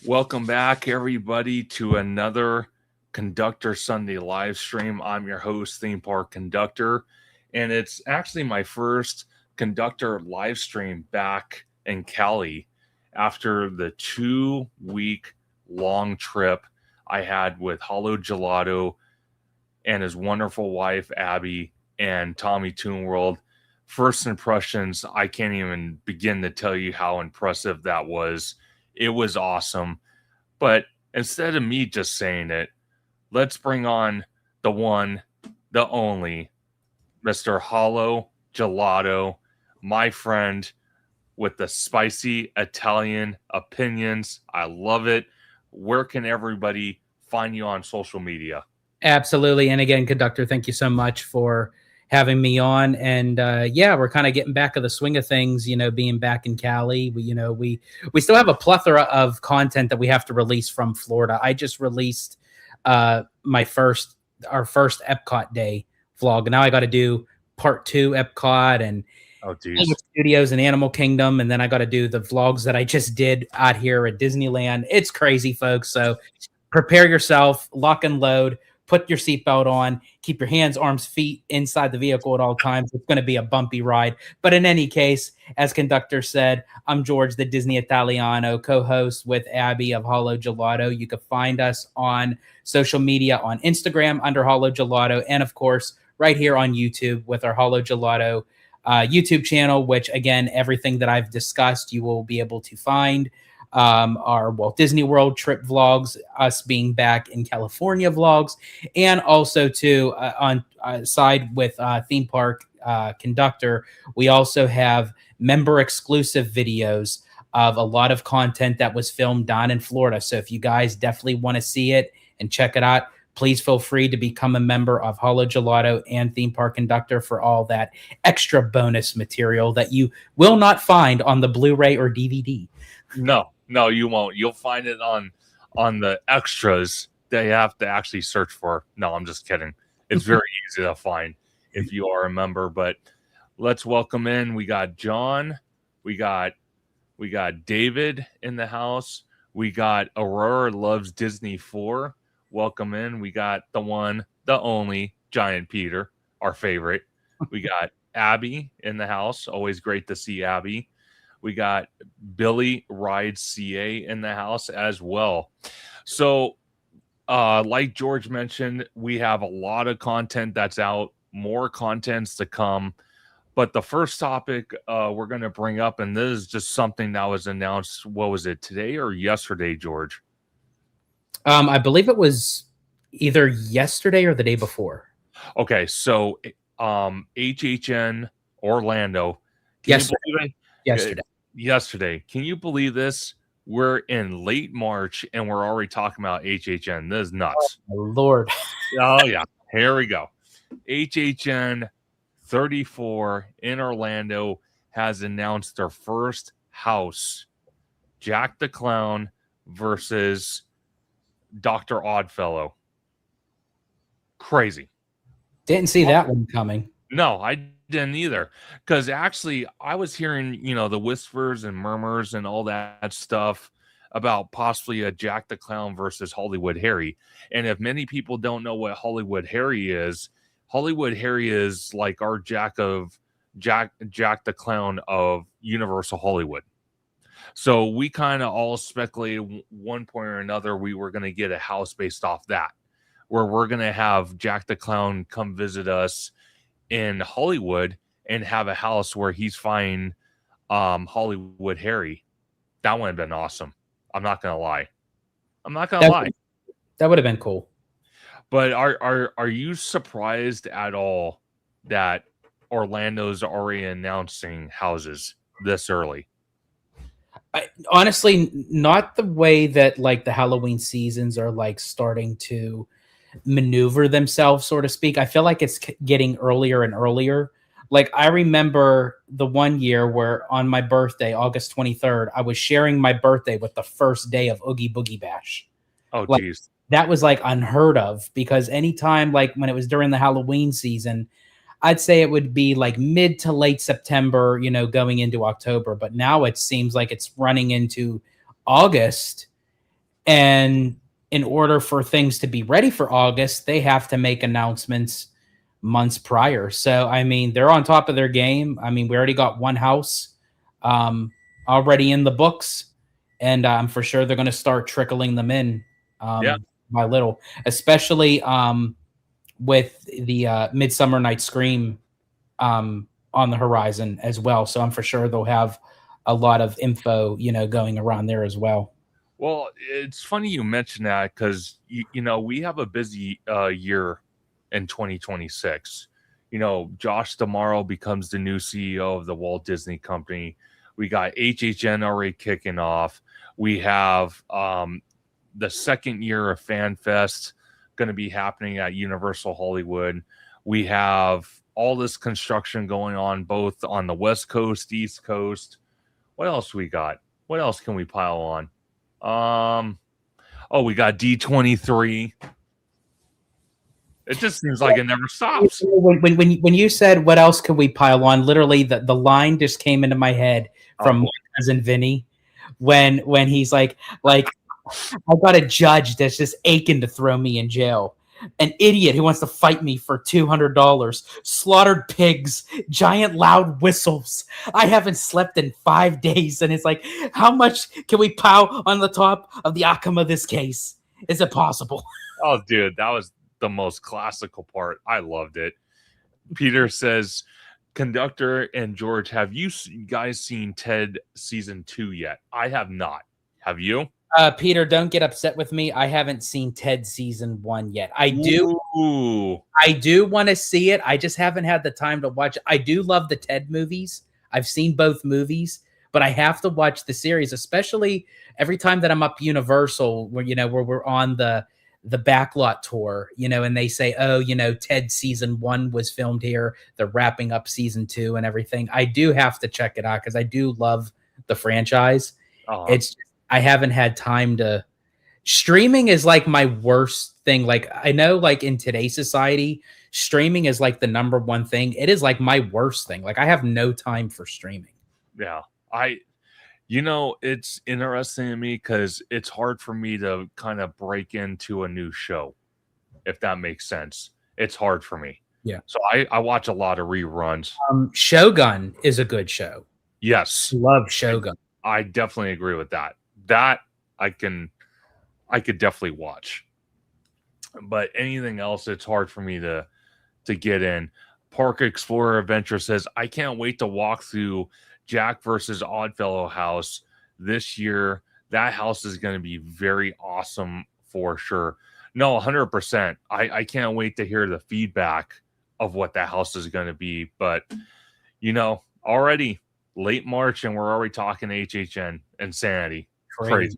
Welcome back, everybody, to another Conductor Sunday live stream. I'm your host, Theme Park Conductor, and it's actually my first Conductor live stream back in Cali after the 2 week long trip I had with Hollow Gelato and his wonderful wife, Abby, and Tommy Toon World. First impressions, I can't even begin to tell you how impressive that was. It was awesome. But instead of me just saying it, let's bring on the one, the only, Mr. Hollow Gelato, my friend with the spicy Italian opinions. I love it. Where can everybody find you on social media? Absolutely. And again, Conductor, thank you so much for having me on. And we're kind of getting back of the swing of things, being back in Cali. We still have a plethora of content that we have to release from Florida. I just released our first Epcot Day vlog. Now I got to do part 2 Epcot and Studios and Animal Kingdom. And then I got to do the vlogs that I just did out here at Disneyland. It's crazy, folks. So prepare yourself, lock and load. Put your seatbelt on, keep your hands, arms, feet inside the vehicle at all times. It's going to be a bumpy ride. But in any case, as Conductor said, I'm George, the Disney Italiano, co-host with Abby of Hollow Gelato. You can find us on social media on Instagram under Hollow Gelato, and of course, right here on YouTube with our Hollow Gelato YouTube channel, which again, everything that I've discussed, you will be able to find. Our Walt Disney World trip vlogs, us being back in California vlogs, and also on side with Theme Park Conductor, we also have member exclusive videos of a lot of content that was filmed down in Florida. So if you guys definitely want to see it and check it out, please feel free to become a member of Hollow Gelato and Theme Park Conductor for all that extra bonus material that you will not find on the Blu-ray or DVD. No, you won't. You'll find it on the extras that you have to actually search for. No, I'm just kidding. It's very easy to find if you are a member. But let's welcome in. We got John. We got David in the house. We got Aurora Loves Disney 4. Welcome in. We got the one, the only Giant Peter, our favorite. We got Abby in the house. Always great to see Abby. We got Billy Rides CA in the house as well. So, like George mentioned, we have a lot of content that's out, more contents to come. But the first topic we're going to bring up, and this is just something that was announced, what was it, today or yesterday, George? I believe it was either yesterday or the day before. Okay, so HHN Orlando. Yesterday. Can you believe this? We're in late March and we're already talking about HHN. This is nuts. Oh, Lord. Oh, yeah. Here we go. HHN 34 in Orlando has announced their first house, Jack the Clown versus Dr. Oddfellow. Crazy. Didn't see that one coming. No, I didn't either, because actually I was hearing the whispers and murmurs and all that stuff about possibly a Jack the Clown versus Hollywood Harry. And if many people don't know what Hollywood Harry is like our Jack the Clown of Universal Hollywood. So we kind of all speculated one point or another we were going to get a house based off that, where we're going to have Jack the Clown come visit us in Hollywood and have a house where he's fighting Hollywood Harry. That would have been awesome. I'm not gonna lie. That would have been cool. But are you surprised at all that Orlando's already announcing houses this early? Honestly, not the way that like the Halloween seasons are like starting to maneuver themselves, so to speak. I feel like it's getting earlier and earlier. Like I remember the one year where on my birthday, August 23rd, I was sharing my birthday with the first day of Oogie Boogie Bash. Oh, like, geez. That was like unheard of, because anytime like when it was during the Halloween season, I'd say it would be like mid to late September, going into October. But now it seems like it's running into August. And in order for things to be ready for August, they have to make announcements months prior. So, I mean, they're on top of their game. I mean, we already got one house um, already in the books, and I'm for sure they're going to start trickling them in Yeah. by little, especially with the Midsummer Night Scream on the horizon as well. So I'm for sure they'll have a lot of info, going around there as well. Well, it's funny you mentioned that because we have a busy year in 2026. Josh tomorrow becomes the new CEO of the Walt Disney Company. We got HHN already kicking off. We have the second year of Fan Fest going to be happening at Universal Hollywood. We have all this construction going on both on the West Coast, East Coast. What else we got? What else can we pile on? We got D23. It just seems like it never stops. When you said what else could we pile on, literally the line just came into my head from my cousin Vinny when he's like I got a judge that's just aching to throw me in jail. An idiot who wants to fight me for $200. Slaughtered pigs, giant loud whistles. I haven't slept in 5 days, and it's like, how much can we pile on the top of the outcome of this case? Is it possible? Oh, dude, that was the most classical part. I loved it. Peter says, Conductor and George, have you guys seen Ted season 2 yet? I have not. Have you? Peter, don't get upset with me. I haven't seen Ted season 1 yet. I do want to see it. I just haven't had the time to watch it. I do love the Ted movies. I've seen both movies, but I have to watch the series, especially every time that I'm up Universal, where we're on the backlot tour, and they say, oh, Ted season 1 was filmed here. They're wrapping up season 2 and everything. I do have to check it out because I do love the franchise. It's I haven't had time to. Streaming is like my worst thing. Like, I know, like, in today's society, streaming is like the number one thing. It is like my worst thing. Like, I have no time for streaming. Yeah. It's interesting to me because it's hard for me to kind of break into a new show, if that makes sense. It's hard for me. Yeah. So I watch a lot of reruns. Shogun is a good show. Yes. Love Shogun. I definitely agree with that. That I could definitely watch. But anything else, it's hard for me to get in. Park Explorer Adventure says, I can't wait to walk through Jack versus Oddfellow house this year. That house is going to be very awesome for sure. No, 100%. I can't wait to hear the feedback of what that house is going to be. But, already late March and we're already talking HHN insanity. Crazy.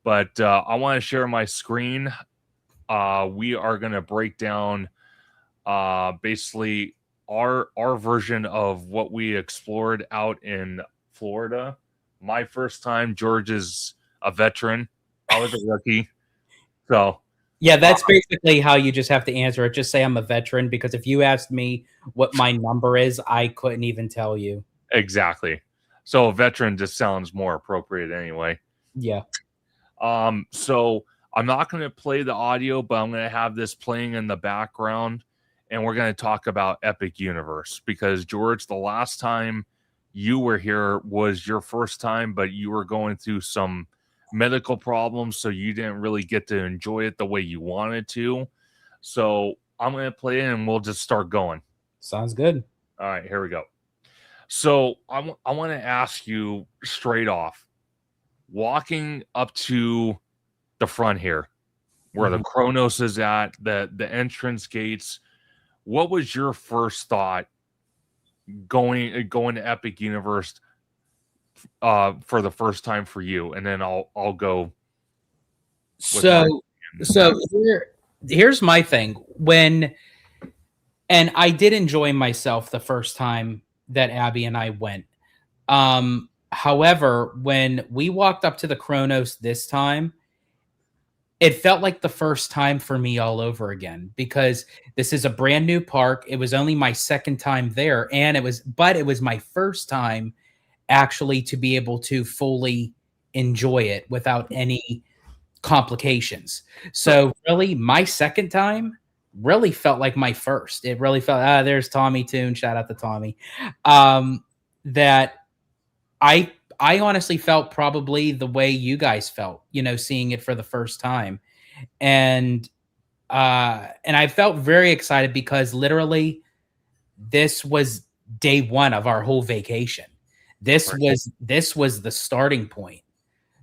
But I want to share my screen. We are going to break down basically our version of what we explored out in Florida. My first time. George is a veteran. I was a rookie. So yeah, that's basically how you just have to answer it. Just say I'm a veteran, because if you asked me what my number is, I couldn't even tell you. Exactly. So a veteran just sounds more appropriate anyway. Yeah. So I'm not going to play the audio, but I'm going to have this playing in the background, and we're going to talk about Epic Universe because, George, the last time you were here was your first time, but you were going through some medical problems, so you didn't really get to enjoy it the way you wanted to. So I'm going to play it, and we'll just start going. Sounds good. All right, here we go. So I want to ask you straight off, walking up to the front here, where the Kronos is at, the entrance gates, what was your first thought going to Epic Universe for the first time for you? And then I'll go. So here's my thing. And I did enjoy myself the first time that Abby and I went. However, when we walked up to the Kronos this time, it felt like the first time for me all over again, because this is a brand new park. It was only my second time there, and it was my first time actually to be able to fully enjoy it without any complications. So really, my second time really felt like my first. It really felt, there's Tommy Toon. Shout out to Tommy. That I honestly felt probably the way you guys felt, seeing it for the first time. And I felt very excited because literally this was day one of our whole vacation. This was the starting point.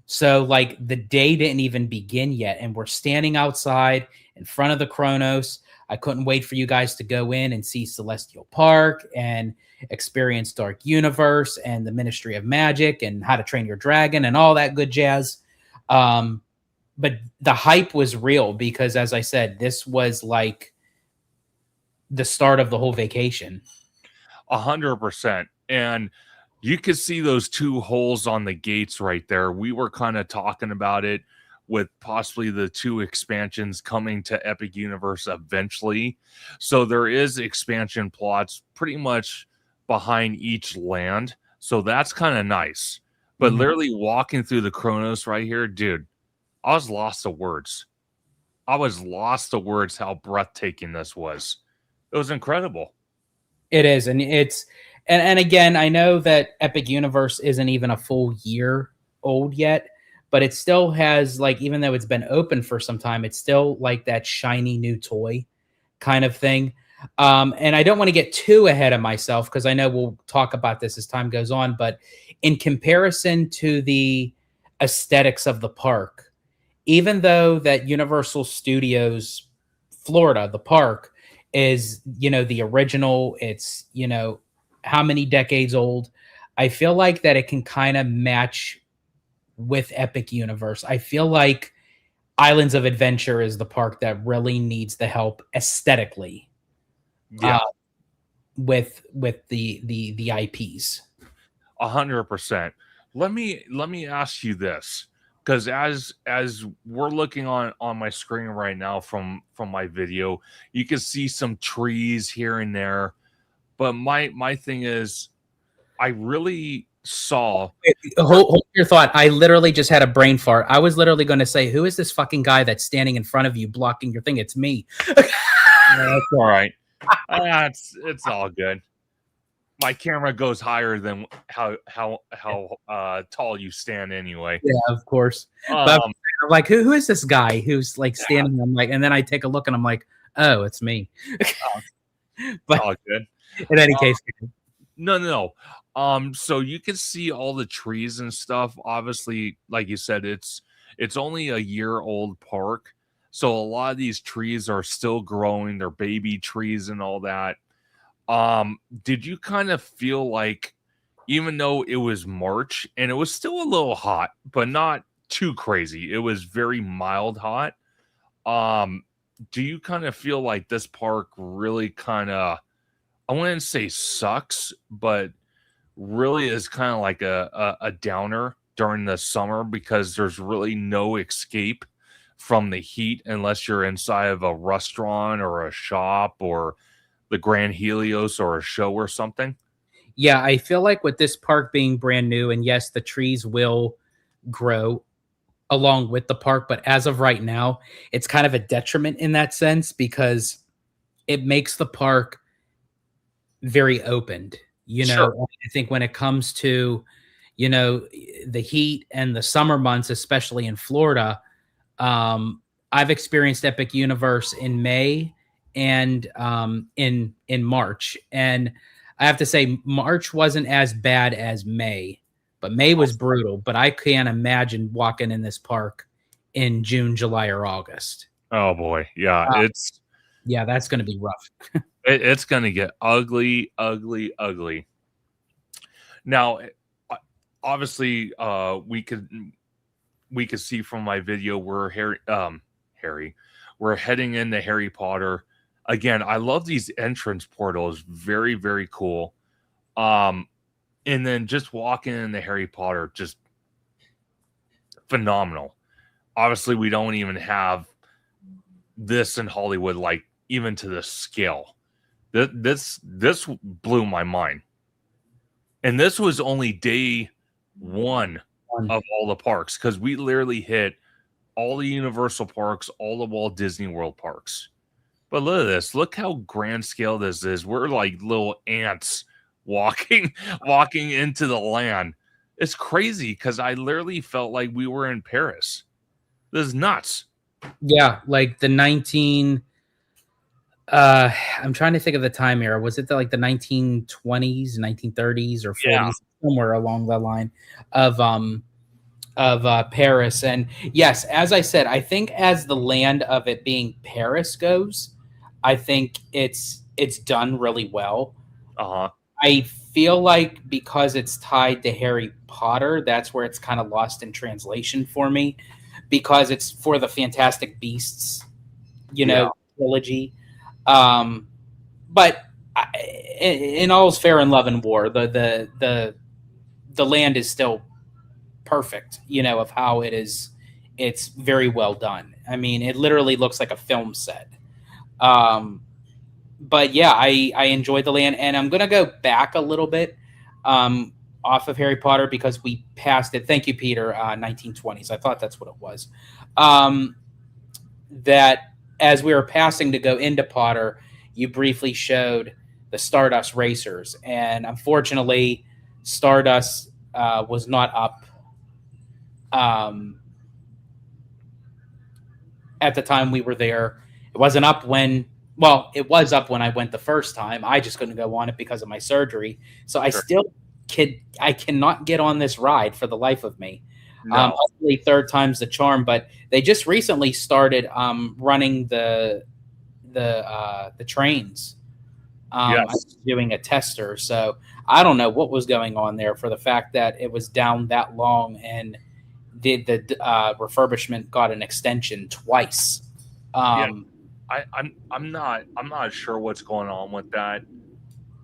So like the day didn't even begin yet, and we're standing outside in front of the Kronos. I couldn't wait for you guys to go in and see Celestial Park and experience Dark Universe and the Ministry of Magic and How to Train Your Dragon and all that good jazz. But the hype was real because, as I said, this was like the start of the whole vacation. 100%. And you could see those two holes on the gates right there. We were kind of talking about it with possibly the two expansions coming to Epic Universe eventually. So there is expansion plots pretty much behind each land. So that's kind of nice. But literally walking through the Kronos right here, dude, I was lost to words. I was lost to words how breathtaking this was. It was incredible. It is, and and again, I know that Epic Universe isn't even a full year old yet, but it still has, like, even though it's been open for some time, it's still like that shiny new toy kind of thing. And I don't want to get too ahead of myself because I know we'll talk about this as time goes on, but in comparison to the aesthetics of the park, even though that Universal Studios Florida, the park, is, the original, it's, how many decades old, I feel like that it can kind of match with Epic Universe. I feel like Islands of Adventure is the park that really needs the help aesthetically. Yeah. With the IPs. 100%. Let me ask you this, because as we're looking on my screen right now from my video, you can see some trees here and there. But my thing is, I really saw. Hold your thought. I literally just had a brain fart. I was literally going to say, who is this fucking guy that's standing in front of you blocking your thing? It's me. That's all right. It's all good. My camera goes higher than how tall you stand anyway. Yeah, of course. But I'm like, who is this guy who's like standing? I'm like, and then I take a look and I'm like, oh, it's me. But all good. In any case, no. So you can see all the trees and stuff. Obviously, like you said, it's only a year old park, so a lot of these trees are still growing. They're baby trees and all that. Did you kind of feel like, even though it was March and it was still a little hot, but not too crazy, it was very mild hot, do you kind of feel like this park really kind of, I wouldn't say sucks, but really is kind of like a downer during the summer because there's really no escape from the heat unless you're inside of a restaurant or a shop or the Grand Helios or a show or something? Yeah, I feel like with this park being brand new, and yes, the trees will grow along with the park, but as of right now, it's kind of a detriment in that sense because it makes the park very opened. Sure. I think when it comes to, the heat and the summer months, especially in Florida, I've experienced Epic Universe in May and in March, and I have to say March wasn't as bad as May, but May was brutal. But I can't imagine walking in this park in June, July, or August. Oh boy, yeah, that's going to be rough. it's going to get ugly. Now, obviously, we could see from my video we're we're heading into Harry Potter. Again, I love these entrance portals. Very, very cool. And then just walking into Harry Potter, just phenomenal. Obviously, we don't even have this in Hollywood, like even to this scale. This blew my mind. And this was only day one of all the parks, because we literally hit all the Universal parks, all the Walt Disney World parks. But look at this. Look how grand scale this is. We're like little ants walking walking into the land. It's crazy because I literally felt like we were in Paris. This is nuts. Yeah, like the 19 I'm trying to think of the time era. Was it like the 1920s, 1930s or Yeah. 40s, somewhere along the line of Paris? And yes, as I said, I think as the land of it being Paris goes, I think it's done really well. Uh-huh. I feel like because it's tied to Harry Potter, that's where it's kind of lost in translation for me, because it's for the Fantastic Beasts, Yeah. trilogy. Um, but in all's fair in love and war, the land is still perfect, of how it is. It's very well done. I mean, it literally looks like a film set. But yeah, I enjoyed the land, and I'm gonna go back a little bit off of Harry Potter because we passed it. Thank you, Peter. 1920s. I thought that's what it was. That as we were passing to go into Potter, you briefly showed the Stardust Racers, and unfortunately, Stardust was not up at the time we were there. It wasn't up when, well, it was up when I went the first time. I just couldn't go on it because of my surgery. So I Sure. still I cannot get on this ride for the life of me. No. Hopefully third time's the charm, but they just recently started running the trains. I Yes. was doing a tester, so I don't know what was going on there for the fact that it was down that long, and did the refurbishment got an extension twice. Yeah. Um, I'm not sure what's going on with that.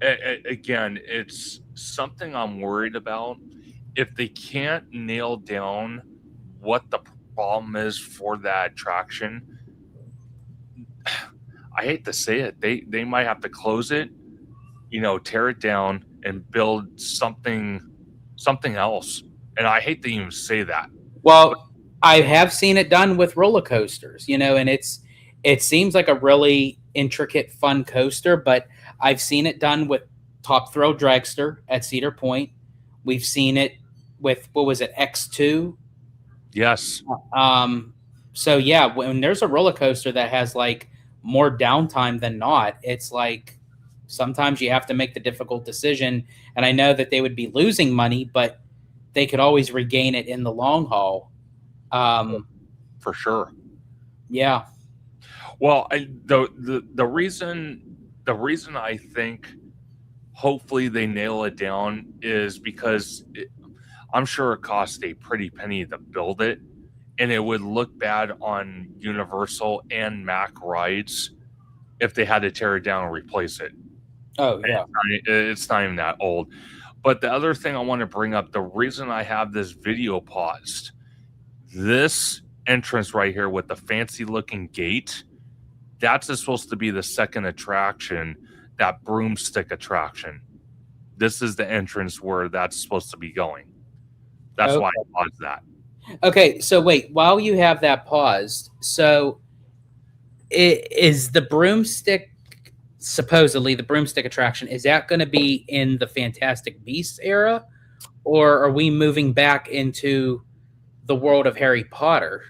Again, it's something I'm worried about. If they can't nail down what the problem is for that attraction, I hate to say it, they might have to close it, tear it down and build something else. And I hate to even say that. well, I have seen it done with roller coasters, and it seems like a really intricate, fun coaster. But I've seen it done with Top Thrill Dragster at Cedar Point. We've seen it with, what was it, X2. Yes, So yeah, when there's a roller coaster that has like more downtime than not, it's like sometimes you have to make the difficult decision. And I know that they would be losing money, but they could always regain it in the long haul. for sure. Yeah. Well, the reason I think hopefully they nail it down is because I'm sure it cost a pretty penny to build it, and it would look bad on Universal and Mac rides if they had to tear it down and replace it. Oh yeah. It's not even that old. But the other thing I want to bring up, the reason I have this video paused, this entrance right here with the fancy looking gate, that's supposed to be the second attraction, that broomstick attraction. This is the entrance where that's supposed to be going. That's why Okay. I paused that. Okay. So wait, while you have that paused, so is the broomstick, supposedly the broomstick attraction, is that going to be in the Fantastic Beasts era, or are we moving back into the world of Harry Potter?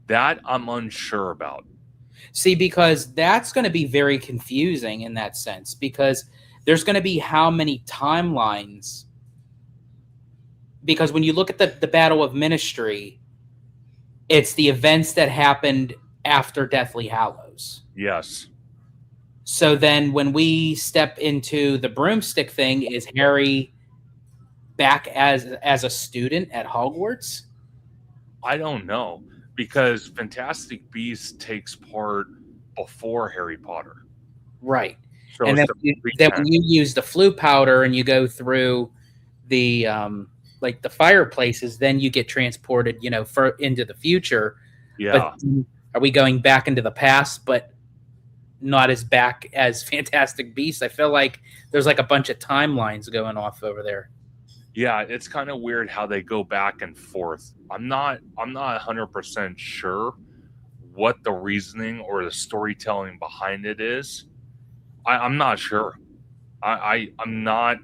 That I'm unsure about. See, because that's going to be very confusing in that sense, because there's going to be how many timelines? Because when you look at the Battle of Ministry, it's the events that happened after Deathly Hallows. Yes. So then when we step into the broomstick thing, is Harry back as a student at Hogwarts? I don't know because Fantastic Beasts takes part before Harry Potter. Right. So And it's then, the then pretense. when you use the flu powder and you go through the like the fireplaces, then you get transported, into the future. Yeah. But are we going back into the past, but not as back as Fantastic Beasts? I feel like there's like a bunch of timelines going off over there. Yeah, it's kind of weird how they go back and forth. I'm not 100% sure what the reasoning or the storytelling behind it is. I'm not sure. I'm not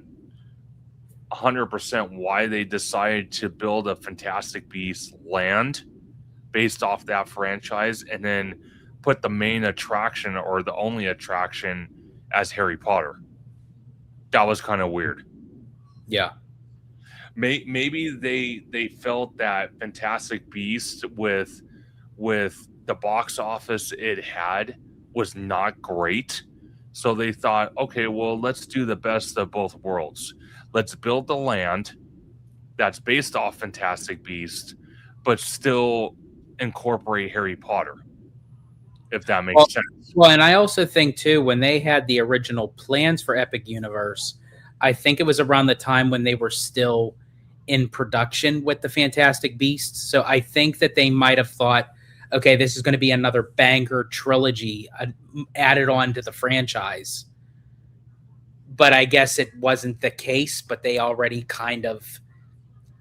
100% why they decided to build a Fantastic Beasts land based off that franchise and then put the main attraction or the only attraction as Harry Potter. That was kind of weird. Yeah. Maybe they felt that Fantastic Beasts with the box office it had was not great. So they thought, okay, well, let's do the best of both worlds. Let's build the land that's based off Fantastic Beasts, but still incorporate Harry Potter, if that makes Well, sense. well, and I also think too, when they had the original plans for Epic Universe, I think it was around the time when they were still in production with the Fantastic Beasts. So I think that they might have thought, okay, this is going to be another banger trilogy added on to the franchise. But I guess it wasn't the case, but they already kind of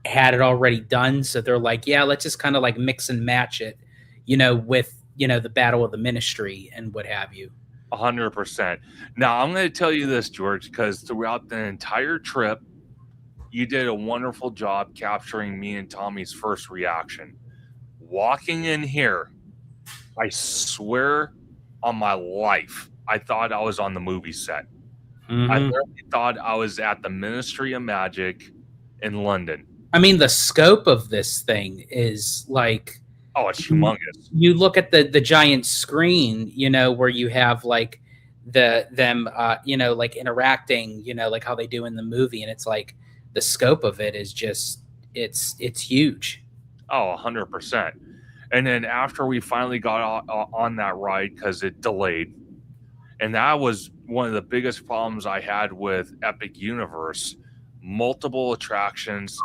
had it already done. So they're like, yeah, let's just kind of like mix and match it, with, the Battle of the Ministry and what have you. 100%. Now, I'm going to tell you this, George, because throughout the entire trip, you did a wonderful job capturing me and Tommy's first reaction. Walking in here, I swear on my life, I thought I was on the movie set. I Mm-hmm. literally thought I was at the Ministry of Magic in London. I mean, the scope of this thing is like, Oh, it's humongous. you look at the giant screen, where you have like them, like interacting, like how they do in the movie, and it's like the scope of it is just it's huge. Oh, 100%. And then after we finally got on that ride, because it delayed, and that was one of the biggest problems I had with Epic Universe. Multiple attractions,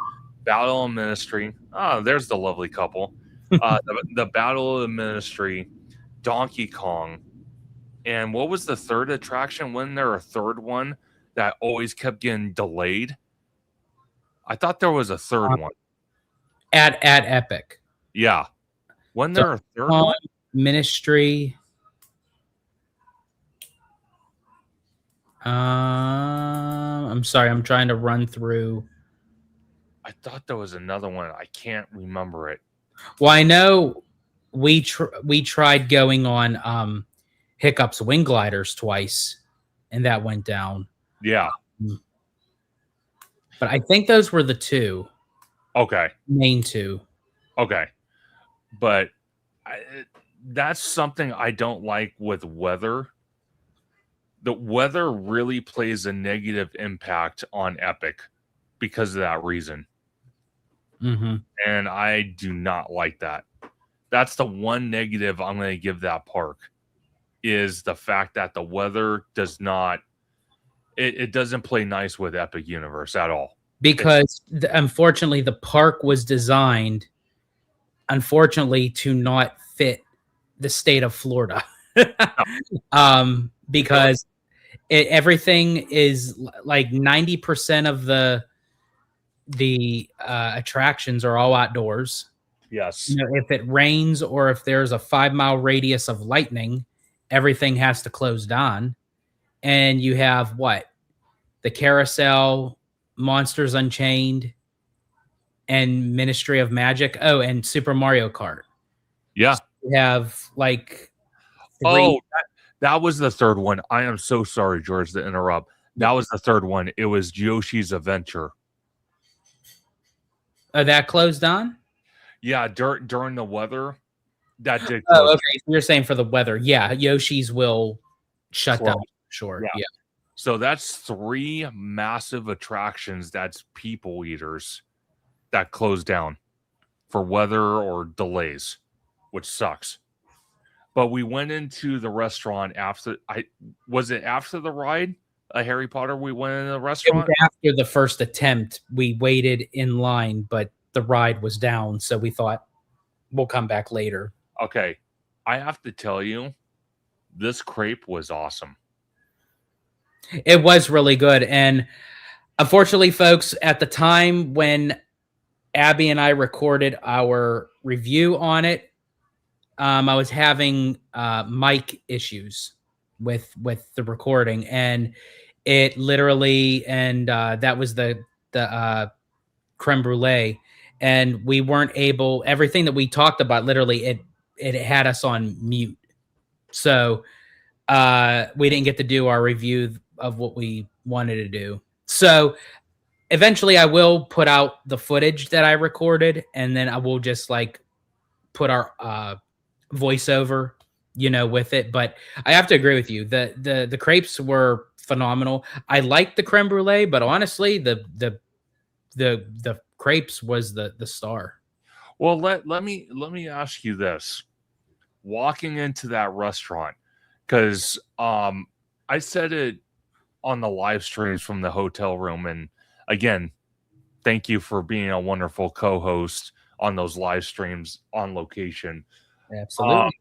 Battle of Ministry. Oh, there's the lovely couple. The Battle of the Ministry, Donkey Kong, and what was the third attraction? Wasn't there a third one that always kept getting delayed? I thought there was a third one. At Epic. Yeah. Wasn't So, there a third one? Ministry. I'm sorry, I'm trying to run through. I thought there was another one. I can't remember it. Well, I know we tried going on Hiccup's Wing Gliders twice, and that went down. Yeah. But I think those were the two. Okay. Main two. Okay. But that's something I don't like with weather. The weather really plays a negative impact on Epic because of that reason. Mm-hmm. And I do not like that. That's the one negative I'm going to give that park, is the fact that the weather does not, it doesn't play nice with Epic Universe at all. Because unfortunately, the park was designed, unfortunately, to not fit the state of Florida. Because everything is like 90% of the attractions are all outdoors. Yes. If it rains or if there's a 5-mile radius of lightning, everything has to close down. And you have what? The Carousel, Monsters Unchained, and Ministry of Magic. Oh, and Super Mario Kart. Yeah. So you have like 3. Oh, that was the third one. I am so sorry, George, to interrupt. That was the third one. It was Yoshi's Adventure. That closed down? Yeah, during the weather, that did Oh, close. okay. So you're saying for the weather. Yeah, Yoshi's will shut down. Sure. Yeah. So that's 3 massive attractions that's people eaters that close down for weather or delays, which sucks. But we went into the restaurant after was it after the ride, Harry Potter, we went in the restaurant? It was after the first attempt. We waited in line, but the ride was down, so we thought we'll come back later. Okay. I have to tell you, this crepe was awesome. It was really good. And Unfortunately, folks, at the time when Abby and I recorded our review on it, I was having mic issues with the recording, and it literally, and that was the creme brulee, and we weren't able. Everything that we talked about, literally, it had us on mute, so we didn't get to do our review of what we wanted to do. So eventually I will put out the footage that I recorded, and then I will just like put our voiceover, with it. But I have to agree with you. The crepes were phenomenal. I liked the creme brulee, but honestly, the crepes was the star. Well, let me ask you this. Walking into that restaurant, because I said it on the live streams from the hotel room, and again, thank you for being a wonderful co-host on those live streams on location. Um, Absolutely.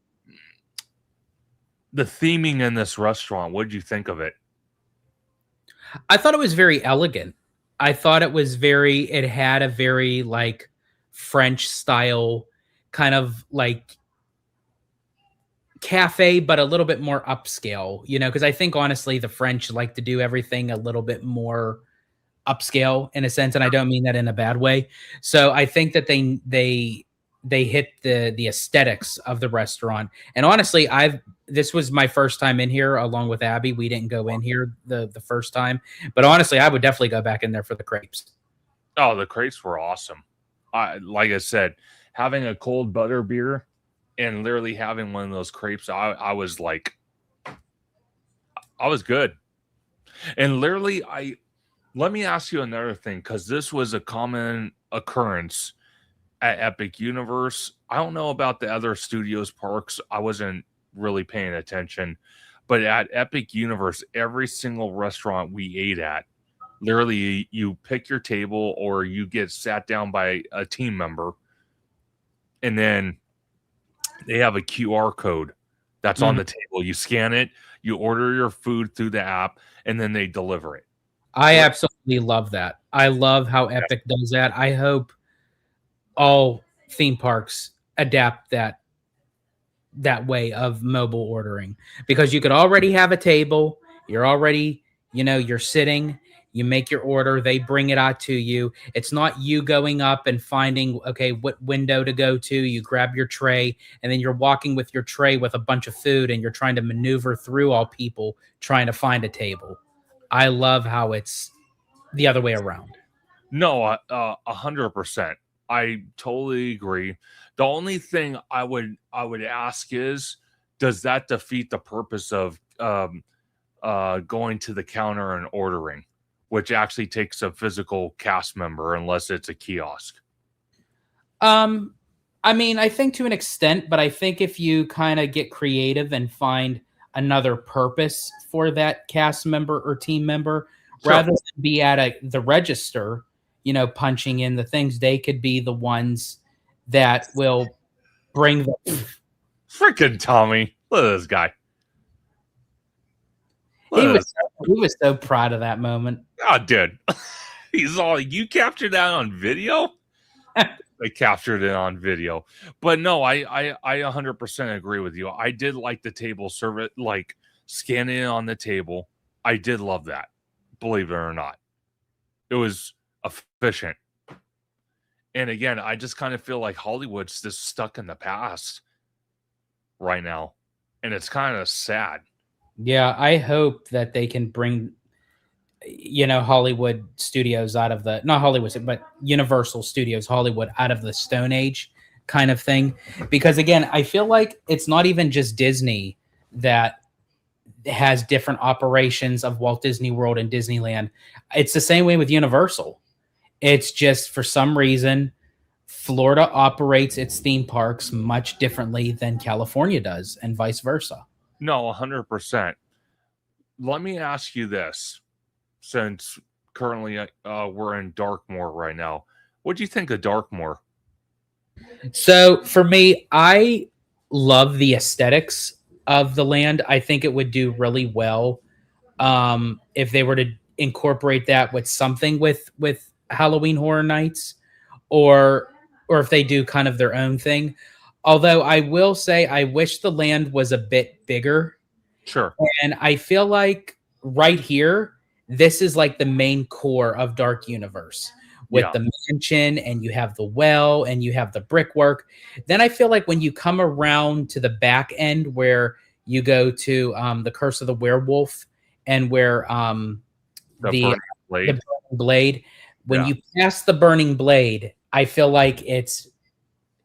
the theming in this restaurant, what did you think of it? I thought it was very elegant. I thought it had a very like French style kind of like cafe, but a little bit more upscale, because I think honestly the French like to do everything a little bit more upscale in a sense, and I don't mean that in a bad way. So I think that they hit the aesthetics of the restaurant. And honestly, I've this was my first time in here along with Abby. We didn't go in here the first time, but honestly, I would definitely go back in there for the crepes. Oh, the crepes were awesome. Like I said, having a cold butter beer and literally having one of those crepes, I was like, I was good. And literally, let me ask you another thing, because this was a common occurrence at Epic Universe. I don't know about the other studios parks. I wasn't really paying attention. But at Epic Universe, every single restaurant we ate at, literally you pick your table or you get sat down by a team member, and then they have a QR code that's on Mhm. the table. You scan it, you order your food through the app, and then they deliver it. I Great. absolutely love that. I love how Epic does that. I hope all theme parks adapt that way of mobile ordering, because you could already have a table, you're already, you're sitting, you make your order, they bring it out to you. It's not you going up and finding, okay, what window to go to. You grab your tray, and then you're walking with your tray with a bunch of food, and you're trying to maneuver through all people trying to find a table. I love how it's the other way around. No, 100%. I totally agree. The only thing I would ask is, does that defeat the purpose of going to the counter and ordering, which actually takes a physical cast member unless it's a kiosk? Um, I mean, I think to an extent, but I think if you kind of get creative and find another purpose for that cast member or team member, Sure. rather than be at the register, punching in the things, they could be the ones that will bring the. Freaking Tommy. Look at this guy. Look He at was this. he was so proud of that moment. Oh, dude. He's all, you captured that on video? They captured it on video. But no, I 100% agree with you. I did like the table service, like scanning it on the table. I did love that, believe it or not. It was efficient. And again, I just kind of feel like Hollywood's just stuck in the past right now. And it's kind of sad. Yeah, I hope that they can bring Hollywood Studios out of the, not Hollywood, but Universal Studios Hollywood out of the Stone Age kind of thing. Because again, I feel like it's not even just Disney that has different operations of Walt Disney World and Disneyland. It's the same way with Universal. It's just for some reason Florida operates its theme parks much differently than California does, and vice versa. No, 100%. Let me ask you this, since currently we're in Darkmoor right now. What do you think of Darkmoor? So for me, I love the aesthetics of the land. I think it would do really well if they were to incorporate that with something with Halloween Horror Nights, or if they do kind of their own thing. Although I will say I wish the land was a bit bigger, Sure. and I feel like right here, this is like the main core of Dark Universe with Yeah. the mansion, and you have the well, and you have the brickwork. Then I feel like when you come around to the back end where you go to the Curse of the Werewolf, and where The the burning the blade. burning blade, when Yeah. you pass the burning blade, I feel like it's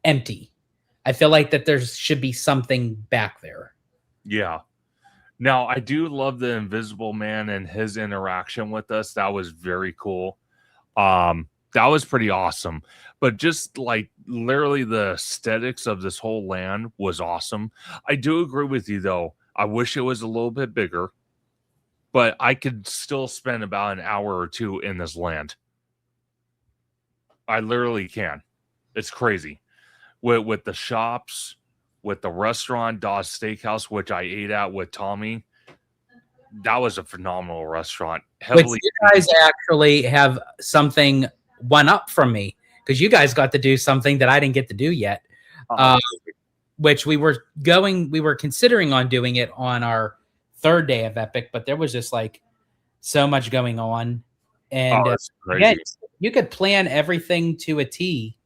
empty. I feel like that there should be something back there. Yeah. Now, I do love the Invisible Man and his interaction with us. That was very cool. That was pretty awesome. But just like literally the aesthetics of this whole land was awesome. I do agree with you though. I wish it was a little bit bigger, but I could still spend about an hour or two in this land. I literally can. It's crazy. With the shops, with the restaurant, Dawes Steakhouse, which I ate at with Tommy. That was a phenomenal restaurant. Which Heavily you guys actually have something one up from me, because you guys got to do something that I didn't get to do yet. uh, Which we were considering on doing it on our third day of Epic, but there was just like so much going on. And it's again, crazy. you could plan everything to a T.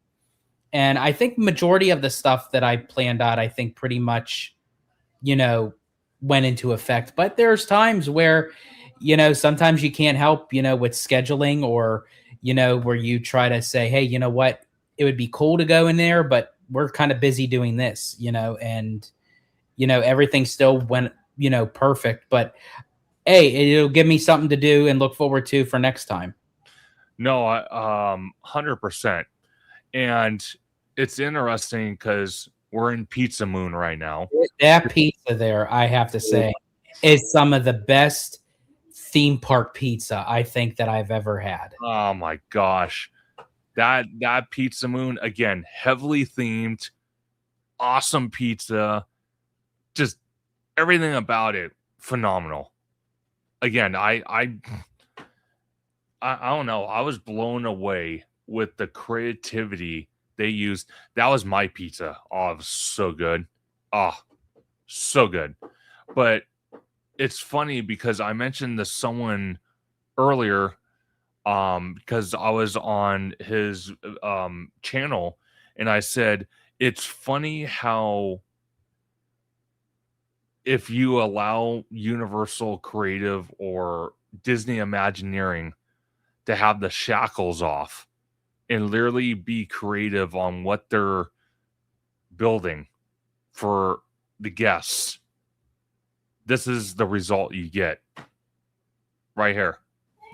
And I think majority of the stuff that I planned out, I think pretty much, went into effect. But there's times where, sometimes you can't help, with scheduling, or, where you try to say, hey, you know what, it would be cool to go in there, but we're kind of busy doing this, and, everything still went, perfect. But hey, it'll give me something to do and look forward to for next time. No, 100%. And it's interesting because we're in Pizza Moon right now. That pizza there, I have to say, is some of the best theme park pizza I think that I've ever had. Oh my gosh. That Pizza Moon, again, heavily themed, awesome pizza. Just everything about it, phenomenal. Again, I don't know. I was blown away with the creativity they used. That was my pizza. Oh, it was so good. Oh, so good. But it's funny because I mentioned to someone earlier, because I was on his channel, and I said it's funny how if you allow Universal Creative or Disney Imagineering to have the shackles off and literally be creative on what they're building for the guests, this is the result you get right here.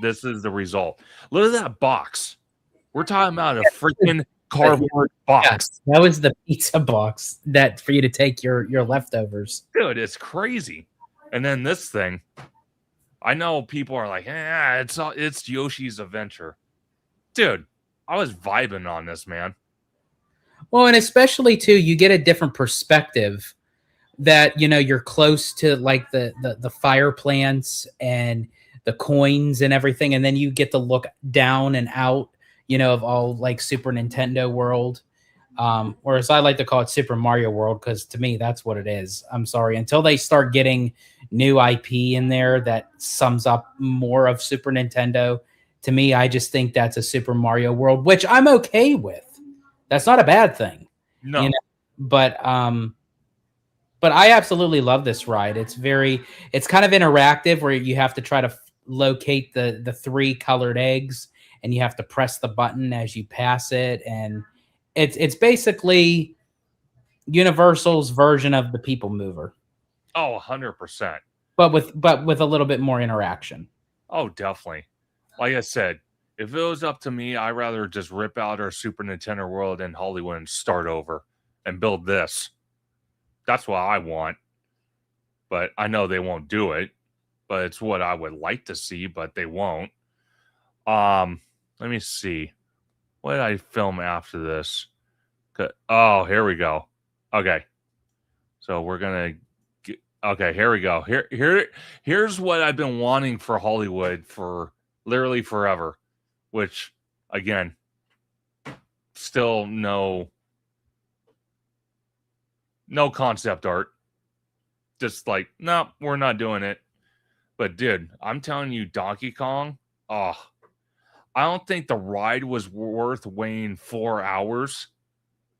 This is the result. Look at that box. We're talking about a freaking cardboard box. Yeah, that was the pizza box that for you to take your leftovers. Dude, it's crazy. And then this thing, I know people are like, it's Yoshi's Adventure. Dude, I was vibing on this, man. Well, and especially too, you get a different perspective that you're close to like the fire plants and the coins and everything, and then you get to look down and out, of all like Super Nintendo World. Or as I like to call it, Super Mario World, because to me that's what it is. I'm sorry, until they start getting new IP in there that sums up more of Super Nintendo. To me, I just think that's a Super Mario World, which I'm okay with. That's not a bad thing. No. But I absolutely love this ride. It's kind of interactive, where you have to try to locate the 3 colored eggs, and you have to press the button as you pass it, and it's basically Universal's version of the People Mover. Oh, 100%. But with a little bit more interaction. Oh, definitely. Like I said, if it was up to me, I'd rather just rip out our Super Nintendo World in Hollywood and start over and build this. That's what I want. But I know they won't do it. But it's what I would like to see, but they won't. Let me see. What did I film after this? Oh, here we go. Okay. So we're going to okay, here we go. Here's what I've been wanting for Hollywood for literally forever, which again, still no concept art. Just like, no, we're not doing it. But dude, I'm telling you, Donkey Kong, oh, I don't think the ride was worth waiting 4 hours,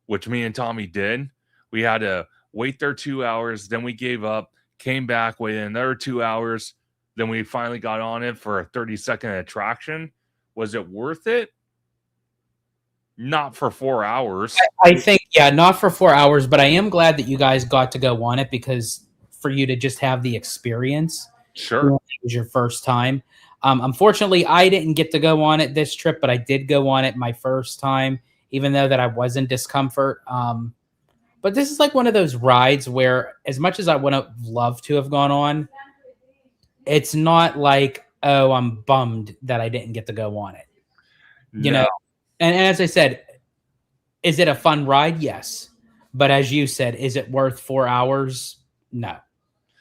which me and Tommy did. We had to wait there 2 hours, then we gave up, came back, waited another 2 hours, then we finally got on it for a 30-second attraction. Was it worth it? Not for 4 hours. I think, yeah, not for 4 hours, but I am glad that you guys got to go on it, because for you to just have the experience, Sure. it was your first time. Unfortunately, I didn't get to go on it this trip, but I did go on it my first time, even though that I was in discomfort. But this is like one of those rides where, as much as I would have loved to have gone on, it's not like, oh, I'm bummed that I didn't get to go on it. You No. know, and as I said, is it a fun ride? Yes. But as you said, is it worth 4 hours? No,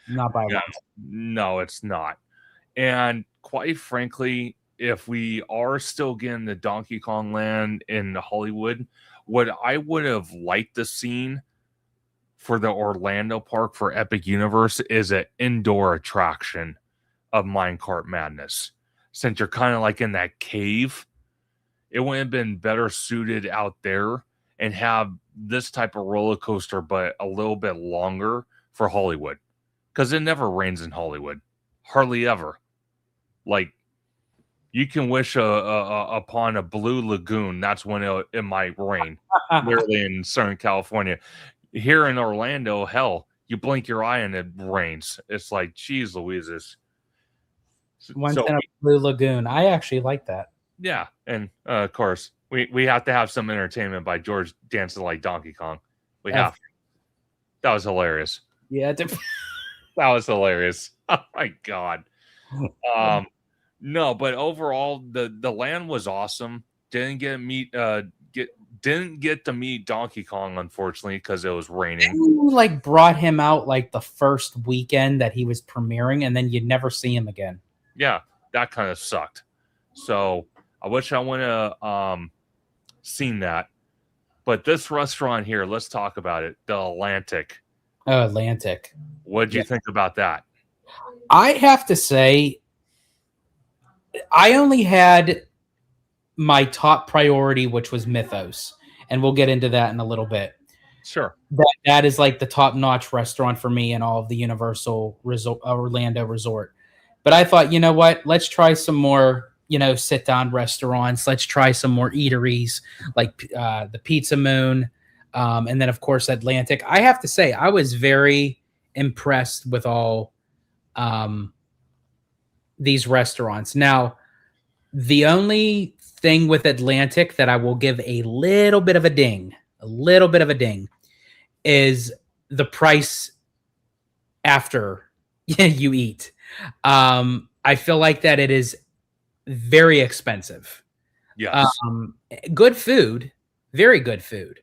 not by No, long. no, it's not. And quite frankly, if we are still getting the Donkey Kong Land in Hollywood, what I would have liked to seen for the Orlando park for Epic Universe is an indoor attraction of Minecart Madness. Since you're kind of like in that cave, it would have been better suited out there and have this type of roller coaster, but a little bit longer for Hollywood. Because it never rains in Hollywood. Hardly ever. Like, you can wish upon a blue lagoon. That's when it might rain. Literally in Southern California. Here in Orlando, hell, you blink your eye and it rains. It's like, geez Louises. Once So, in a blue lagoon. I actually like that. yeah. And of course, we have to have some entertainment by George dancing like Donkey Kong. We have. That was hilarious. Yeah. That was hilarious. Oh my God. No, but overall the land was awesome. Didn't get to meet Donkey Kong, unfortunately, because it was raining. You like brought him out like the first weekend that he was premiering, and then you'd never see him again. Yeah, that kind of sucked. So I wish I would have seen that. But this restaurant here, let's talk about it. The Atlantic. Oh, Atlantic. What did you think about that? I have to say, I only had my top priority, which was Mythos, and we'll get into that in a little bit. Sure. That is like the top-notch restaurant for me in all of the Universal Orlando Resort. But I thought, you know what? Let's try some more, sit-down restaurants. Let's try some more eateries like the Pizza Moon, and then of course Atlantic. I have to say, I was very impressed with all these restaurants. Now, the only thing with Atlantic that I will give a little bit of a ding, is the price after you eat. I feel like that it is very expensive. Yes. Good food, very good food,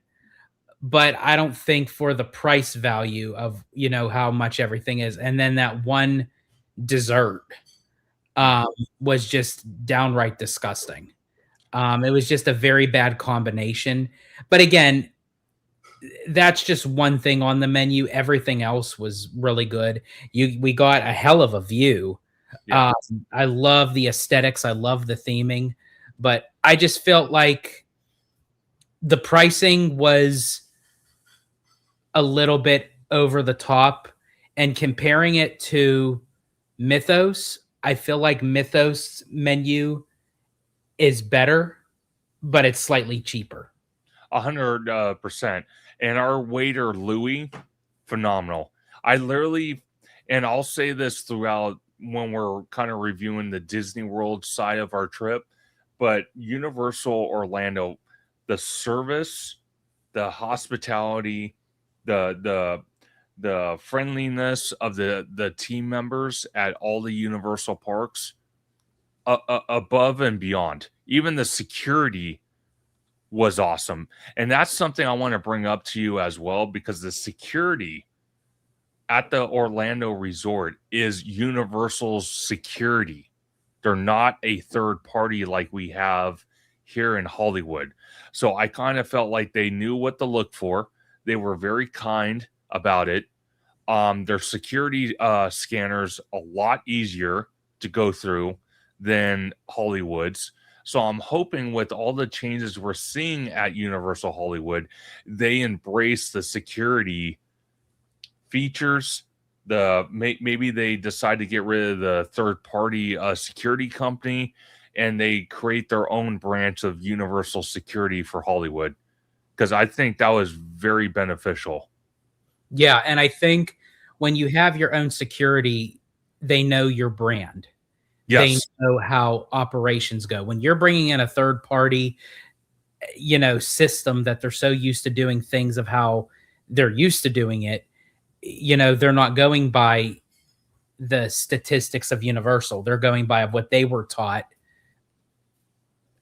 but I don't think for the price value of how much everything is. And then that one dessert was just downright disgusting. It was just a very bad combination. But again, that's just one thing on the menu. Everything else was really good. We got a hell of a view. Yeah. I love the aesthetics. I love the theming, but I just felt like the pricing was a little bit over the top, and comparing it to Mythos, I feel like Mythos menu is better, but it's slightly cheaper. 100%. And our waiter, Louis, phenomenal. I literally, and I'll say this throughout when we're kind of reviewing the Disney World side of our trip, but Universal Orlando, the service, the hospitality, the friendliness of the team members at all the Universal parks, above and beyond. Even the security was awesome. And that's something I want to bring up to you as well, because the security at the Orlando Resort is Universal's security. They're not a third party like we have here in Hollywood. So I kind of felt like they knew what to look for. They were very kind about it. Their security scanners a lot easier to go through than Hollywood's. So I'm hoping with all the changes we're seeing at Universal Hollywood, they embrace the security features. Maybe they decide to get rid of the third party security company, and they create their own branch of Universal Security for Hollywood, because I think that was very beneficial. Yeah, and I think when you have your own security, they know your brand. They Yes. know how operations go. When you're bringing in a third party, system that they're so used to doing things of how they're used to doing it, they're not going by the statistics of Universal. They're going by what they were taught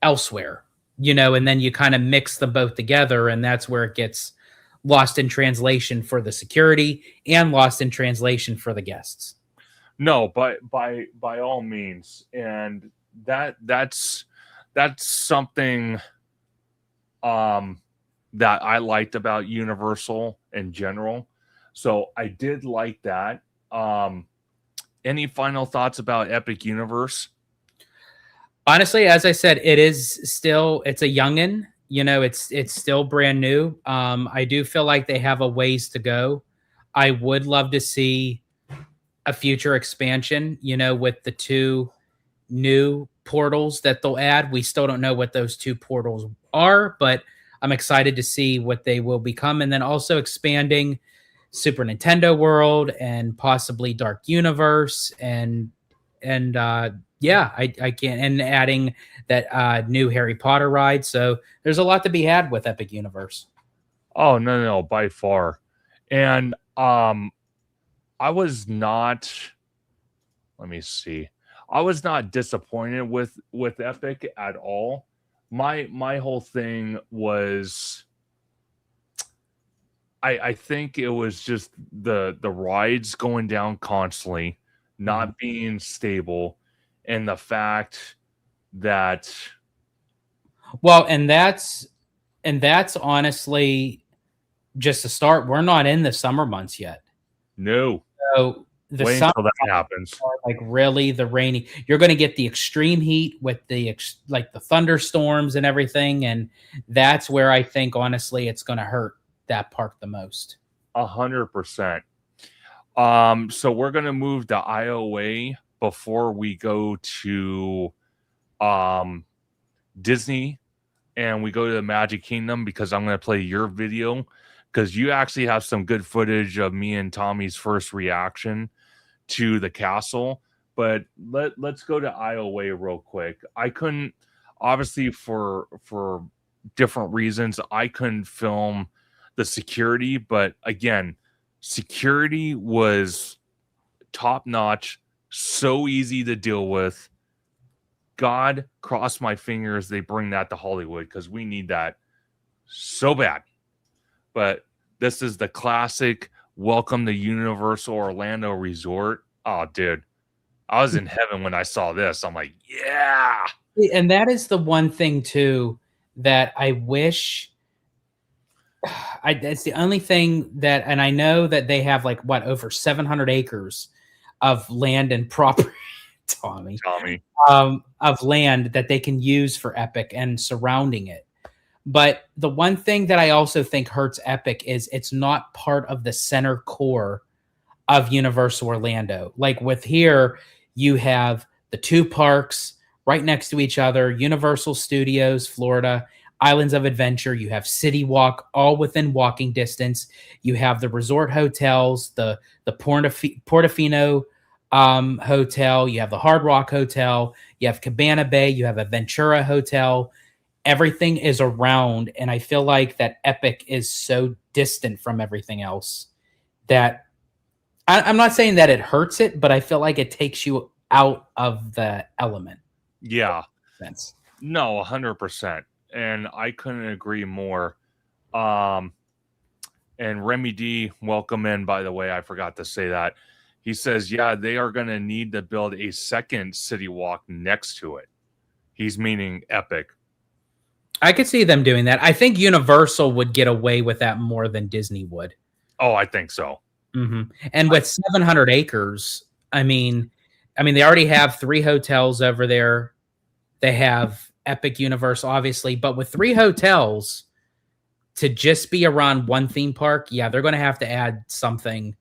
elsewhere, and then you kind of mix them both together, and that's where it gets lost in translation for the security and lost in translation for the guests. No, but by all means, and that's something that I liked about Universal in general. So I did like that. Any final thoughts about Epic Universe? Honestly, as I said, it's a youngin. It's still brand new. I do feel like they have a ways to go. I would love to see a future expansion, with the two new portals that they'll add. We still don't know what those two portals are, but I'm excited to see what they will become. And then also expanding Super Nintendo World and possibly Dark Universe and yeah, I can, and adding that new Harry Potter ride. So there's a lot to be had with Epic Universe. Oh, no, by far. And I was not, let me see. I was not disappointed with Epic at all. My whole thing was, I think it was just the rides going down constantly, not being stable, and the fact that Well, and that's honestly just a start. We're not in the summer months yet. no, So the wait summer until that happens. are like really the rainy. You're going to get the extreme heat with like the thunderstorms and everything, and that's where I think honestly it's going to hurt that park the most. 100%. So we're gonna move to IOA before we go to um Disney, and we go to the Magic Kingdom, because I'm gonna play your video, because you actually have some good footage of me and Tommy's first reaction to the castle. But let's go to IOA real quick. I couldn't, obviously, for different reasons, I couldn't film the security, but again, security was top notch, so easy to deal with. God, cross my fingers they bring that to Hollywood, because we need that so bad. But this is the classic welcome to Universal Orlando Resort. Oh, dude, I was in heaven when I saw this. I'm like, yeah. And that is the one thing too that I wish. It's the only thing that, and I know that they have like what, over 700 acres of land and property, Tommy, Tommy. of land that they can use for Epic and surrounding it. But the one thing that I also think hurts Epic is it's not part of the center core of Universal Orlando. Like with here, you have the two parks right next to each other, Universal Studios, Florida, Islands of Adventure. You have City Walk, all within walking distance. You have the resort hotels, the Portofino Hotel. You have the Hard Rock Hotel. You have Cabana Bay. You have a Ventura Hotel. Everything is around, and I feel like that Epic is so distant from everything else that I'm not saying that it hurts it, but I feel like it takes you out of the element. Yeah. Sense. No, 100%. And I couldn't agree more. And Remy D, welcome in, by the way. I forgot to say that. he says, yeah, they are going to need to build a second City Walk next to it. He's meaning Epic. I could see them doing that. I think Universal would get away with that more than Disney would. Oh, I think so. And with 700 acres, I mean, they already have 3 hotels over there. They have Epic Universe, obviously, but with 3 hotels to just be around one theme park, yeah, they're going to have to add something.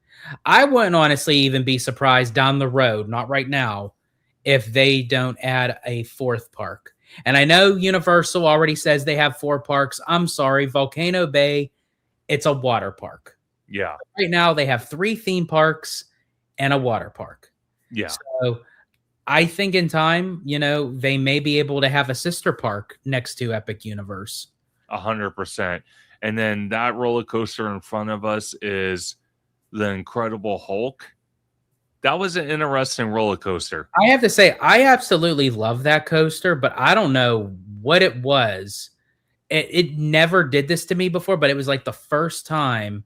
I wouldn't honestly even be surprised down the road, not right now, if they don't add a 4th park. And I know Universal already says they have 4 parks. I'm sorry, Volcano Bay, it's a water park. Yeah. Right now, they have 3 theme parks and a water park. Yeah. So I think in time, they may be able to have a sister park next to Epic Universe. 100%. And then that roller coaster in front of us is the Incredible Hulk. That was an interesting roller coaster. I have to say, I absolutely love that coaster, but I don't know what it was. It never did this to me before, but it was like the first time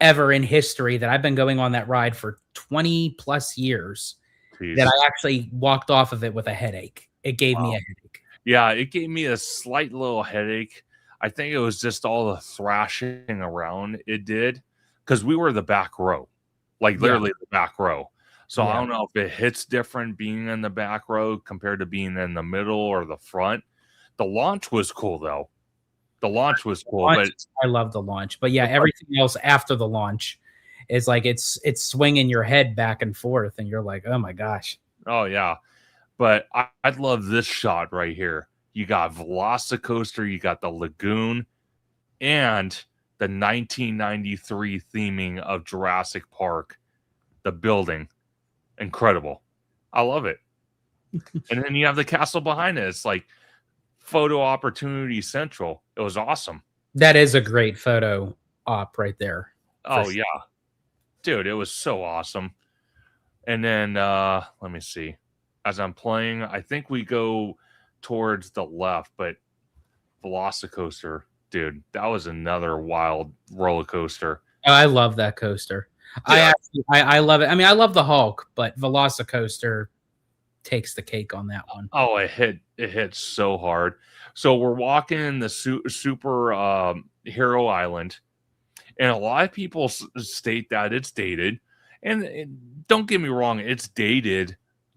ever in history that I've been going on that ride for 20 plus years that I actually walked off of it with a headache. It gave me a headache. Yeah, it gave me a slight little headache. I think it was just all the thrashing around it did, because we were the back row, like literally the back row. So I don't know if it hits different being in the back row compared to being in the middle or the front. The launch was cool, though. The launch was cool. But I love the launch. But yeah, everything else after the launch is like it's swinging your head back and forth, and you're like, oh my gosh. Oh, yeah. But I'd love this shot right here. You got Velocicoaster, you got the Lagoon, and the 1993 theming of Jurassic Park, the building. Incredible. I love it. And then you have the castle behind it. It's like photo opportunity central. It was awesome. That is a great photo op right there. Oh, yeah. Dude, it was so awesome. And then, let me see. As I'm playing, I think we go towards the left, but Velocicoaster, dude, that was another wild roller coaster. Oh, I love that coaster. Yeah. I love it. I mean, I love the Hulk, but Velocicoaster takes the cake on that one. Oh, it hit so hard. So we're walking in the super Hero Island, and a lot of people state that it's dated. And don't get me wrong, it's dated,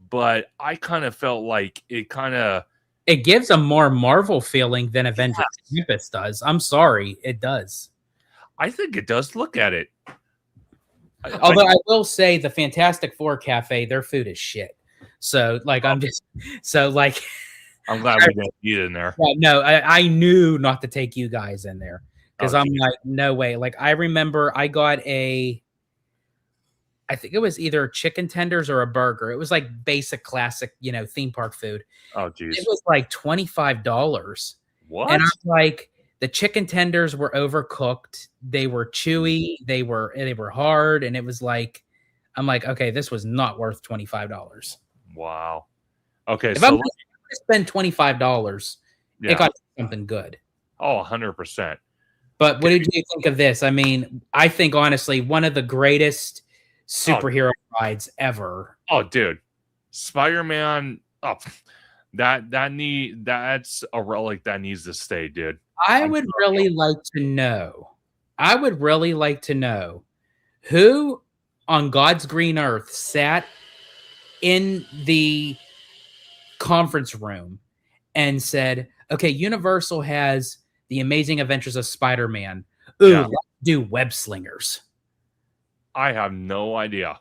but I kind of felt like it gives a more Marvel feeling than Avengers Campus does. I'm sorry, it does. I think it does. Look at it. Although I will say the Fantastic Four Cafe, their food is shit. So like, I'm glad we didn't eat in there. Yeah, no, I knew not to take you guys in there because I'm like, no way. Like I remember I got I think it was either chicken tenders or a burger. It was like basic classic, theme park food. Oh, geez. It was like $25. What? And I'm like, the chicken tenders were overcooked. They were chewy. They were hard. And it was like, I'm like, okay, this was not worth $25. Wow. Okay. If I'm going to spend $25, it got something good. Oh, 100%. But what did you think of this? I mean, I think honestly, one of the greatest superhero rides ever. Oh, dude. Spider-Man. Oh, that's a relic that needs to stay, dude. I would really like to know who on God's green earth sat in the conference room and said, okay, Universal has The Amazing Adventures of Spider-Man. Ooh, let's do web slingers. I have no idea.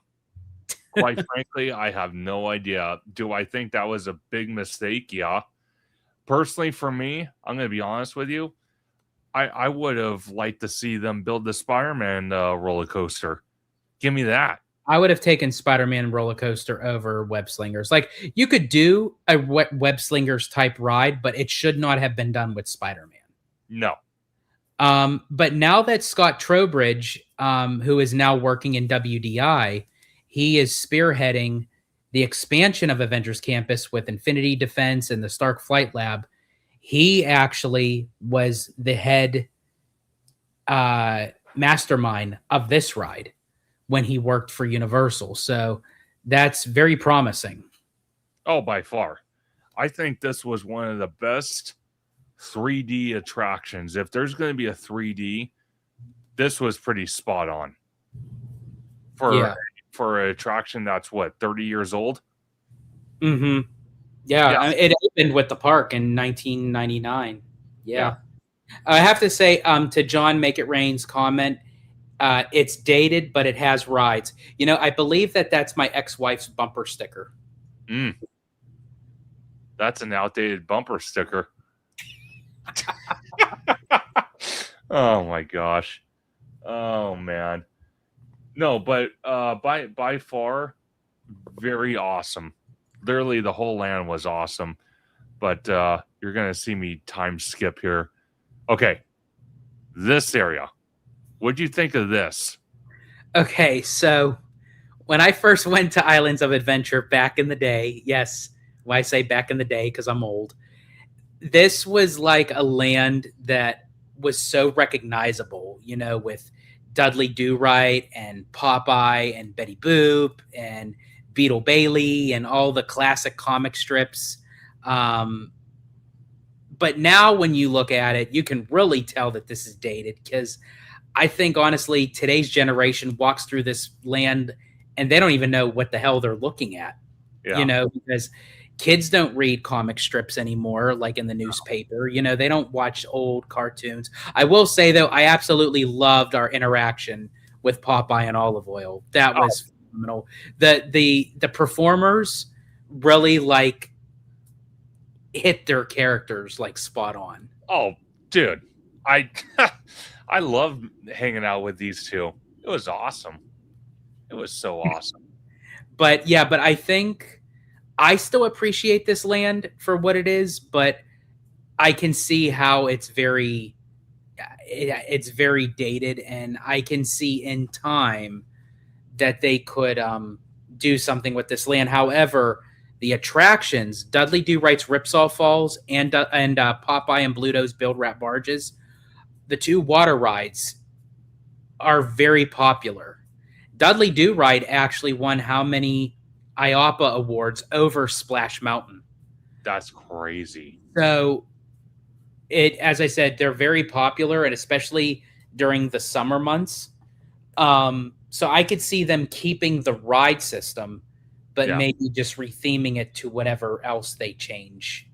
Quite frankly, I have no idea. Do I think that was a big mistake? Yeah. Personally, for me, I'm going to be honest with you. I would have liked to see them build the Spider-Man roller coaster. Give me that. I would have taken Spider-Man roller coaster over web slingers. Like, you could do a web slingers type ride, but it should not have been done with Spider-Man. No. But now that Scott Trowbridge, who is now working in WDI, he is spearheading the expansion of Avengers Campus with Infinity Defense and the Stark Flight Lab. He actually was the head mastermind of this ride, when he worked for Universal. So that's very promising. Oh, by far. I think this was one of the best 3D attractions. If there's going to be a 3D, this was pretty spot on for Yeah. for an attraction that's what 30 years old. Mm-hmm. Yeah, Yeah. It opened with the park in 1999. yeah. Yeah. I have to say, to John Make It Rain's comment, it's dated, but it has rides. You know, I believe that that's my ex-wife's bumper sticker. Mm, that's an outdated bumper sticker. Oh my gosh. Oh man. No, but by far, very awesome. Literally, the whole land was awesome. But you're gonna see me time skip here. Okay, this area. What'd you think of this? Okay, so when I first went to Islands of Adventure back in the day, yes, why I say back in the day because I'm old, this was like a land that was so recognizable, you know, with Dudley Do Right and Popeye and Betty Boop and Beetle Bailey and all the classic comic strips. Um, but now when you look at it, you can really tell that this is dated because I think honestly, today's generation walks through this land and they don't even know what the hell they're looking at, you Yeah. know, because kids don't read comic strips anymore, like in the newspaper. You know, they don't watch old cartoons. I will say, though, I absolutely loved our interaction with Popeye and Olive Oil. That Oh, was phenomenal. The performers really like hit their characters like spot on. oh, dude, I I love hanging out with these two. It was awesome. It was so awesome. But yeah, but I think I still appreciate this land for what it is, but I can see how it's very dated, and I can see in time that they could do something with this land. However, the attractions, Dudley Do Right's Ripsaw Falls and Popeye and Bluto's Build Rat Barges, the two water rides are very popular. Dudley Do Right actually won how many IAPA awards over Splash Mountain? That's crazy. So as I said, they're very popular, and especially during the summer months. So I could see them keeping the ride system, but Yeah, maybe just retheming it to whatever else they change.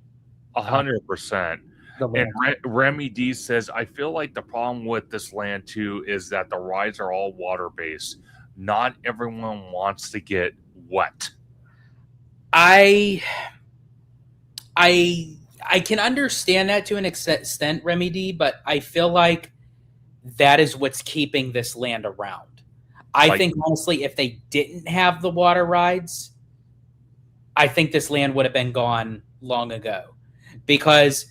100%. The And land. Remy D says, I feel like the problem with this land too is that the rides are all water based. Not everyone wants to get wet. I I can understand that to an extent, Remy D, but I feel like that is what's keeping this land around. I Like, think honestly, if they didn't have the water rides, I think this land would have been gone long ago. Because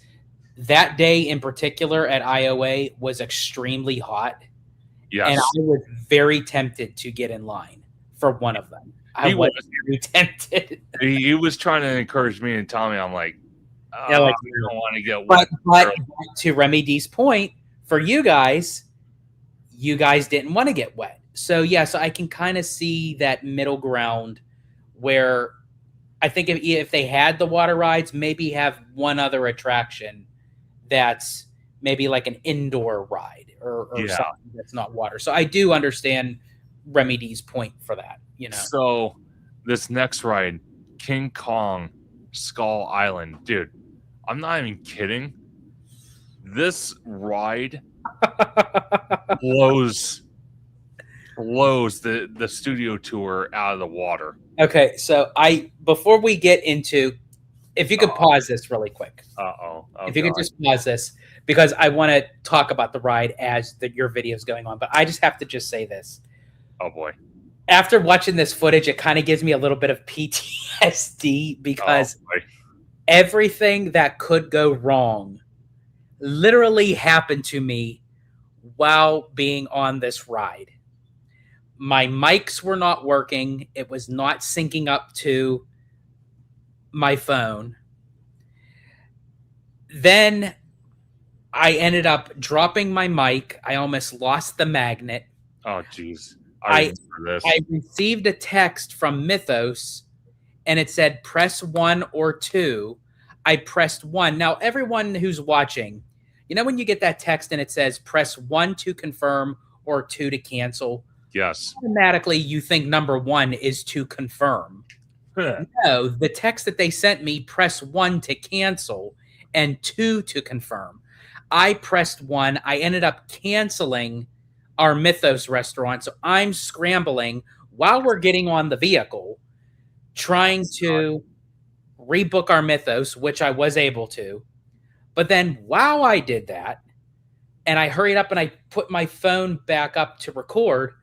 that day in particular at IOA was extremely hot, and yes, I was very tempted to get in line for one of them. I he was was. very tempted. He was trying to encourage me and Tommy. I'm like, Yeah, like, I don't want to get but wet. but to Remy D's point, for you guys didn't want to get wet. So yeah, so I can kind of see that middle ground where I think if they had the water rides, maybe have one other attraction that's maybe like an indoor ride or Yeah. something that's not water. So I do understand Remy D's point for that, you know. So this next ride, King Kong Skull Island, dude, I'm not even kidding. This ride blows the studio tour out of the water. Okay, so before we get into, if you could pause this really quick. Oh, If you could just pause this, because I want to talk about the ride as your video is going on, but I just have to just say this. Oh boy. After watching this footage, it kind of gives me a little bit of PTSD because everything that could go wrong literally happened to me while being on this ride. My mics were not working. It was not syncing up to my phone. Then I ended up dropping my mic. I almost lost the magnet. Oh jeez. I remember this. I received a text from Mythos and it said press 1 or 2. I pressed 1. Now, everyone who's watching, you know when you get that text and it says press 1 to confirm or 2 to cancel, Yes. automatically you think number 1 is to confirm. No, the text that they sent me, press 1 to cancel and 2 to confirm. I pressed 1. I ended up canceling our Mythos restaurant. So I'm scrambling while we're getting on the vehicle, trying to rebook our Mythos, which I was able to. But then while I did that, and I hurried up and I put my phone back up to record,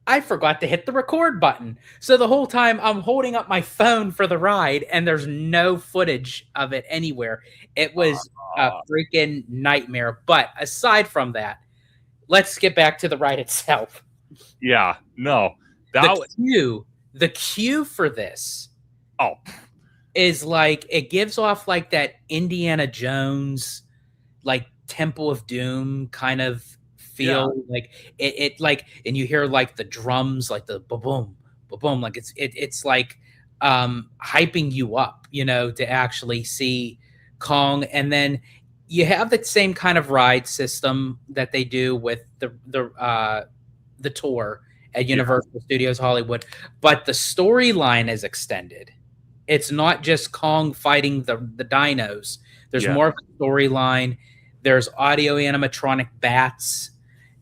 I forgot to hit the record button. So the whole time I'm holding up my phone for the ride and there's no footage of it anywhere. It was a freaking nightmare. But aside from that, let's get back to the ride itself. Yeah, no. The queue for this is like, it gives off like that Indiana Jones, like Temple of Doom kind of feel. Like it like, and you hear like the drums, like the boom, boom, like it's like hyping you up, you know, to actually see Kong. And then you have the same kind of ride system that they do with the tour at Universal Studios Hollywood, but the storyline is extended. It's not just Kong fighting the dinos. There's more of a storyline. There's audio animatronic bats,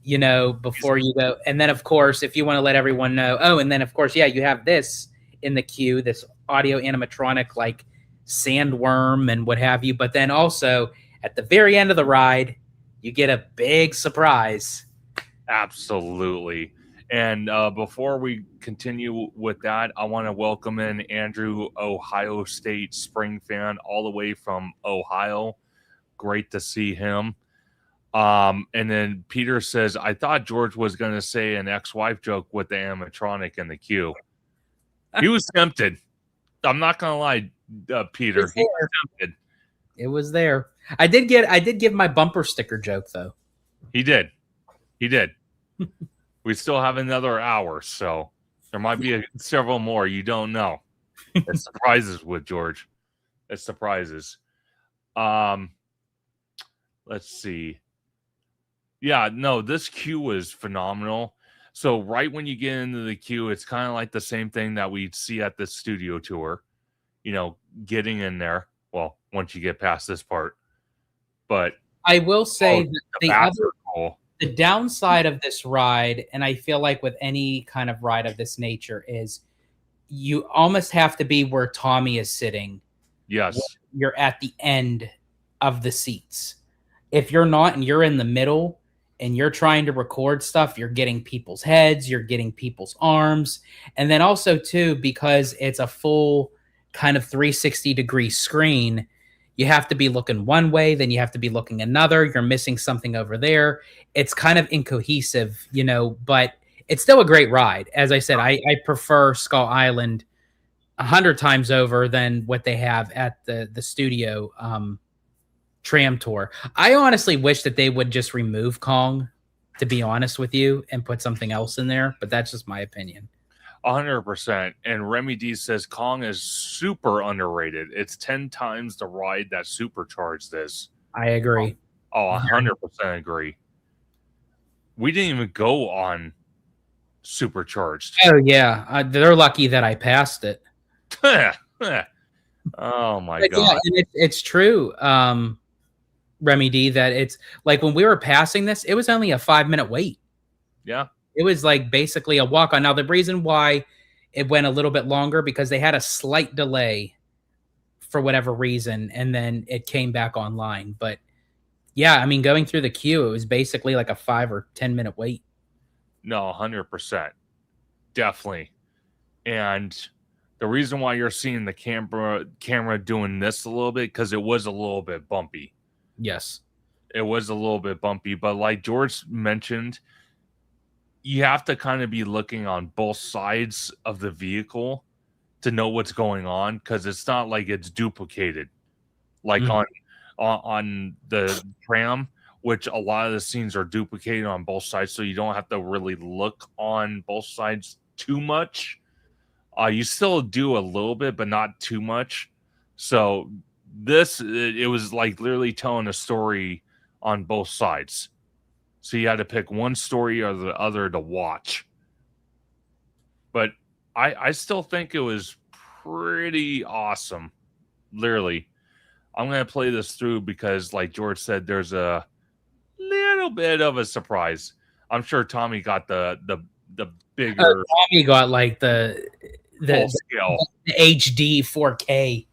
you know, before you go. And then, of course, if you want to let everyone know, and then, of course, you have this in the queue, this audio animatronic like sandworm and what have you. But then also at the very end of the ride, you get a big surprise. Absolutely. And before we continue with that, I want to welcome in Andrew, Ohio State Spring fan, all the way from Ohio. Great to see him. And then Peter says, I thought George was going to say an ex-wife joke with the animatronic in the queue. He was tempted. I'm not going to lie, Peter. He was tempted. It was there. I did give my bumper sticker joke, though. He did. We still have another hour, so there might be several more. You don't know. It's surprises with George. It's surprises. Let's see. Yeah, no, this queue was phenomenal. So right when you get into the queue, it's kind of like the same thing that we see at the studio tour. You know, getting in there. Well, once you get past this part. But I will say that the downside of this ride, and I feel like with any kind of ride of this nature, is you almost have to be where Tommy is sitting. Yes. You're at the end of the seats. If you're not and you're in the middle and you're trying to record stuff, you're getting people's heads, you're getting people's arms. And then also, too, because it's a full kind of 360-degree screen, you have to be looking one way, then you have to be looking another. You're missing something over there. It's kind of incohesive, you know, but it's still a great ride. As I said, I prefer Skull Island 100 times over than what they have at the studio tram tour. I honestly wish that they would just remove Kong, to be honest with you, and put something else in there, but that's just my opinion. 100%. And Remy D says Kong is super underrated. It's 10 times the ride that supercharged this. I agree. 100% agree. We didn't even go on supercharged. Oh, yeah. They're lucky that I passed it. Oh, my God. Yeah, it's true, Remy D, that it's like when we were passing this, it was only a 5-minute wait. Yeah. It was like basically a walk on. Now, the reason why it went a little bit longer, because they had a slight delay for whatever reason, and then it came back online. But yeah, I mean, going through the queue, it was basically like a 5 or 10-minute wait. No, 100%. Definitely. And the reason why you're seeing the camera doing this a little bit, because it was a little bit bumpy. Yes. It was a little bit bumpy, but like George mentioned, you have to kind of be looking on both sides of the vehicle to know what's going on, because it's not like it's duplicated like on the tram which a lot of the scenes are duplicated on both sides, so you don't have to really look on both sides too much. You still do a little bit, but not too much. So it was like literally telling a story on both sides. So you had to pick one story or the other to watch. But I still think it was pretty awesome. Literally. I'm going to play this through because, like George said, there's a little bit of a surprise. I'm sure Tommy got the bigger Tommy got like the scale. The HD 4K,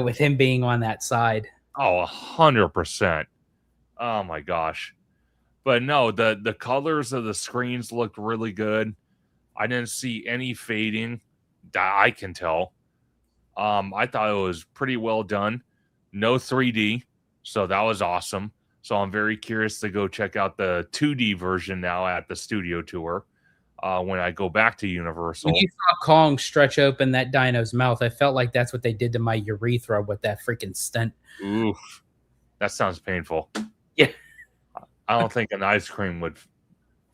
with him being on that side. Oh, 100%. Oh my gosh. But no, the colors of the screens looked really good. I didn't see any fading that I can tell. I thought it was pretty well done. No 3D, so that was awesome. So I'm very curious to go check out the 2D version now at the studio tour when I go back to Universal. When you saw Kong stretch open that dino's mouth, I felt like that's what they did to my urethra with that freaking stent. Oof, that sounds painful. Yeah. I don't think an ice cream would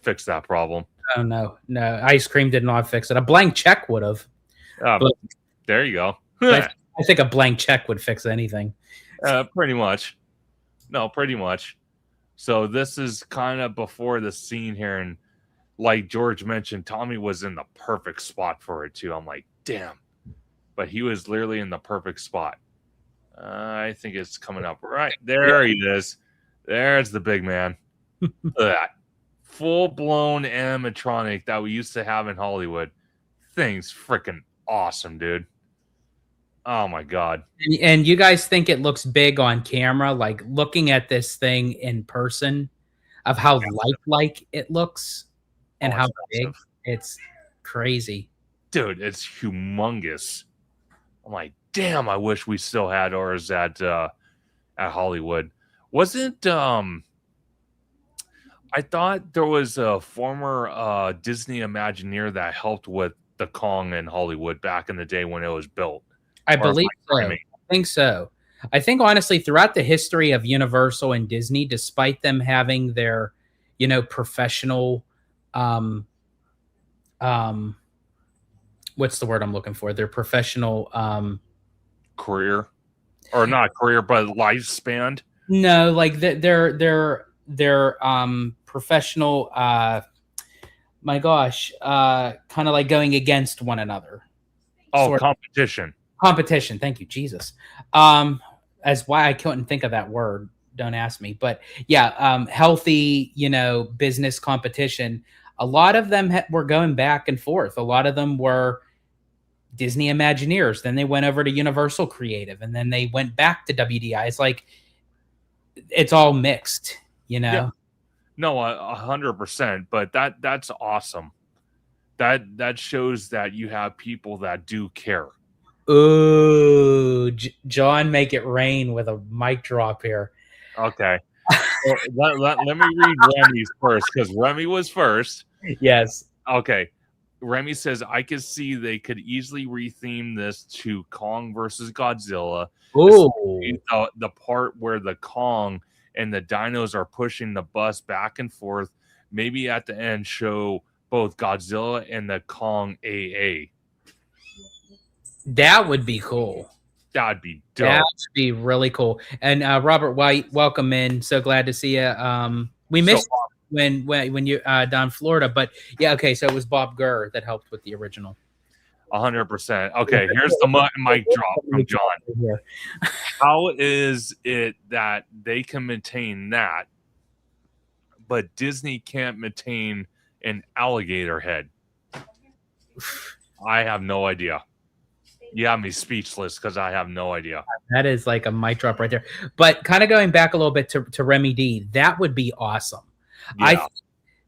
fix that problem. Oh, no. Ice cream did not fix it. A blank check would have. There you go. I think a blank check would fix anything. Pretty much. No, pretty much. So this is kind of before the scene here, and like George mentioned, Tommy was in the perfect spot for it too. I'm like, damn. But he was literally in the perfect spot. I think it's coming up right there. He is. There's the big man. Look at that. Full-blown animatronic that we used to have in Hollywood. Thing's freaking awesome, dude. Oh my god. And you guys think it looks big on camera? Like looking at this thing in person, of how lifelike it looks and how big, it's crazy. Dude, it's humongous. I'm like, damn, I wish we still had ours at Hollywood. Wasn't I thought there was a former Disney Imagineer that helped with the Kong in Hollywood back in the day when it was built. I believe so. I think so. I think honestly, throughout the history of Universal and Disney, despite them having their, professional, what's the word I'm looking for? Their professional career, or not career, but lifespan. No, like their professional. My gosh, kind of like going against one another. Oh, competition. Competition. Thank you, Jesus. As why I couldn't think of that word. Don't ask me. But yeah, healthy, business competition. A lot of them were going back and forth. A lot of them were Disney Imagineers. Then they went over to Universal Creative, and then they went back to WDI. It's like it's all mixed, Yeah. No, 100%. But that's awesome. That shows that you have people that do care. Ooh, John, make it rain with a mic drop here. Okay. Well, let me read Remy's first, because Remy was first. Yes. Okay. Remy says, I could see they could easily retheme this to Kong versus Godzilla. Ooh. The part where the Kong and the dinos are pushing the bus back and forth. Maybe at the end show both Godzilla and the Kong AA. That would be cool. That'd be dope. That would be really cool. And Robert White, welcome in. So glad to see you. We missed when you down in Florida, but yeah, okay. So it was Bob Gurr that helped with the original. 100%. Okay, here's the mic drop from John. How is it that they can maintain that, but Disney can't maintain an alligator head? I have no idea. You have me speechless because I have no idea. That is like a mic drop right there. But kind of going back a little bit to Remy D, that would be awesome. Yeah.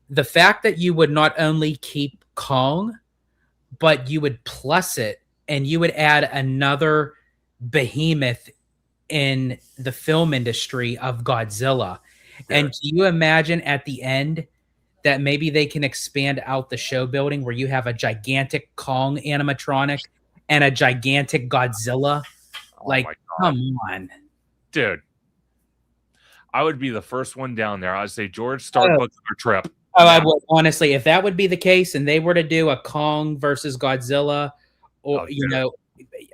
The fact that you would not only keep Kong, but you would plus it and you would add another behemoth in the film industry of Godzilla. Sure. And do you imagine at the end that maybe they can expand out the show building where you have a gigantic Kong animatronic and a gigantic Godzilla? Like, come on. Dude. I would be the first one down there. I'd say, George, start booking our trip. Oh, I now. would honestly, if that would be the case, and they were to do a Kong versus Godzilla, or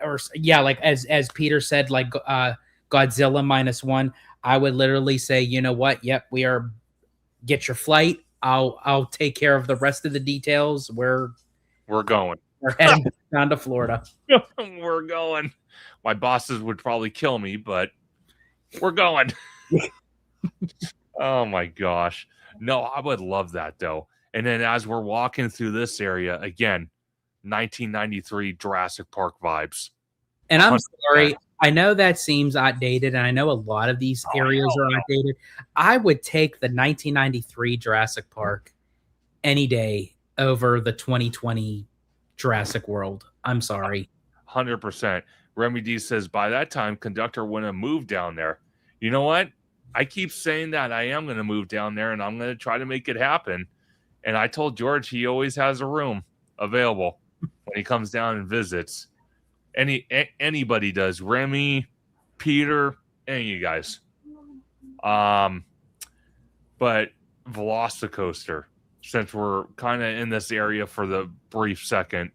or yeah, like as Peter said, like Godzilla -1, I would literally say, you know what? Yep, we are. Get your flight. I'll take care of the rest of the details. We're going. We're heading down to Florida. We're going. My bosses would probably kill me, but we're going. Oh my gosh. No, I would love that though. And then as we're walking through this area, again, 1993 Jurassic Park vibes. And I'm sorry, I know that seems outdated, and I know a lot of these areas are outdated. I would take the 1993 Jurassic Park any day over the 2020 Jurassic World. I'm sorry. 100%. Remy D says, by that time, Conductor wouldn't have moved down there. You know what? I keep saying that I am going to move down there, and I'm going to try to make it happen. And I told George he always has a room available when he comes down and visits. Anybody does. Remy, Peter, any of you guys. But Velocicoaster, since we're kind of in this area for the brief second,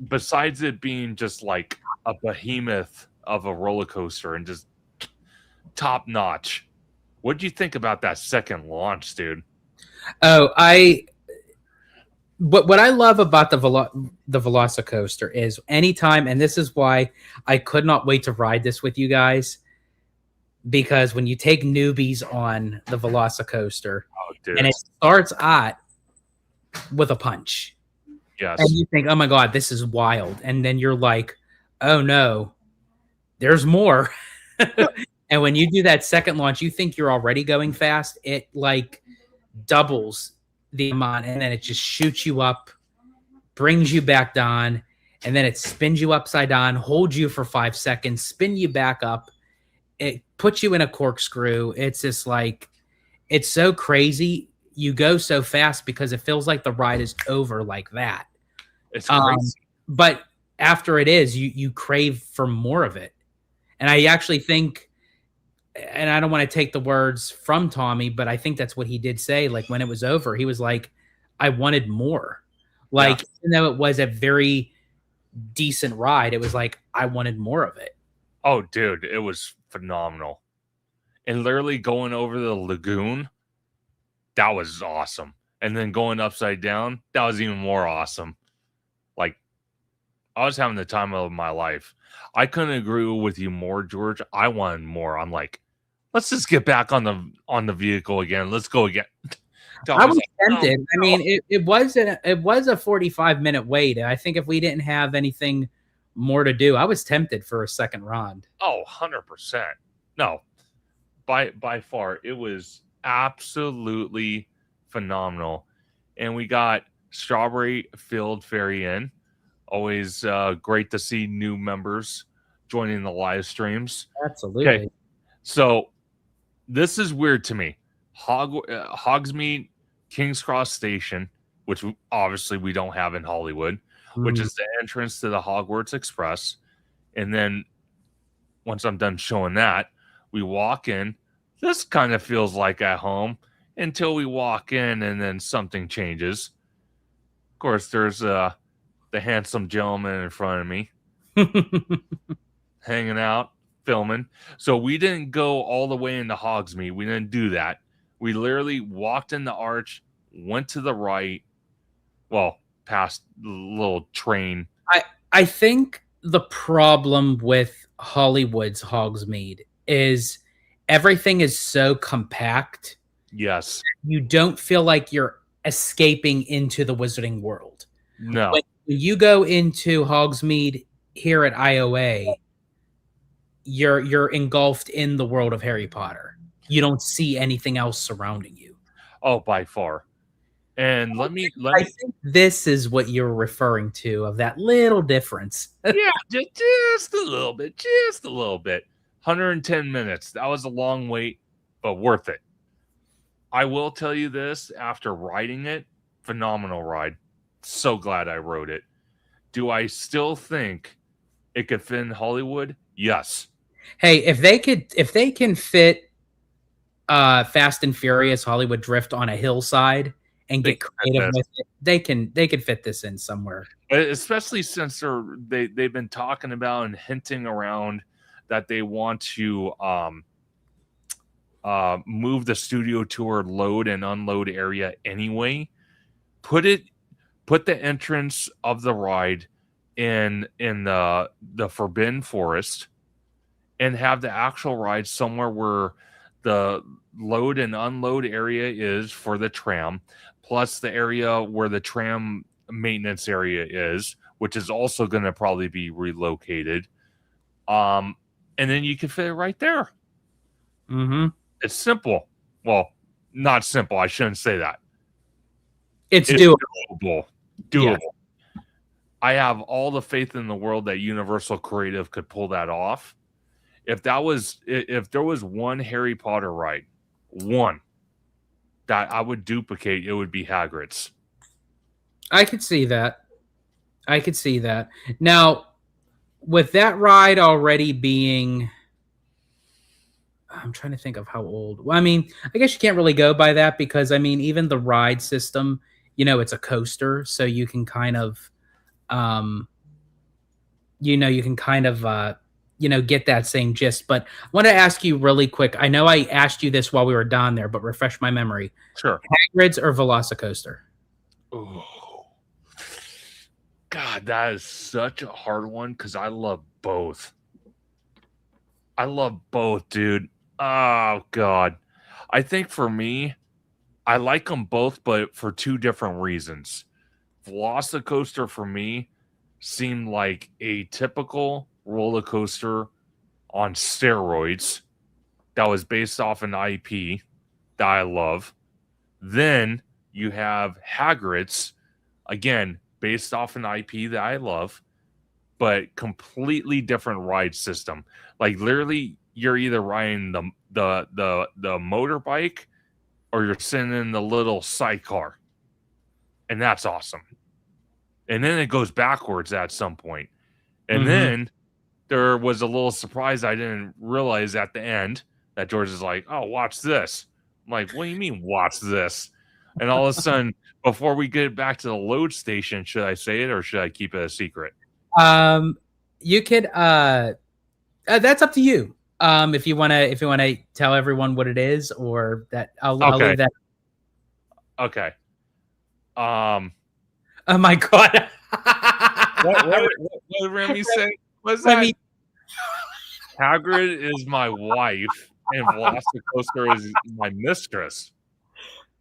besides it being just like a behemoth of a roller coaster and just top notch, what do you think about that second launch, dude? Oh, what I love about the Velocicoaster is anytime, and this is why I could not wait to ride this with you guys, because when you take newbies on the Velocicoaster, and it starts out with a punch, yes, and you think, oh my god, this is wild, and then you're like, oh no, there's more. And when you do that second launch, you think you're already going fast, it like doubles the amount, and then it just shoots you up, brings you back down, and then it spins you upside down, holds you for 5 seconds, spin you back up, it puts you in a corkscrew. It's just like, it's so crazy. You go so fast because it feels like the ride is over like that. It's crazy. But after it is, you crave for more of it. And I actually think, and I don't want to take the words from Tommy, but I think that's what he did say. Like when it was over, he was like, I wanted more. Like, even though it was a very decent ride, it was like, I wanted more of it. Oh, dude, it was phenomenal. And literally going over the lagoon, that was awesome. And then going upside down, that was even more awesome. Like, I was having the time of my life. I couldn't agree with you more, George. I wanted more. I'm like, let's just get back on the vehicle again. Let's go again. I was tempted. I mean, it was a 45-minute wait. I think if we didn't have anything more to do, I was tempted for a second round. Oh, 100%. No, by far, it was absolutely phenomenal. And we got Strawberry Field Ferry in. Always great to see new members joining the live streams. Absolutely. Okay. So this is weird to me. Hogsmeade King's Cross Station, which obviously we don't have in Hollywood, which is the entrance to the Hogwarts Express. And then once I'm done showing that, we walk in. This kind of feels like at home until we walk in and then something changes. Of course, there's the handsome gentleman in front of me hanging out, filming. So we didn't go all the way into Hogsmeade. We didn't do that. We literally walked in the arch, went to the right, well, past the little train. I think the problem with Hollywood's Hogsmeade is everything is so compact. Yes. You don't feel like you're escaping into the Wizarding World. No. When you go into Hogsmeade here at IOA, you're engulfed in the world of Harry Potter. You don't see anything else surrounding you. Oh, by far. And I think this is what you're referring to, of that little difference. Yeah, just a little bit. Just a little bit. 110 minutes. That was a long wait, but worth it. I will tell you this, after riding it, phenomenal ride. So glad I rode it. Do I still think it could fit in Hollywood? Yes. Hey, if they can fit Fast and Furious Hollywood Drift on a hillside and They get can fit creative this. with it. They can fit this in somewhere. Especially since they've been talking about and hinting around that they want to move the studio tour load and unload area anyway. Put the entrance of the ride in the Forbidden Forest, and have the actual ride somewhere where the load and unload area is for the tram, plus the area where the tram maintenance area is, which is also going to probably be relocated. And then you can fit it right there. Mm-hmm. It's simple. Well, not simple. I shouldn't say that. It's It's doable. doable. Yeah. I have all the faith in the world that Universal Creative could pull that off. If there was one Harry Potter ride, one that I would duplicate, it would be Hagrid's. I could see that. I could see that. Now, with that ride already being, I'm trying to think of how old. Well, I mean, I guess you can't really go by that because I mean, even the ride system, it's a coaster, so you can kind of, um, you can kind of, get that same gist. But I want to ask you really quick. I know I asked you this while we were down there, but refresh my memory. Sure. Hagrid's or Velocicoaster? Ooh. God, that is such a hard one because I love both. I love both, dude. Oh, God. I think for me, I like them both, but for two different reasons. Velocicoaster for me seemed like a typical roller coaster on steroids that was based off an IP that I love. Then you have Hagrid's, again, based off an IP that I love, but completely different ride system. Like literally, you're either riding the motorbike or you're sitting in the little sidecar, and that's awesome. And then it goes backwards at some point. And then there was a little surprise I didn't realize at the end that George is like, "Oh, watch this." I'm like, "What do you mean, watch this?" And all of a sudden, before we get back to the load station, should I say it or should I keep it a secret? You could. That's up to you. If you wanna tell everyone what it is, or that I'll leave that. Okay. Oh my god. What did Remy say? What's that? Remy. Hagrid is my wife, and Velocicoaster is my mistress.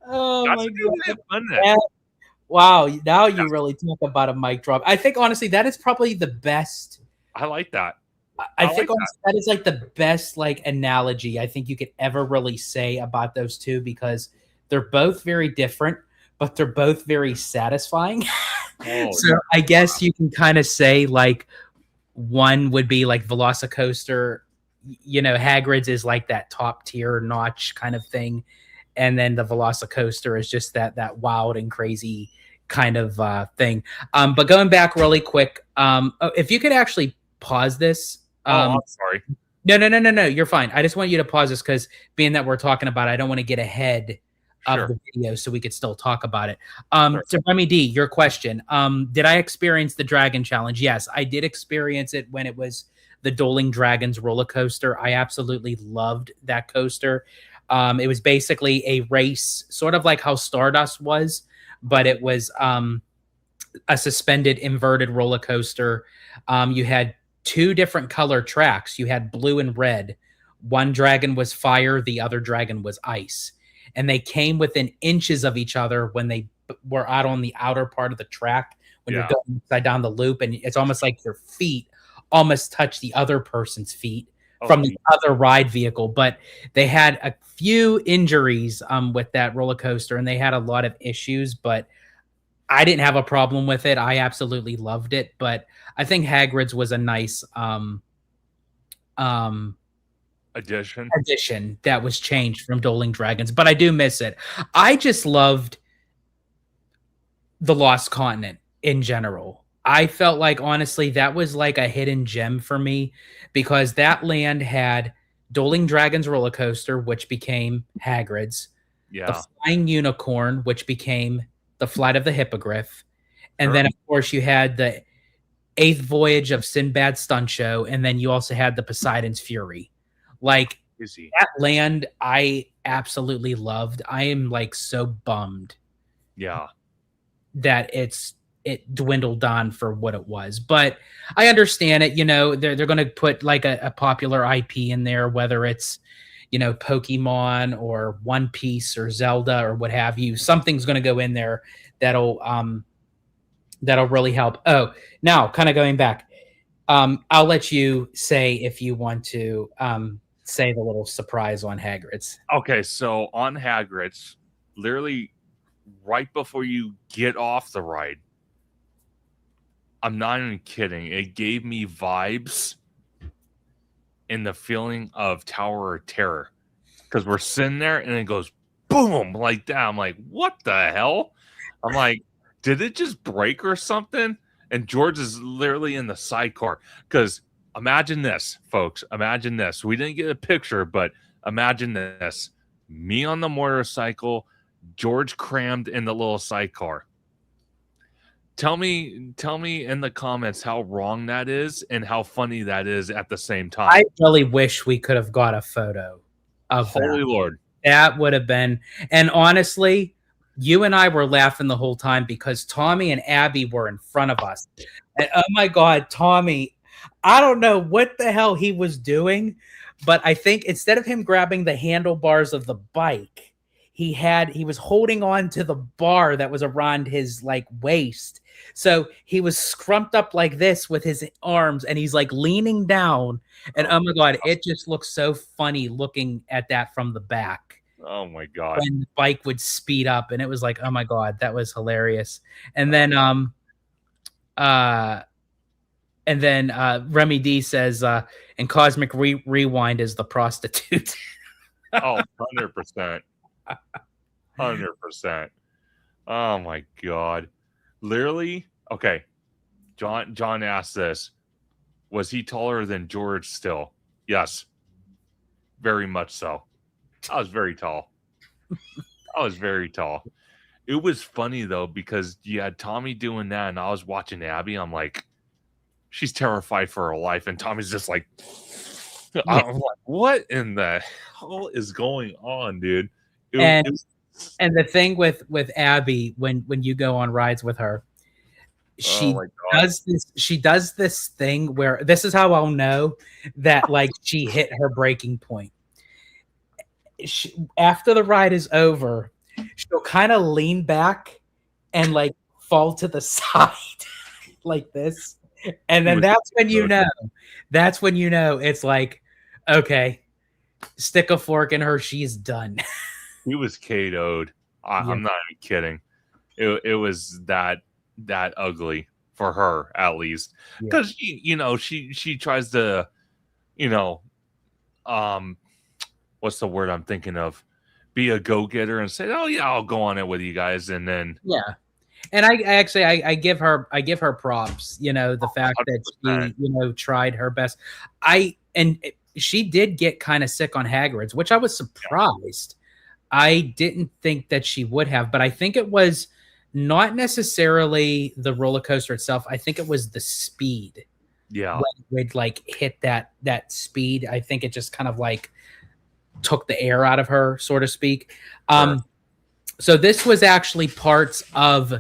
Oh That's my a good way of putting it. god. Wow, now you really talk about a mic drop. I think honestly that is probably the best. I like that. I think honestly, that is like the best like analogy I think you could ever really say about those two because they're both very different, but they're both very satisfying. Oh, So I guess you can kind of say like one would be like Velocicoaster, Hagrid's is like that top tier notch kind of thing, and then the Velocicoaster is just that wild and crazy kind of thing. But going back really quick, if you could actually pause this. I'm sorry. No. You're fine. I just want you to pause this because being that we're talking about it, I don't want to get ahead of the video so we could still talk about it. So Remy D, your question. Did I experience the Dragon Challenge? Yes, I did experience it when it was the Dueling Dragons roller coaster. I absolutely loved that coaster. It was basically a race, sort of like how Stardust was, but it was a suspended inverted roller coaster. You had two different color tracks. You had blue and red. One dragon was fire, the other dragon was ice. And they came within inches of each other when they were out on the outer part of the track, when you're going upside down the loop. And it's almost like your feet almost touch the other person's feet from the other ride vehicle. But they had a few injuries with that roller coaster, and they had a lot of issues, but I didn't have a problem with it. I absolutely loved it, but I think Hagrid's was a nice addition that was changed from Dueling Dragons, but I do miss it. I just loved the Lost Continent in general. I felt like honestly that was like a hidden gem for me because that land had Dueling Dragons roller coaster, which became Hagrid's, the Yeah. Flying Unicorn, which became the Flight of the Hippogriff, and Sure. then of course you had the Eighth Voyage of Sinbad Stunt Show, and then you also had the Poseidon's Fury. Like Easy. that land, I absolutely loved. I am like so bummed Yeah. that it dwindled down for what it was. But I understand it. You know, they're going to put like a popular IP in there, whether it's Pokemon or One Piece or Zelda or what have you. Something's going to go in there that'll that'll really help. Oh, now kind of going back, I'll let you say if you want to say the little surprise on Hagrid's. Okay, so on Hagrid's, literally right before you get off the ride, I'm not even kidding. It gave me vibes in the feeling of Tower of Terror because we're sitting there and it goes boom like that. I'm like, what the hell? I'm like, did it just break or something? And George is literally in the sidecar because imagine this, folks. Imagine this. We didn't get a picture, but imagine this: me on the motorcycle, George crammed in the little sidecar. Tell me in the comments how wrong that is and how funny that is at the same time. I really wish we could have got a photo of Holy that. Lord. That would have been, and honestly, you and I were laughing the whole time because Tommy and Abby were in front of us. And oh my God, Tommy, I don't know what the hell he was doing, but I think instead of him grabbing the handlebars of the bike, he was holding on to the bar that was around his like waist. So he was scrumped up like this with his arms and he's like leaning down. And oh my God, it just looks so funny looking at that from the back Oh my God. when the bike would speed up. And it was like, oh my God, that was hilarious. And uh then Remy D says, and Cosmic Rewind is the prostitute. Oh, 100%. 100%. Oh my God. Literally, okay. John asked this. Was he taller than George still? Yes. Very much so. I was very tall. I was very tall. It was funny though, because you had Tommy doing that, and I was watching Abby. I'm like, she's terrified for her life, and Tommy's just like, I'm like, what in the hell is going on, dude? And It was, and the thing with Abby when you go on rides with her, oh she my God. she does this thing where this is how I'll know that like she hit her breaking point. After the ride is over, she'll kind of lean back and like fall to the side like this. And then that's when you know. That's when you know it's like, okay, stick a fork in her, she's done. He was KO'd. I'm not even kidding. It was that ugly for her, at least, because she tries to, you know, what's the word I'm thinking of? Be a go getter and say, oh yeah, I'll go on it with you guys, and then Yeah. And I actually I give her props, the fact that 100%. she, tried her best. And she did get kind of sick on Hagrid's, which I was surprised. I didn't think that she would have, but I think it was not necessarily the roller coaster itself. I think it was the speed. Yeah. When we'd like hit that speed, I think it just kind of like took the air out of her, so to speak. Sure. So this was actually parts of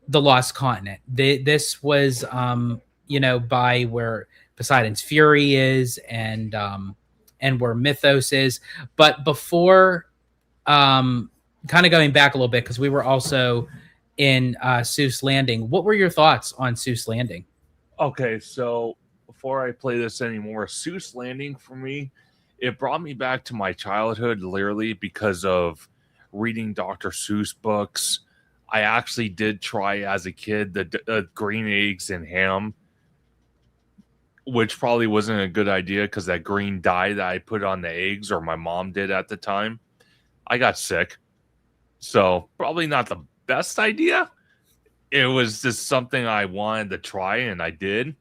the Lost Continent. This was, by where Poseidon's Fury is and where Mythos is. But before, kind of going back a little bit, because we were also in Seuss Landing. What were your thoughts on Seuss Landing? Okay, so before I play this anymore, Seuss Landing for me, it brought me back to my childhood, literally because of reading Dr. Seuss books. I actually did try as a kid the green eggs and ham, which probably wasn't a good idea because that green dye that I put on the eggs, or my mom did at the time, I got sick. So probably not the best idea. It was just something I wanted to try, and I did.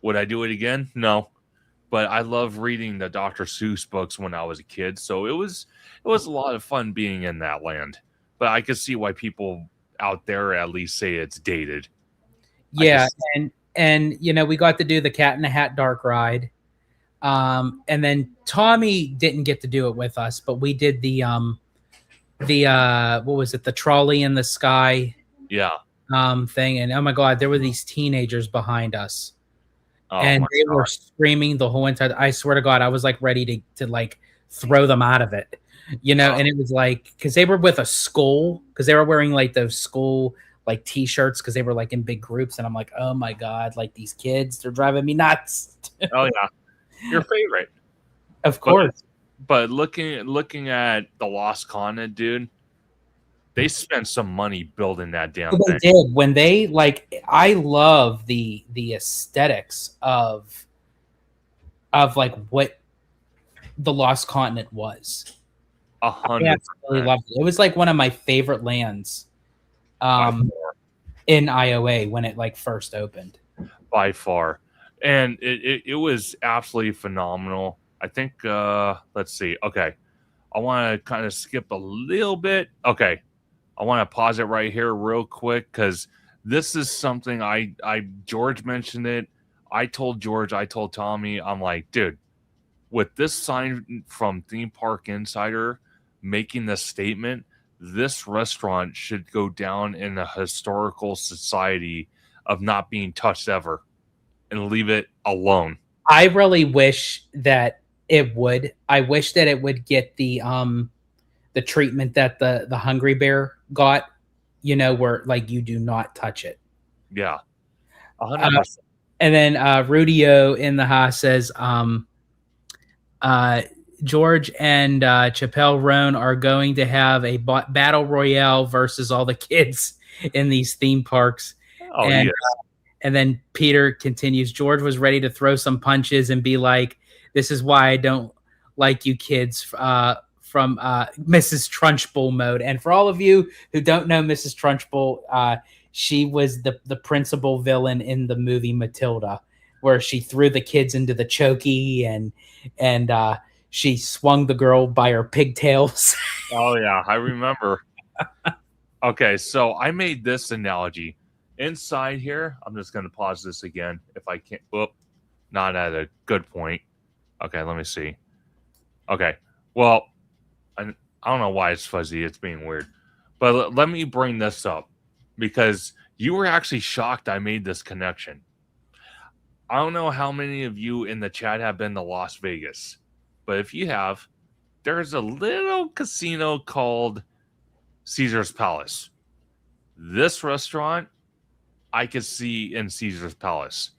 Would I do it again? No. but I love reading the Dr. Seuss books when I was a kid, so it was a lot of fun being in that land. But I could see why people out there at least say it's dated. I Yeah, guess. and we got to do the Cat in the Hat dark ride. And then Tommy didn't get to do it with us, but we did the what was it, the trolley in the sky Yeah. thing. And oh my god, there were these teenagers behind us, Oh and my they were god. screaming the whole entire. I swear to God, I was like ready to like throw them out of it, Oh, And it was like because they were with a school, because they were wearing like those school like t-shirts, because they were like in big groups, and I'm like, oh my god, like these kids, they're driving me nuts. oh yeah. Your favorite. Of But course. but looking at the Lost Continent, dude, they spent some money building that damn They thing. did when they like. I love the aesthetics of like what the Lost Continent was. I 100% absolutely loved it. It was like one of my favorite lands by um, far. in IOA when it like first opened. By far. And it was absolutely phenomenal. I think let's see. Okay. I want to kind of skip a little bit. Okay. I want to pause it right here real quick because this is something I George mentioned it. I told George, I told Tommy, I'm like, dude, with this sign from Theme Park Insider making this statement, this restaurant should go down in the historical society of not being touched ever and leave it alone. I really wish that it would. I wish that it would get the treatment that the Hungry Bear got. Where like you do not touch it. Yeah, Uh, 100%. and then Rudio in the house says, uh, George and Chappelle Roan are going to have a battle royale versus all the kids in these theme parks. Oh And yeah, and then Peter continues, George was ready to throw some punches and be like, this is why I don't like you kids from Mrs. Trunchbull mode. And for all of you who don't know Mrs. Trunchbull, she was the principal villain in the movie Matilda, where she threw the kids into the chokey and she swung the girl by her pigtails. oh yeah, I remember. Okay, so I made this analogy. Inside here, I'm just going to pause this again if I can't. Whoop, not at a good point. Okay, let me see. Okay, well, I don't know why it's fuzzy. It's being weird. But let me bring this up because you were actually shocked I made this connection. I don't know how many of you in the chat have been to Las Vegas, but if you have, there's a little casino called Caesar's Palace. This restaurant I could see in Caesar's Palace.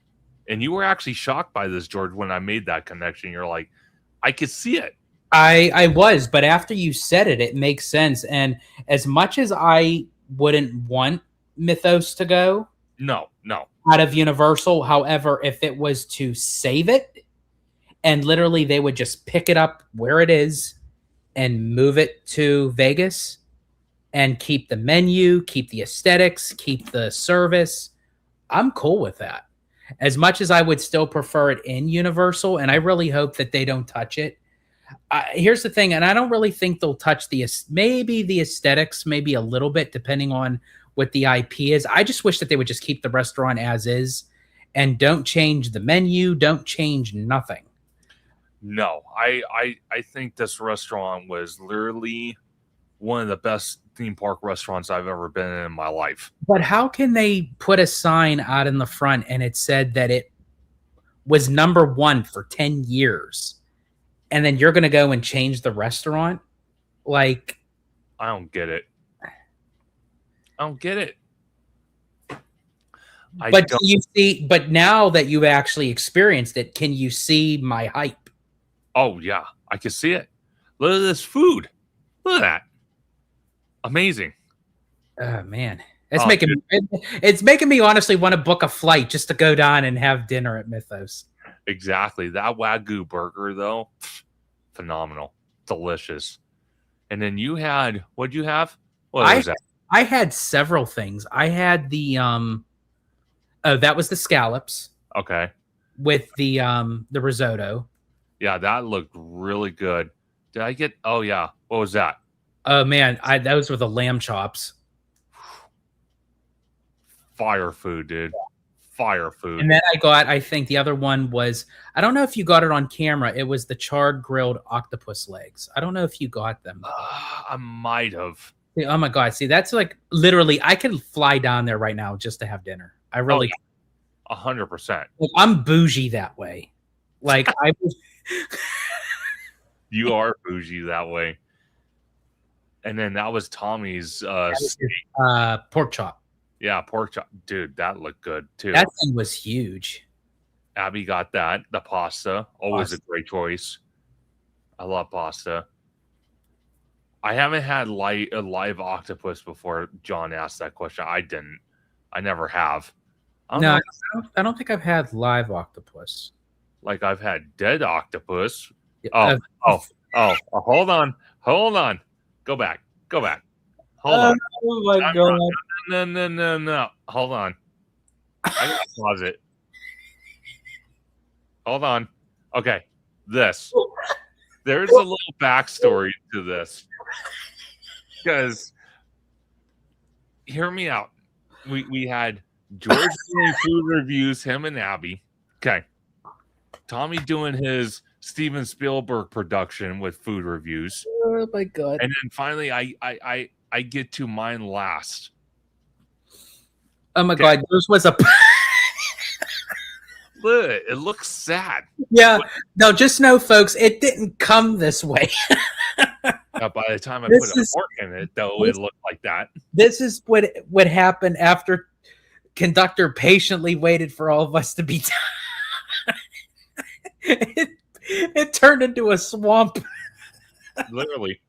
And you were actually shocked by this, George, when I made that connection. You're like, I could see it. I was, but after you said it, it makes sense. And as much as I wouldn't want Mythos to go No, no. out of Universal, however, if it was to save it and literally they would just pick it up where it is and move it to Vegas and keep the menu, keep the aesthetics, keep the service, I'm cool with that. As much as I would still prefer it in Universal, and I really hope that they don't touch it. Here's the thing, and I don't really think they'll touch maybe the aesthetics, maybe a little bit, depending on what the IP is. I just wish that they would just keep the restaurant as is and don't change the menu, don't change nothing. No. I think this restaurant was literally one of the best theme park restaurants I've ever been in my life. But how can they put a sign out in the front and it said that it was number one for 10 years? And then you're going to go and change the restaurant? Like, I don't get it. I don't get it. but do you see, but now that you've actually experienced it, can you see my hype? Oh, yeah. I can see it. Look at this food. Look at that. Amazing. Oh man. It's making me honestly want to book a flight just to go down and have dinner at Mythos. Exactly. That Wagyu burger, though, phenomenal. Delicious. And then you had, what'd you have? What was that? I had several things. I had the that was the scallops. Okay. with the risotto. Yeah, that looked really good. Did I get? Oh yeah, what was that? Oh man, those were the lamb chops. Fire food, dude. Fire food. And then I think the other one was, I don't know if you got it on camera. It was the charred grilled octopus legs. I don't know if you got them. I might have. Oh my God. See, that's like literally, I could fly down there right now just to have dinner. I Oh really, yeah, 100%. like, I'm bougie that way. Like You are bougie that way. And then that was Tommy's pork chop. yeah, pork chop. Dude, that looked good too. That thing was huge. Abby got that. The pasta, always Pasta. a great choice. I love pasta. I haven't had a live octopus before. John asked that question. I didn't. I never have. No, I don't think I've had live octopus. Like I've had dead octopus. Uh, Hold on. Go back. Hold on. Oh my God. No. Hold on. I gotta pause it. Hold on. Okay. There's a little backstory to this. Because hear me out. We had George doing food reviews, him and Abby. Okay. Tommy doing his Steven Spielberg production with food reviews. Oh my God. And then finally I get to mine last. Oh my God. Yours was a Look, it looks sad. Yeah. No, just know, folks, it didn't come this way. By the time I put a fork in it, though, it looked like that. This is what happened after Conductor patiently waited for all of us to be done. It turned into a swamp. Literally.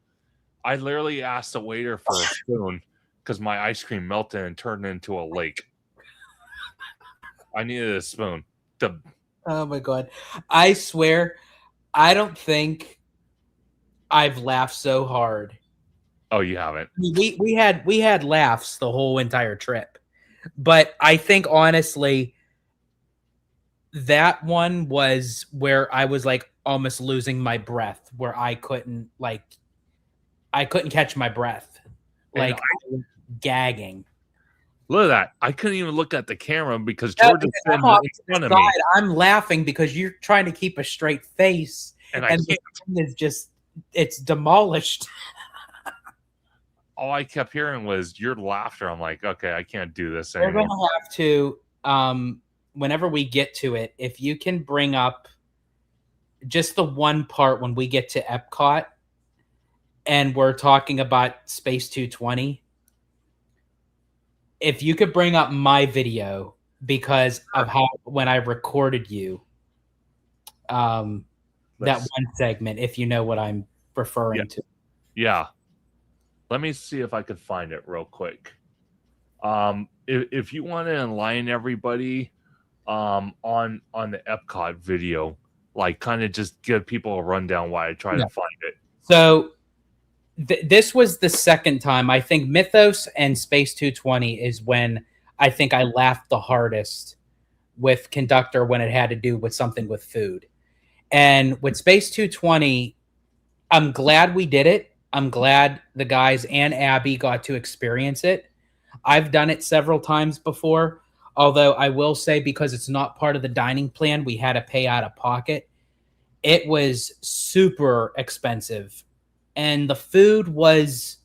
I literally asked the waiter for a spoon because my ice cream melted and turned into a lake. I needed a spoon. Oh my God. I swear, I don't think I've laughed so hard. Oh, you haven't? We had laughs the whole entire trip. But I think honestly, that one was where I was like almost losing my breath, where I couldn't catch my breath. Like I was gagging. Look at that. I couldn't even look at the camera because George is sitting in front of me. I'm laughing because you're trying to keep a straight face. And I can't. It's demolished. All I kept hearing was your laughter. I'm like, okay, I can't do this anymore. We're gonna have to, whenever we get to it, if you can bring up just the one part when we get to Epcot and we're talking about Space 220. If you could bring up my video because of how when I recorded you, that one segment, if you know what I'm referring to. Yeah. Let me see if I could find it real quick. If you want to enlighten everybody on the Epcot video, like kind of just give people a rundown while I try to find it. So this was the second time. I think Mythos and Space 220 is when I think I laughed the hardest with Conductor when it had to do with something with food. And with Space 220, I'm glad we did it. I'm glad the guys and Abby got to experience it. I've done it several times before, although I will say because it's not part of the dining plan, we had to pay out of pocket. It was super expensive. And the food was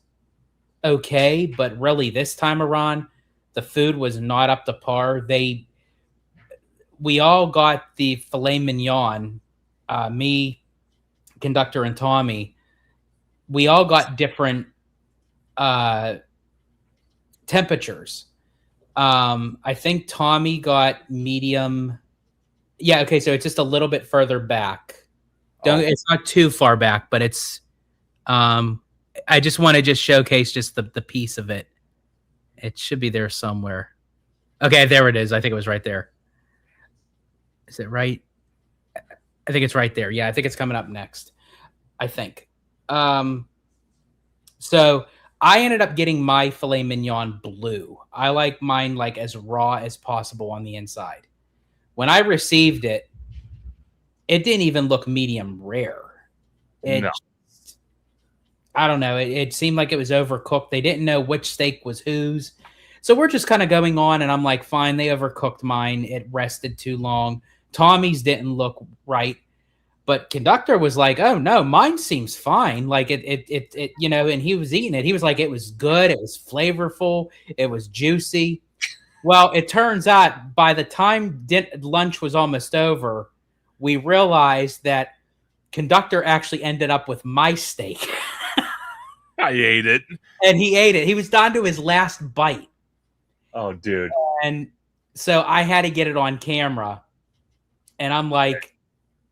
okay, but really this time around, the food was not up to par. We all got the filet mignon, me, Conductor, and Tommy. We all got different temperatures. I think Tommy got medium. Yeah, okay, so it's just a little bit further back. It's not too far back, but it's I just want to just showcase just the piece of it. It should be there somewhere. Okay, there it is. I think it was right there. Is it right? I think it's right there. Yeah, I think it's coming up next. I think. So I ended up getting my filet mignon blue. I like mine like as raw as possible on the inside. When I received it, it didn't even look medium rare. It, No. I don't know. It seemed like it was overcooked. They didn't know which steak was whose. So we're just kind of going on, and I'm like, fine, they overcooked mine. It rested too long. Tommy's didn't look right. But Conductor was like, oh no, mine seems fine. Like it, you know, and he was eating it. He was like, it was good. It was flavorful. It was juicy. Well, it turns out by the time lunch was almost over, we realized that Conductor actually ended up with my steak. I ate it. And he ate it. He was down to his last bite. Oh, dude. And so I had to get it on camera. And I'm like,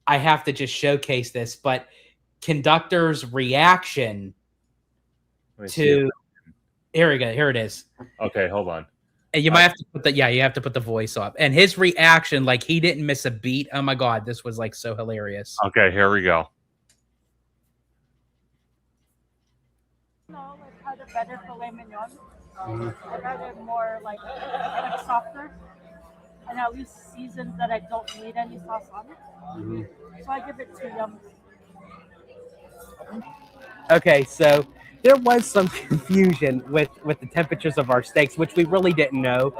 I have to just showcase this. But Conductor's reaction to here we go. Here it is. Okay, hold on. And you might have to put the you have to put the voice up. And his reaction, like he didn't miss a beat. Oh my god, this was like so hilarious. Okay, here we go. No, it had a better filet mignon. I had it more like softer, and at least seasoned that I don't need any sauce on it. So I give it 2 yums. Okay, so there was some confusion with the temperatures of our steaks, which we really didn't know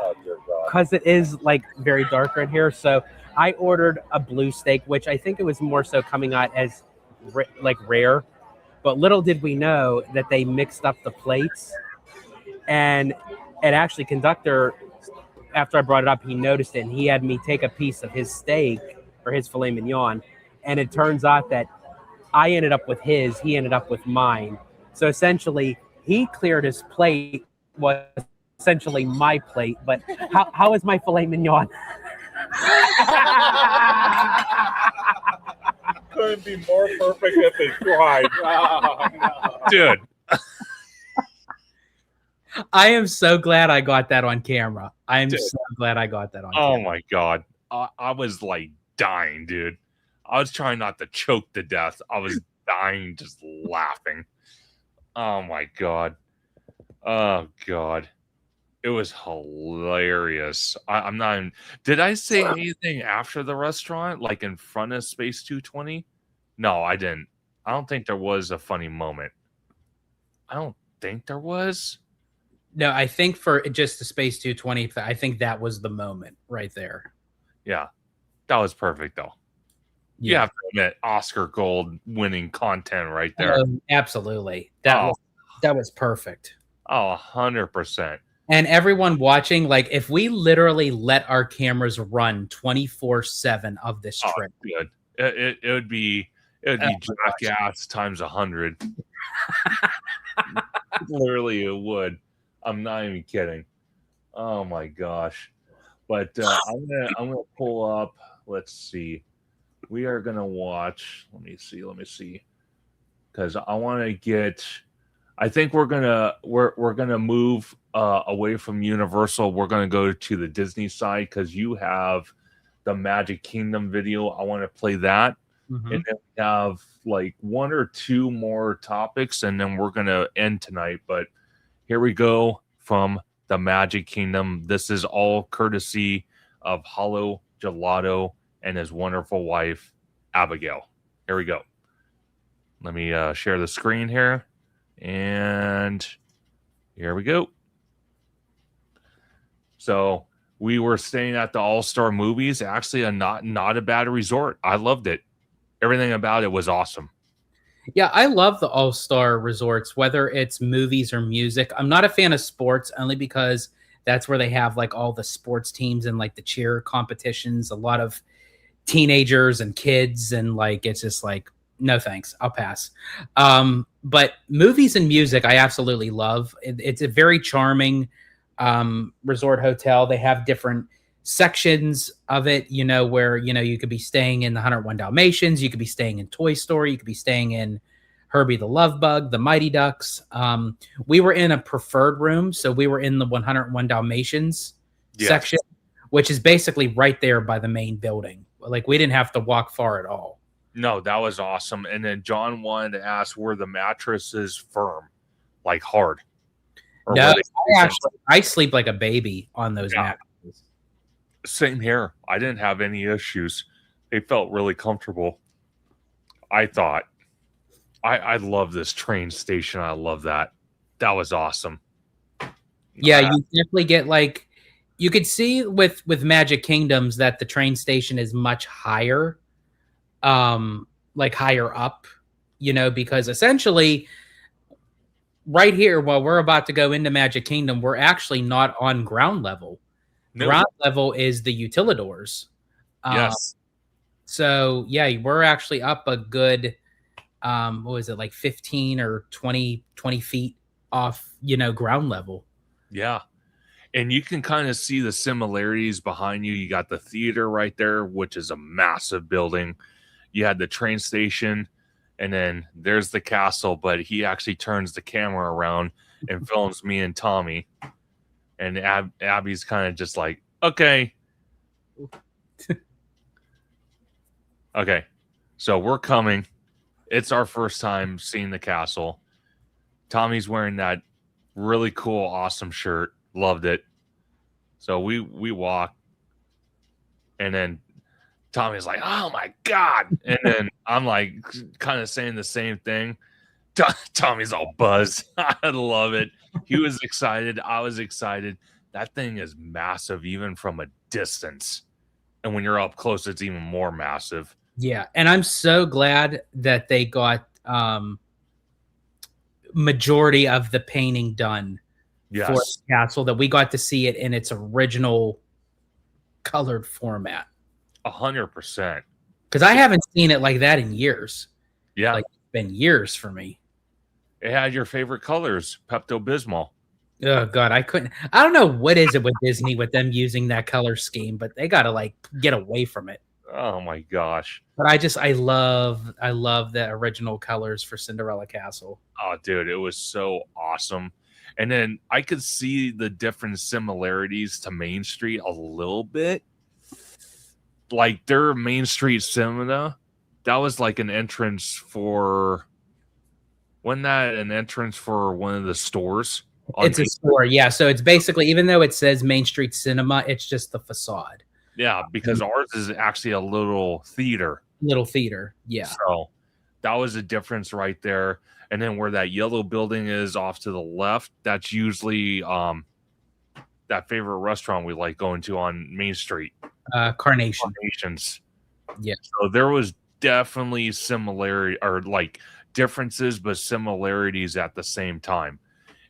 because it is like very darker in here. So I ordered a blue steak, which I think it was more so coming out as like rare. But little did we know that they mixed up the plates, and actually Conductor, after I brought it up, he noticed it, and he had me take a piece of his steak or his filet mignon, and it turns out that I ended up with his, he ended up with mine. So essentially, he cleared his plate, was essentially my plate. But how is my filet mignon? Couldn't be more perfect if they tried. Oh, no. Dude. I am so glad I got that on camera. I am so glad I got that on camera. Oh my god. I was like dying, dude. I was trying not to choke to death. I was dying just laughing. Oh my god. Oh god. It was hilarious. I'm not even, did I say anything after the restaurant, like in front of Space 220? No, I didn't. I don't think there was a funny moment. I don't think there was. No, I think for just the Space 220, I think that was the moment right there. Yeah, that was perfect, though. Yeah. You have to admit, Oscar Gold winning content right there. Absolutely. That was perfect. Oh, 100%. And everyone watching, like, if we literally let our cameras run 24/7 of this trip, good. It would be Jackass times 100. Literally, it would. I'm not even kidding. Oh my gosh! But I'm gonna pull up. Let's see. We are gonna watch. Let me see. Because I want to get. I think we're gonna move away from Universal. We're gonna go to the Disney side because you have the Magic Kingdom video. I want to play that, and then we have like 1 or 2 more topics, and then we're gonna end tonight. But here we go from the Magic Kingdom. This is all courtesy of Hollow Gelato and his wonderful wife Abigail. Here we go. Let me share the screen here. And here we go. So we were staying at the All-Star Movies. Actually, not a bad resort. I loved it. Everything about it was awesome. Yeah, I love the All-Star resorts, whether it's movies or music. I'm not a fan of sports only because that's where they have like all the sports teams and like the cheer competitions. A lot of teenagers and kids, and like it's just like, no thanks, I'll pass. But movies and music I absolutely love. It's a very charming resort hotel. They have different sections of it, you know, where, you know, you could be staying in the 101 Dalmatians, you could be staying in Toy Story, you could be staying in Herbie the Love Bug, the Mighty Ducks. We were in a preferred room, so we were in the 101 Dalmatians section, which is basically right there by the main building. Like we didn't have to walk far at all. No, that was awesome. And then John wanted to ask, were the mattresses firm, like hard? Or no, I sleep like a baby on those mattresses. Same here. I didn't have any issues. They felt really comfortable. I thought. I love this train station. I love that. That was awesome. Yeah, you definitely get like you could see with Magic Kingdoms that the train station is much higher, like higher up, because essentially right here, while we're about to go into Magic Kingdom, we're actually not on ground level. No. Ground level is the utilidors. Yes. So yeah, we're actually up a good, what was it, like 15 or 20 feet off, ground level. Yeah. And you can kind of see the similarities behind you. You got the theater right there, which is a massive building. You had the train station, and then there's the castle, but he actually turns the camera around and films me and Tommy. And Abby's kind of just like, okay. Okay. So we're coming. It's our first time seeing the castle. Tommy's wearing that really cool, awesome shirt. Loved it. So we walk, and then Tommy's like, "Oh my god!" And then I'm like, kind of saying the same thing. Tommy's all buzzed. I love it. He was excited. I was excited. That thing is massive, even from a distance. And when you're up close, it's even more massive. Yeah, and I'm so glad that they got majority of the painting done for the castle, that we got to see it in its original colored format. 100%. Because I haven't seen it like that in years. Yeah. Like, it's been years for me. It had your favorite colors, Pepto-Bismol. Oh God, I don't know what is it with Disney with them using that color scheme, but they gotta like get away from it. Oh my gosh. But I love the original colors for Cinderella Castle. Oh dude, it was so awesome. And then I could see the different similarities to Main Street a little bit. Like their Main Street cinema, that was like an entrance for, wasn't that an entrance for one of the stores? It's a store, yeah. So it's basically, even though it says Main Street Cinema, it's just the facade. Yeah, because ours is actually a little theater. Little theater, yeah. So that was a difference right there. And then where that yellow building is off to the left, that's usually that favorite restaurant we like going to on Main Street. Carnations. Yeah. So there was definitely similarity, or like differences, but similarities at the same time.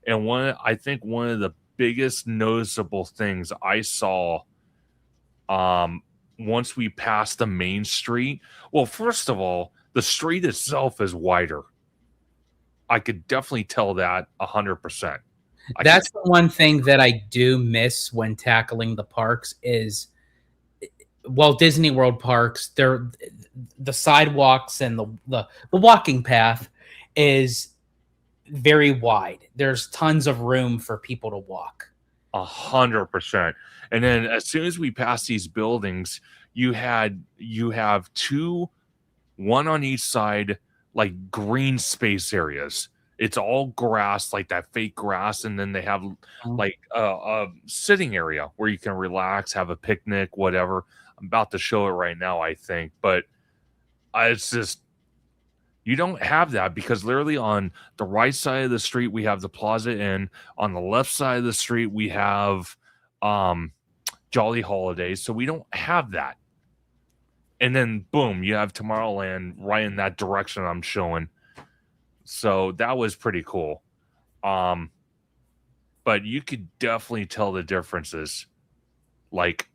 And I think one of the biggest noticeable things I saw once we passed the Main Street, well, first of all, the street itself is wider. I could definitely tell that 100%. That's the one thing that I do miss when tackling the parks is, well, Disney World parks, the sidewalks and the walking path is very wide. There's tons of room for people to walk. 100%. And then as soon as we pass these buildings, you have two, one on each side, like green space areas. It's all grass, like that fake grass, and then they have like a sitting area where you can relax, have a picnic, whatever. I'm about to show it right now, I think, but it's just, you don't have that, because literally on the right side of the street we have the Plaza Inn, on the left side of the street we have Jolly Holidays, so we don't have that. And then boom, you have Tomorrowland right in that direction I'm showing. So that was pretty cool. But you could definitely tell the differences. Like,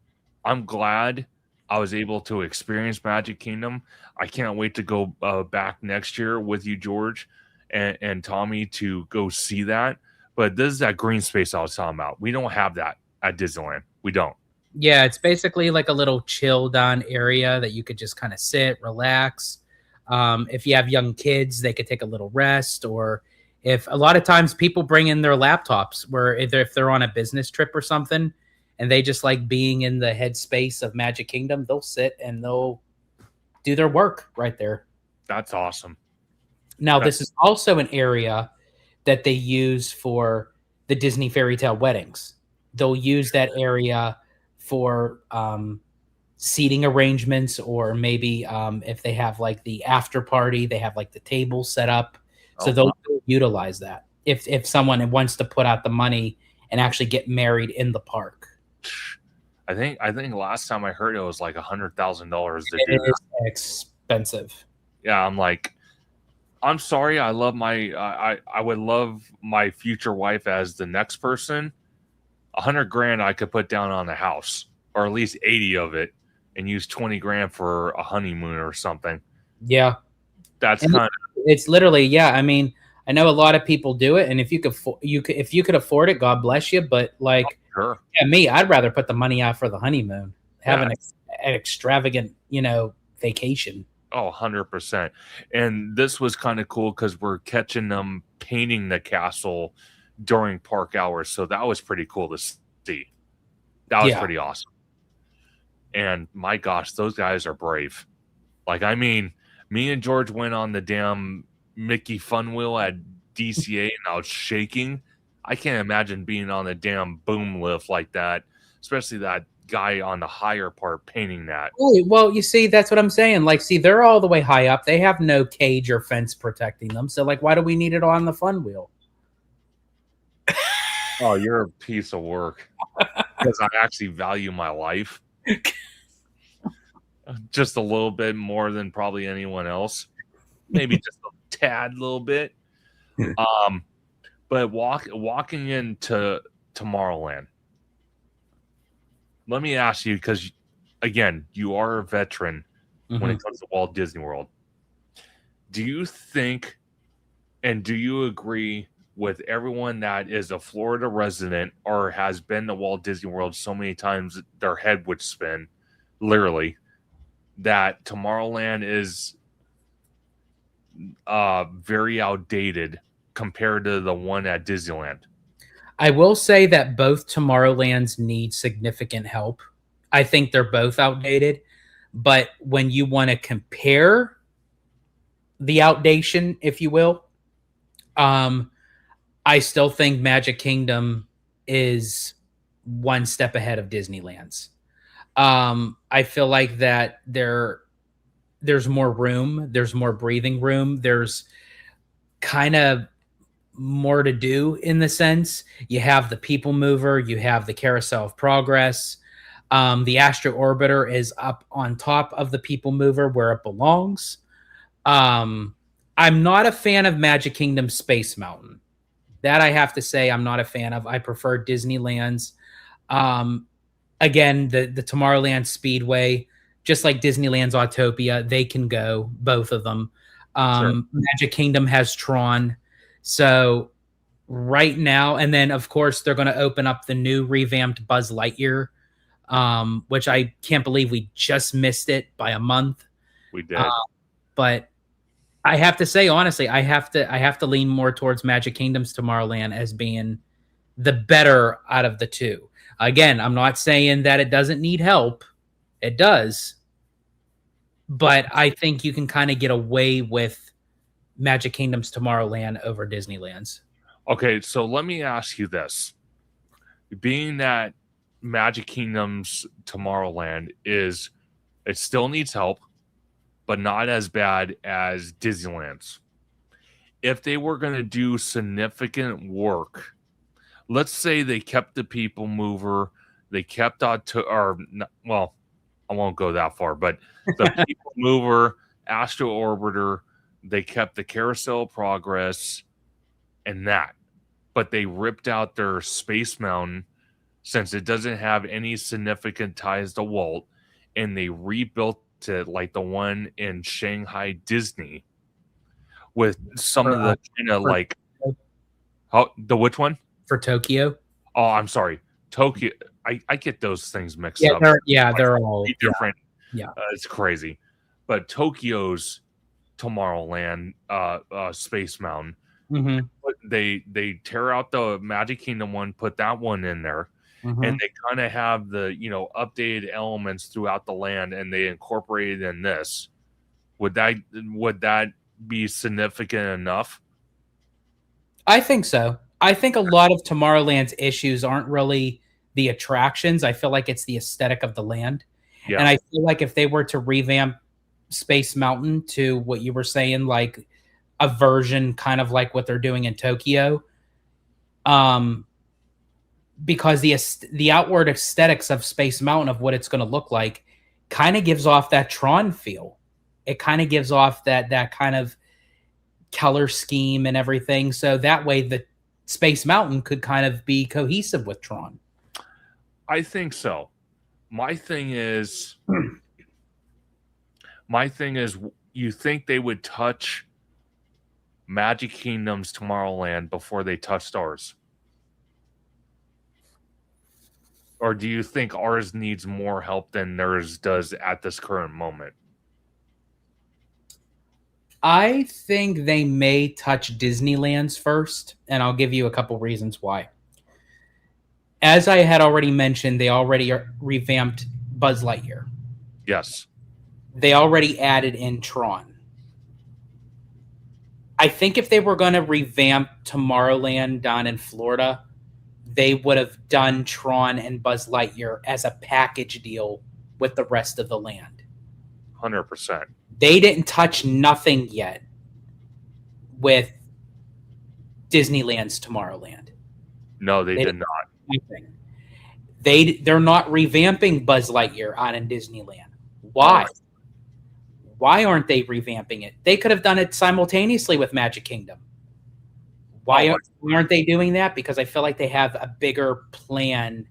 I'm glad I was able to experience Magic Kingdom. I can't wait to go back next year with you, George, and Tommy, to go see that. But this is that green space I was talking about. We don't have that at Disneyland. We don't. Yeah, it's basically like a little chill down area that you could just kind of sit, relax. If you have young kids, they could take a little rest, or if a lot of times people bring in their laptops, where if they're on a business trip or something, and they just like being in the headspace of Magic Kingdom, they'll sit and they'll do their work right there. That's awesome. Now, this is also an area that they use for the Disney Fairy Tale weddings. They'll use that area for seating arrangements, or maybe if they have like the after party, they have like the table set up. So Oh, wow. they'll utilize that if someone wants to put out the money and actually get married in the park. I think last time I heard it was like $100,000 to It do that. is expensive. Yeah, I'm like, I'm sorry. I love I would love my future wife as the next person. 100 grand I could put down on the house, or at least 80 of it, and use 20 grand for a honeymoon or something. Yeah. That's And kind of, it's literally, yeah. I mean, I know a lot of people do it, and if you could, if you could afford it, God bless you. But like, sure. yeah, me, I'd rather put the money out for the honeymoon, have Yeah. an extravagant, vacation. Oh, 100%. And this was kind of cool because we're catching them painting the castle during park hours. So that was pretty cool to see. That was Yeah. pretty awesome. And my gosh, those guys are brave. Like, I mean, me and George went on the damn Mickey Fun Wheel at DCA and I was shaking. I can't imagine being on the damn boom lift like that, especially that guy on the higher part painting that. Well, you see, that's what I'm saying. Like, see, they're all the way high up. They have no cage or fence protecting them. So, like, why do we need it on the fun wheel? Oh, you're a piece of work. Because I actually value my life just a little bit more than probably anyone else. Maybe just a tad little bit. But walking into Tomorrowland, let me ask you, because again, you are a veteran when it comes to Walt Disney World. Do you think, and do you agree with everyone that is a Florida resident or has been to Walt Disney World so many times their head would spin, literally, that Tomorrowland is very outdated compared to the one at Disneyland? I will say that both Tomorrowlands need significant help. I think they're both outdated, but when you want to compare the outdation, if you will, I still think Magic Kingdom is one step ahead of Disneyland's. I feel like that there's more room, there's more breathing room, there's kind of more to do in the sense. You have the people mover, you have the carousel of progress. The Astro Orbiter is up on top of the people mover where it belongs. I'm not a fan of Magic Kingdom Space Mountain. That I have to say I'm not a fan of. I prefer Disneyland's. Again, the Tomorrowland Speedway, just like Disneyland's Autopia, they can go, both of them. Sure. Magic Kingdom has Tron. So right now, and then of course they're going to open up the new revamped Buzz Lightyear, which I can't believe we just missed it by a month. We did. But I have to say, honestly, I have to lean more towards Magic Kingdom's Tomorrowland as being the better out of the two. Again, I'm not saying that it doesn't need help. It does. But I think you can kind of get away with Magic Kingdom's Tomorrowland over Disneyland's. Okay, so let me ask you this. Being that Magic Kingdom's Tomorrowland it still needs help, but not as bad as Disneyland's. If they were going to do significant work, let's say they kept the people mover, they kept I won't go that far, but the people mover, Astro Orbiter, they kept the Carousel Progress and that, but they ripped out their Space Mountain since it doesn't have any significant ties to Walt, and they rebuilt it like the one in Shanghai Disney with some of the kind of like which one for Tokyo? Oh, I'm sorry, Tokyo. I get those things mixed up. They're all different. Yeah, it's crazy. But Tokyo's Tomorrowland, Space Mountain, they tear out the Magic Kingdom one, put that one in there, and they kind of have the updated elements throughout the land, and they incorporated in this. Would that be significant enough? I think so. I think a lot of Tomorrowland's issues aren't really the attractions. I feel like it's the aesthetic of the land. Yeah. And I feel like if they were to revamp Space Mountain to what you were saying, like a version kind of like what they're doing in Tokyo, because the outward aesthetics of Space Mountain of what it's going to look like kind of gives off that Tron feel. It kind of gives off that kind of color scheme and everything. So that way the Space Mountain could kind of be cohesive with Tron. I think so. My thing is, you think they would touch Magic Kingdom's Tomorrowland before they touched ours? Or do you think ours needs more help than theirs does at this current moment? I think they may touch Disneyland's first, and I'll give you a couple reasons why. As I had already mentioned, they already revamped Buzz Lightyear. Yes. They already added in Tron. I think if they were going to revamp Tomorrowland down in Florida, they would have done Tron and Buzz Lightyear as a package deal with the rest of the land. 100%. They didn't touch nothing yet with Disneyland's Tomorrowland. No, they did not. Nothing. They're not revamping Buzz Lightyear out in Disneyland. Why? Why aren't they revamping it? They could have done it simultaneously with Magic Kingdom. Why aren't they doing that? Because I feel like they have a bigger plan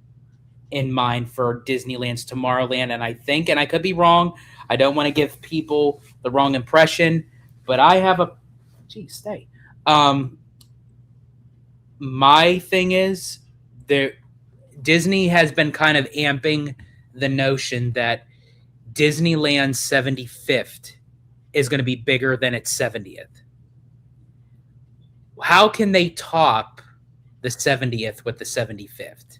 in mind for Disneyland's Tomorrowland. And I think, and I could be wrong, I don't want to give people the wrong impression, but I have a... Geez, stay. My thing is, Disney has been kind of amping the notion that Disneyland's 75th is going to be bigger than its 70th. How can they top the 70th with the 75th?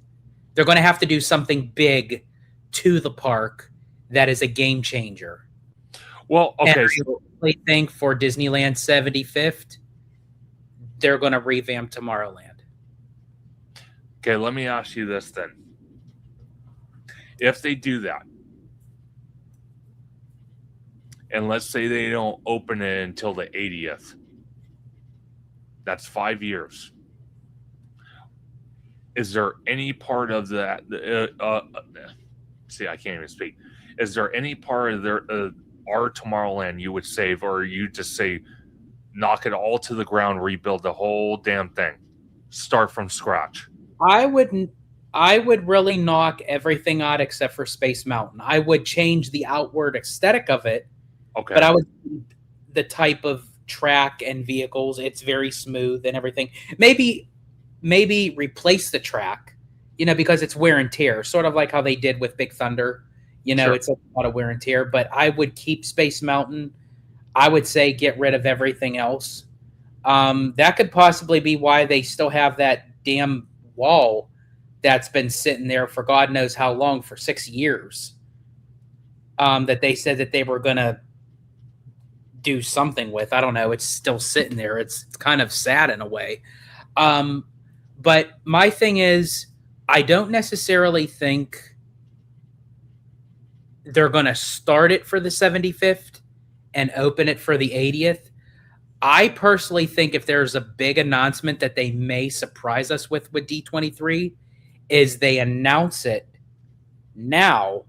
They're going to have to do something big to the park that is a game changer. Well, okay. I think for Disneyland's 75th, they're going to revamp Tomorrowland. Okay, let me ask you this then. If they do that, and let's say they don't open it until the 80th, that's 5 years. Is there any part of that? See, I can't even speak. Is there any part of our Tomorrowland you would save, or you just say, knock it all to the ground, rebuild the whole damn thing, start from scratch? I would really knock everything out except for Space Mountain. I would change the outward aesthetic of it. Okay. But I would the type of track and vehicles. It's very smooth and everything. Maybe replace the track, because it's wear and tear, sort of like how they did with Big Thunder. Sure. It's a lot of wear and tear. But I would keep Space Mountain. I would say get rid of everything else. That could possibly be why they still have that damn wall that's been sitting there for God knows how long, for 6 years. That they said that they were going to do something with. I don't know. It's still sitting there. It's kind of sad in a way. But my thing is, I don't necessarily think they're going to start it for the 75th and open it for the 80th. I personally think if there's a big announcement that they may surprise us with D23, is they announce it now,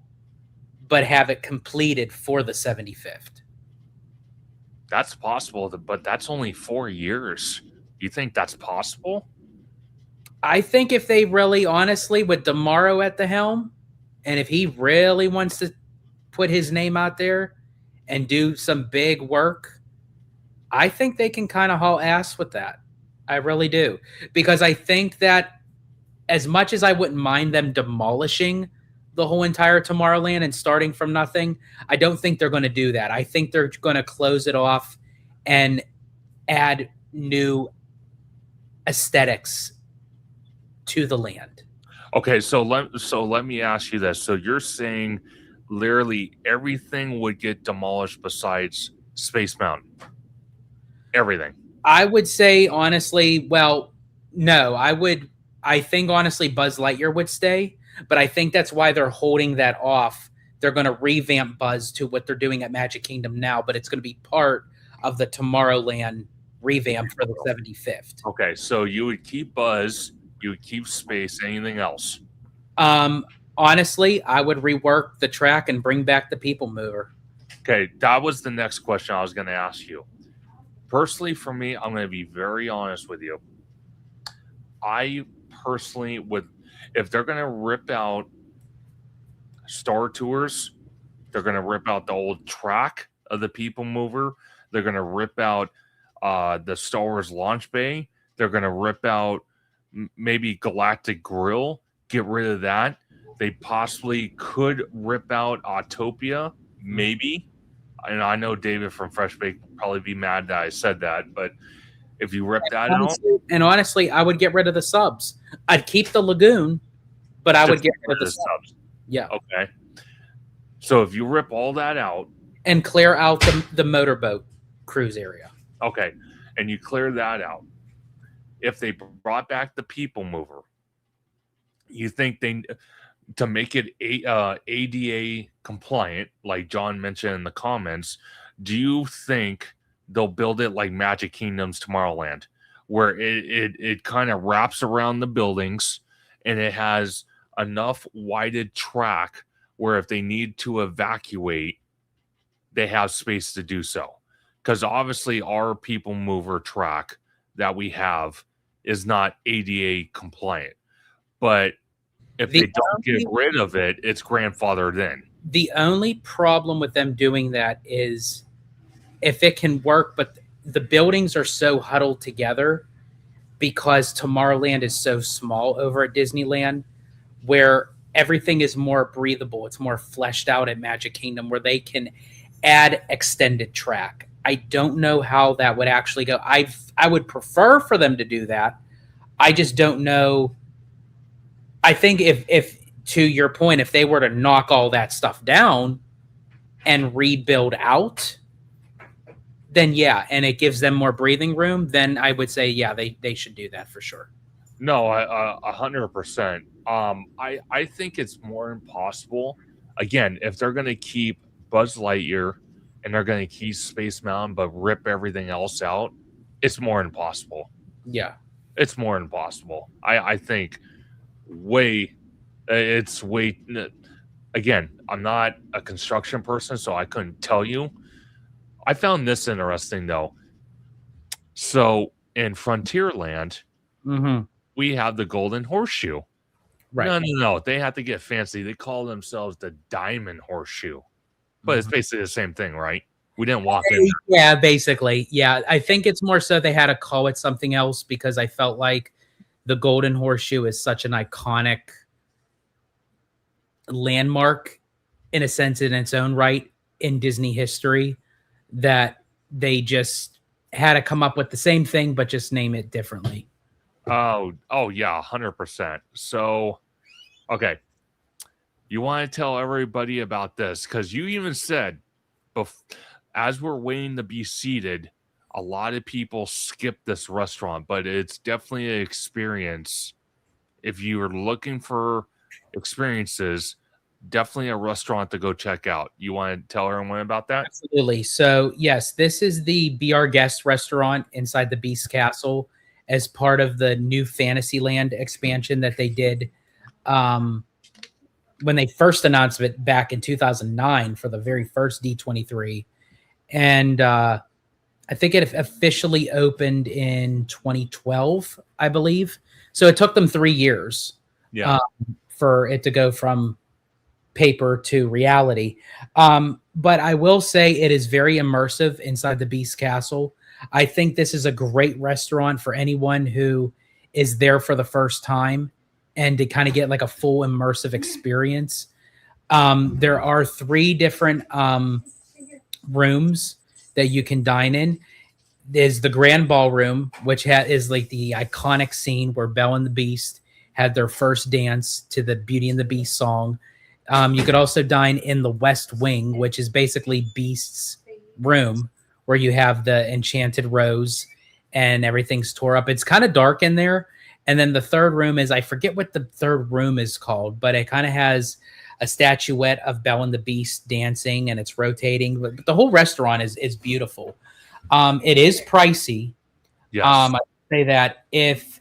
but have it completed for the 75th. That's possible, but that's only 4 years. You think that's possible? I think if they really, honestly, with Damaro at the helm, and if he really wants to put his name out there and do some big work, I think they can kind of haul ass with that. I really do. Because I think that as much as I wouldn't mind them demolishing the whole entire Tomorrowland and starting from nothing, I don't think they're going to do that. I think they're going to close it off and add new aesthetics to the land. Okay, so let me ask you this. So you're saying literally everything would get demolished besides Space Mountain? Everything? I would say, honestly, well, no. I think, honestly, Buzz Lightyear would stay, but I think that's why they're holding that off. they're going to revamp Buzz to what they're doing at Magic Kingdom now, but it's going to be part of the Tomorrowland revamp for the 75th. Okay, so you would keep Buzz, you would keep Space, anything else? Honestly, I would rework the track and bring back the People Mover. Okay, that was the next question I was going to ask you. Personally, for me, I'm going to be very honest with you. I personally would, if they're going to rip out Star Tours, they're going to rip out the old track of the People Mover. They're going to rip out the Star Wars launch bay. They're going to rip out maybe Galactic Grill. Get rid of that. They possibly could rip out Autopia, maybe. And I know David from Fresh Bake would probably be mad that I said that, but if you rip that out, and honestly, I would get rid of the subs. I'd keep the lagoon, but I would get rid of the subs. Yeah. Okay. So if you rip all that out and clear out the motorboat cruise area. Okay. And you clear that out. If they brought back the People Mover, you think they, to make it ADA compliant, like John mentioned in the comments, do you think they'll build it like Magic Kingdom's Tomorrowland, where it kind of wraps around the buildings and it has enough widened track where if they need to evacuate, they have space to do so? Because obviously our People Mover track that we have is not ADA compliant. But if they don't get rid of it, it's grandfathered in. The only problem with them doing that is if it can work, but the buildings are so huddled together because Tomorrowland is so small over at Disneyland, where everything is more breathable. It's more fleshed out at Magic Kingdom, where they can add extended track. I don't know how that would actually go. I would prefer for them to do that. I just don't know. I think if to your point, if they were to knock all that stuff down and rebuild out, then yeah, and it gives them more breathing room, then I would say, yeah, they should do that for sure. No, 100%. I think it's more impossible. Again, if they're going to keep Buzz Lightyear and they're going to keep Space Mountain but rip everything else out, it's more impossible. Yeah. It's more impossible. I think it's way, again, I'm not a construction person, so I couldn't tell you. I found this interesting, though. So in Frontierland, we have the Golden Horseshoe. Right. No. They have to get fancy. They call themselves the Diamond Horseshoe. But it's basically the same thing, right? We didn't walk in there. Yeah, basically. Yeah, I think it's more so they had to call it something else because I felt like the Golden Horseshoe is such an iconic landmark in a sense in its own right in Disney history that they just had to come up with the same thing but just name it differently. Oh yeah, 100%. So, okay. You want to tell everybody about this because you even said, as we're waiting to be seated, a lot of people skip this restaurant, but it's definitely an experience. If you are looking for experiences, definitely a restaurant to go check out. You want to tell everyone about that? Absolutely. So, yes, this is the Be Our Guest restaurant inside the Beast Castle as part of the new Fantasyland expansion that they did when they first announced it back in 2009 for the very first D23. And I think it officially opened in 2012, I believe. So it took them 3 years for it to go from paper to reality. But I will say it is very immersive inside the Beast Castle. I think this is a great restaurant for anyone who is there for the first time and to kind of get like a full immersive experience. There are 3 different rooms that you can dine in. There's the Grand Ballroom, which is like the iconic scene where Belle and the Beast had their first dance to the Beauty and the Beast song. You could also dine in the West Wing, which is basically Beast's room, where you have the enchanted rose and everything's tore up. It's kind of dark in there. And then the third room is, I forget what the third room is called, but it kind of has a statuette of Belle and the Beast dancing, and it's rotating. But the whole restaurant is beautiful. It is pricey. Yes. I say that if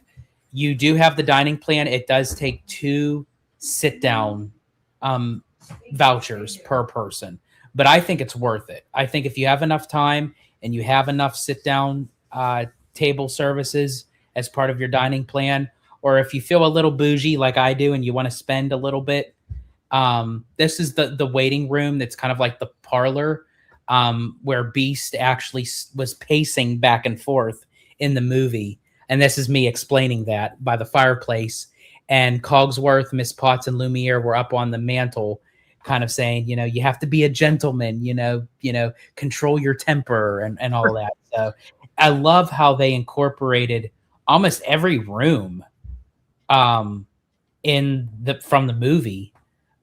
you do have the dining plan, it does take 2 sit-down vouchers per person. But I think it's worth it. I think if you have enough time and you have enough sit-down table services as part of your dining plan, or if you feel a little bougie like I do and you want to spend a little bit, this is the waiting room that's kind of like the parlor, where Beast actually was pacing back and forth in the movie. And this is me explaining that by the fireplace. And Cogsworth, Miss Potts, and Lumiere were up on the mantle kind of saying, you have to be a gentleman, control your temper and all that. So I love how they incorporated almost every room from the movie.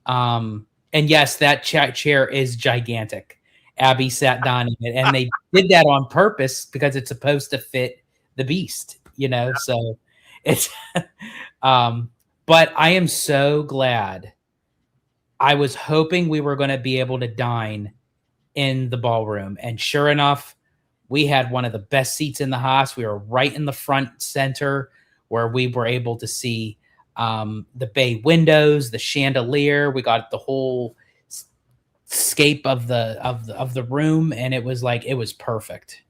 And yes, that chair is gigantic. Abby sat down in it, and they did that on purpose because it's supposed to fit the Beast, so it's but I am so glad. I was hoping we were going to be able to dine in the ballroom, and sure enough, we had one of the best seats in the house. We were right in the front center where we were able to see the bay windows, the chandelier. We got the whole scape of the room, and it was perfect.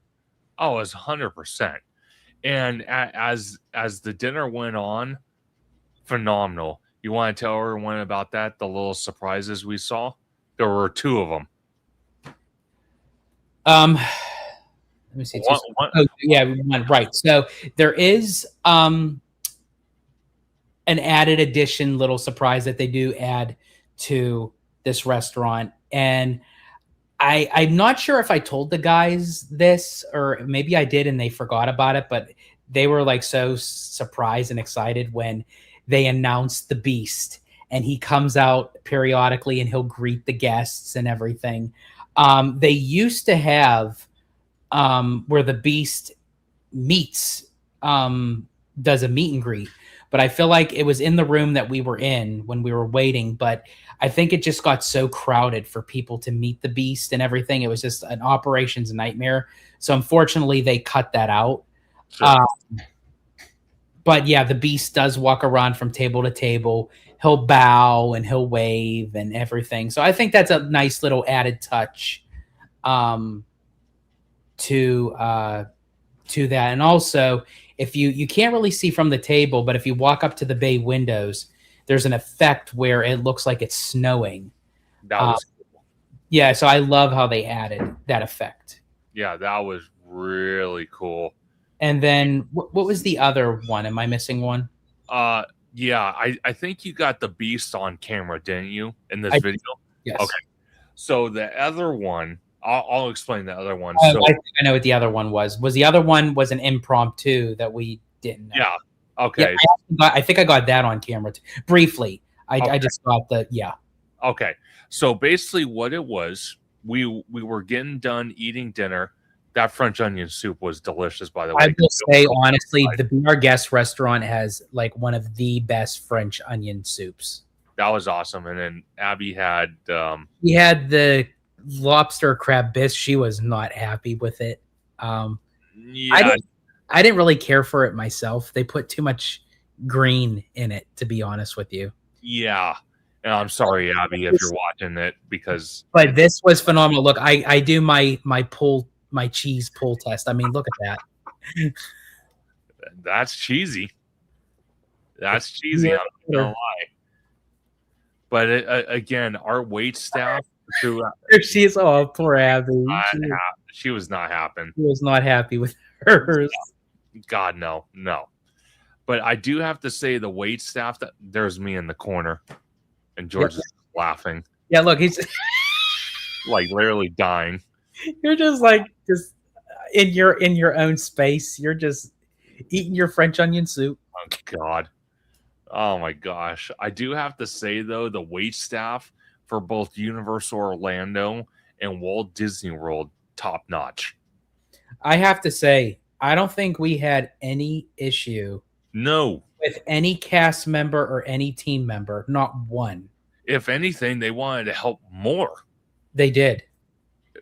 Oh, it was 100%. And as the dinner went on, phenomenal. You want to tell everyone about that? The little surprises we saw. There were 2 of them. Let me see. Right. So there is an added addition, little surprise that they do add to this restaurant, and I'm not sure if I told the guys this, or maybe I did and they forgot about it, but they were so surprised and excited when they announced the Beast, and he comes out periodically and he'll greet the guests and everything. They used to have where the Beast meets, does a meet and greet, but I feel like it was in the room that we were in when we were waiting, but I think it just got so crowded for people to meet the Beast and everything. It was just an operations nightmare. So unfortunately, they cut that out. Sure. But yeah, the Beast does walk around from table to table. He'll bow and he'll wave and everything. So I think that's a nice little added touch to that. And also, if you can't really see from the table, but if you walk up to the bay windows, there's an effect where it looks like it's snowing. That was cool. Yeah, so I love how they added that effect. Yeah, that was really cool. And then what was the other one? Am I missing one? Yeah, I think you got the Beast on camera, didn't you, in this video? Yes. Okay. So the other one, I'll explain the other one. Oh, so, I think I know what the other one was. The other one was an impromptu that we didn't know. Yeah. Okay. Yeah, I think I got that on camera briefly. I just got Okay. So basically what it was, we were getting done eating dinner. That French onion soup was delicious, by the way. I will say, honestly, the Be Our Guest restaurant has one of the best French onion soups. That was awesome. And then Abby had... he had the lobster crab bisque. She was not happy with it. Yeah. I didn't really care for it myself. They put too much green in it, to be honest with you. Yeah. And I'm sorry, Abby, if you're watching it, because... But this was phenomenal. Look, I do my cheese pull test. I mean, look at that. That's cheesy. That's cheesy. I'm not gonna lie. But again, our wait staff throughout... She's poor Abby. She was not happy. She was not happy with hers. God, no. But I do have to say, the wait staff, that there's me in the corner, and George is laughing. Yeah, look, he's literally dying. You're just in your own space. You're just eating your French onion soup. Oh God. Oh my gosh. I do have to say though, the wait staff for both Universal Orlando and Walt Disney World, top notch. I have to say, I don't think we had any issue with any cast member or any team member. Not one. if anything, they wanted to help more. They did.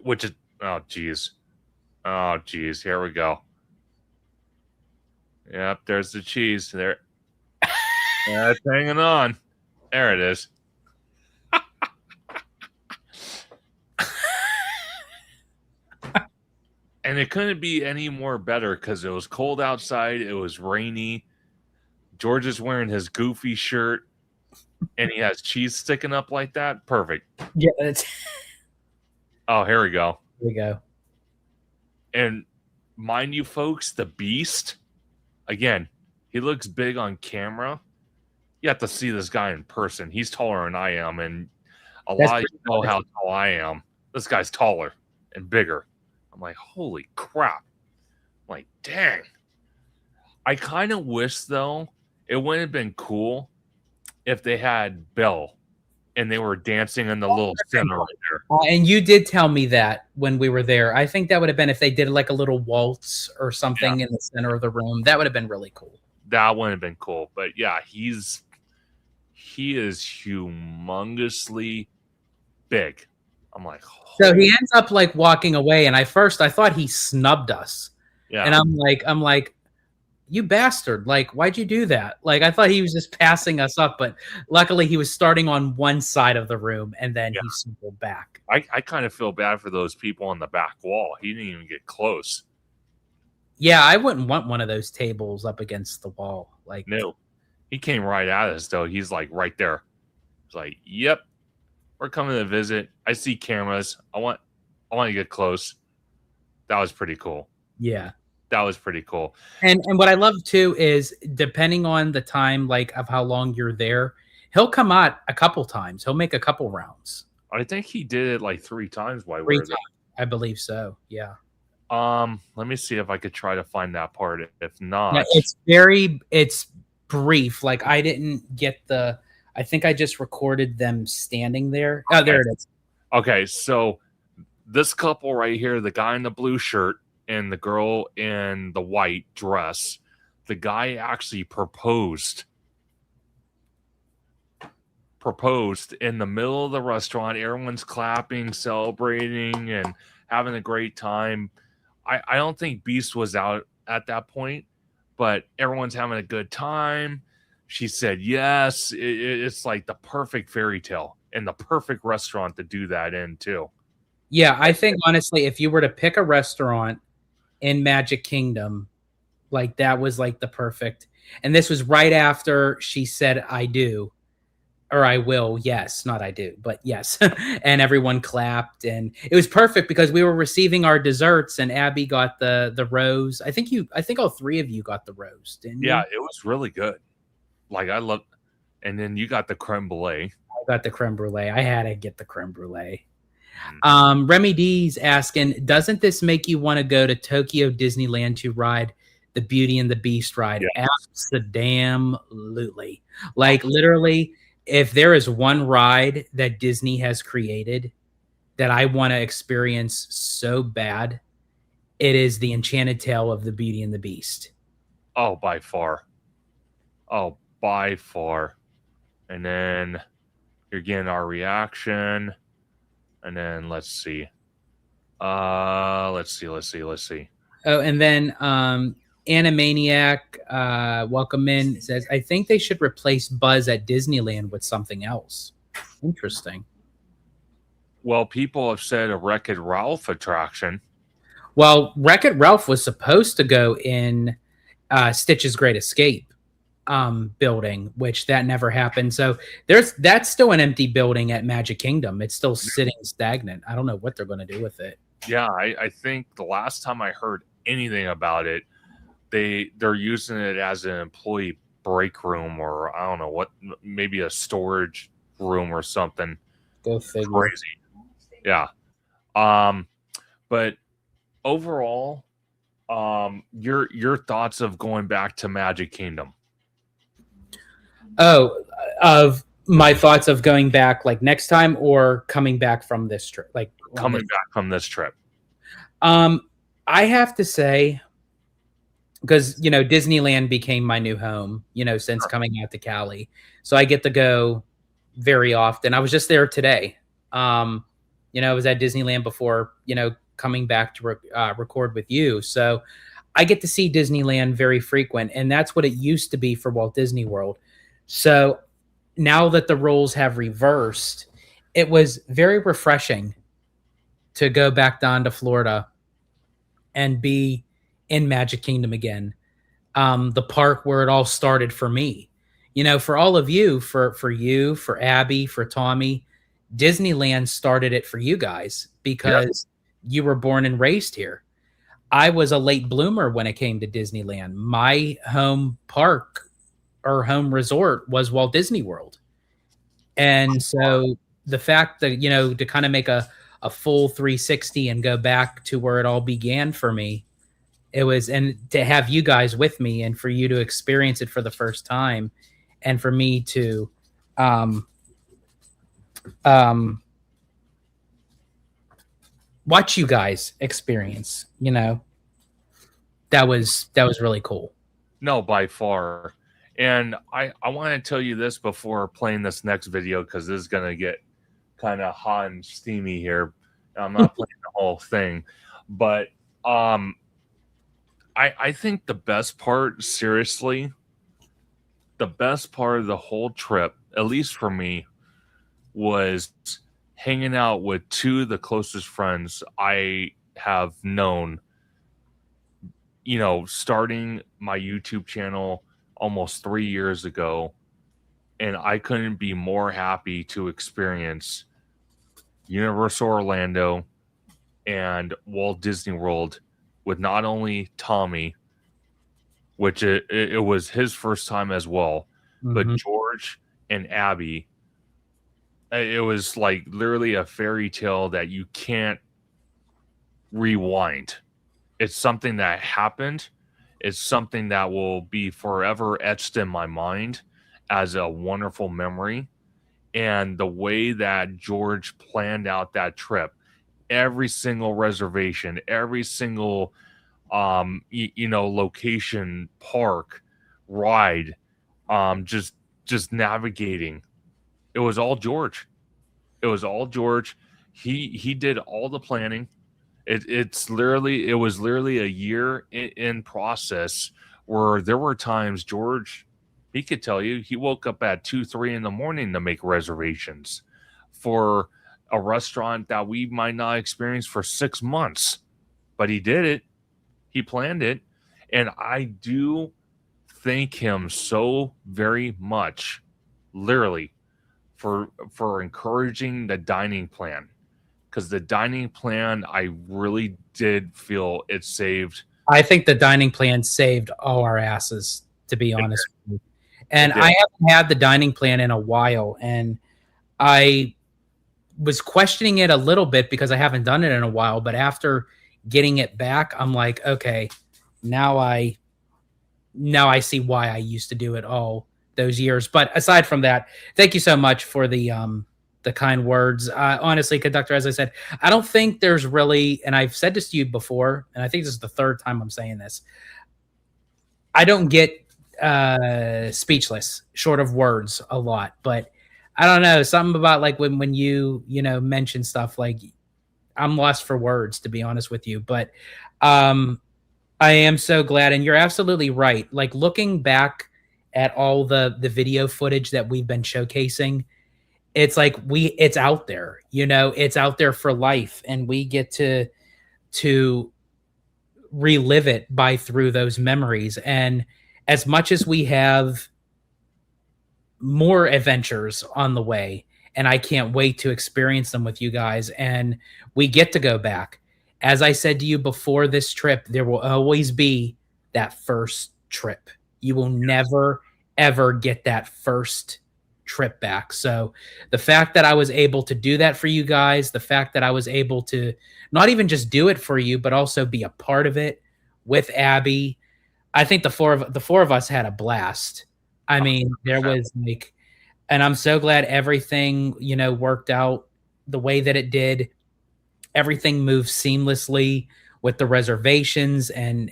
Which is, oh geez, here we go. Yep, there's the cheese there. Yeah, it's hanging on. There it is. And it couldn't be any more better because it was cold outside. It was rainy. George is wearing his goofy shirt, and he has cheese sticking up like that. Perfect. Yeah. That's... Oh, here we go. Here we go. And mind you, folks, the Beast, again, he looks big on camera. You have to see this guy in person. He's taller than I am, and a lot of you know how tall I am. This guy's taller and bigger. I'm like, holy crap. I'm like, dang. I kind of wish, though, it wouldn't have been cool if they had Bill and they were dancing in the little center right there. And you did tell me that when we were there. I think that would have been if they did like a little waltz or something in the center of the room. That would have been really cool. That wouldn't have been cool. But yeah, he is humongously big. I'm like, so he ends up like walking away, and I thought he snubbed us. Yeah. And I'm like, you bastard! Like, why'd you do that? Like, I thought he was just passing us up, but luckily he was starting on one side of the room, and then he circled back. I kind of feel bad for those people on the back wall. He didn't even get close. Yeah, I wouldn't want one of those tables up against the wall. Like, no, he came right at us though. He's like right there. He's like, "Yep, we're coming to visit. I see cameras. I want to get close." That was pretty cool. Yeah. That was pretty cool. And what I love too is depending on the time, like of how long you're there, he'll come out a couple times. He'll make a couple rounds. I think he did it like 3 times while we were there. I believe so. Yeah. Let me see if I could try to find that part. If not, yeah, it's brief. Like I didn't get I think I just recorded them standing there. Oh, there it is. Okay, so this couple right here, the guy in the blue shirt and the girl in the white dress, the guy actually proposed in the middle of the restaurant. Everyone's clapping, celebrating, and having a great time. I don't think Beast was out at that point, but everyone's having a good time. She said yes. It's like the perfect fairy tale and the perfect restaurant to do that in too. Yeah, I think honestly, if you were to pick a restaurant in Magic Kingdom, like that was like the perfect. And this was right after she said I do, or I will. Yes, not I do, but yes. And everyone clapped, and it was perfect because we were receiving our desserts, and Abby got the rose. I think all 3 of you got the rose, didn't you? Yeah, it was really good. Like I love, and then you got the creme brulee. I got the creme brulee. I had to get the creme brulee. Remy D's asking, doesn't this make you want to go to Tokyo Disneyland to ride the Beauty and the Beast ride? Yeah. Absolutely. Like literally, if there is one ride that Disney has created that I want to experience so bad, it is the Enchanted Tale of the Beauty and the Beast. Oh, by far. Oh, by far. And then you're getting our reaction. And then let's see. Let's see. Oh, and then Animaniac, welcome in, says, I think they should replace Buzz at Disneyland with something else. Interesting. Well, people have said a Wreck-It Ralph attraction. Well, Wreck-It Ralph was supposed to go in Stitch's Great Escape building, which that never happened. So that's still an empty building at Magic Kingdom. It's still sitting stagnant. I don't know what they're going to do with it. Yeah, I think the last time I heard anything about it, they're using it as an employee break room, or I don't know what, maybe a storage room or something. Go figure. Crazy. Yeah. But overall, your thoughts of going back to Magic Kingdom? Oh, of my thoughts of going back like next time or coming back from this trip? Like coming back from this trip. I have to say, because, Disneyland became my new home, since coming out to Cali. So I get to go, very often. I was just there today. I was at Disneyland before, coming back to record with you. So I get to see Disneyland very frequent, and that's what it used to be for Walt Disney World. So now that the roles have reversed, it was very refreshing to go back down to Florida and be in Magic Kingdom again. The park where it all started for me. For all of you, for you, for Abby, for Tommy, Disneyland started it for you guys because you were born and raised here. I was a late bloomer when it came to Disneyland. My home park or home resort was Walt Disney World. And so the fact that, to kind of make a full 360 and go back to where it all began for me, and to have you guys with me and for you to experience it for the first time and for me to watch you guys experience, that was really cool. No, by far. And I want to tell you this before playing this next video, because this is going to get kind of hot and steamy here. I'm not playing the whole thing, but I think the best part, seriously, the best part of the whole trip, at least for me, was hanging out with two of the closest friends I have known, starting my YouTube channel almost 3 years ago. And I couldn't be more happy to experience Universal Orlando and Walt Disney World with not only Tommy, which it was his first time as well, but George and Abby. It was like literally a fairy tale that you can't rewind. It's something that happened. It's something that will be forever etched in my mind as a wonderful memory. And the way that George planned out that trip, every single reservation, every single location, park, ride, just navigating. It was all George. It was all George. He did all the planning. It was literally a year in process where there were times George, he could tell you, he woke up at 2-3 in the morning to make reservations for a restaurant that we might not experience for 6 months, but he did it. He planned it. And I do thank him so very much, literally, for encouraging the dining plan. Because the dining plan, I really did feel it saved. I think the dining plan saved all our asses, to be honest with you. And I haven't had the dining plan in a while. And I was questioning it a little bit because I haven't done it in a while. But after getting it back, I'm like, okay, now I see why I used to do it all those years. But aside from that, thank you so much for the kind words. Honestly, Conductor, as I said, I don't think there's really, and I've said this to you before, and I think this is the third time I'm saying this, I don't get speechless, short of words a lot. But I don't know, something about like when you mention stuff, like I'm lost for words, to be honest with you. But I am so glad, and you're absolutely right. Like looking back at all the video footage that we've been showcasing, it's like it's out there, it's out there for life, and we get to relive it through those memories. And as much as we have more adventures on the way, and I can't wait to experience them with you guys, and we get to go back. As I said to you before this trip, there will always be that first trip. You will never, ever get that first trip back. So the fact that I was able to do that for you guys, the fact that I was able to not even just do it for you, but also be a part of it with Abby, I think the four of us had a blast. I mean, there was like, and I'm so glad everything, worked out the way that it did. Everything moved seamlessly with the reservations and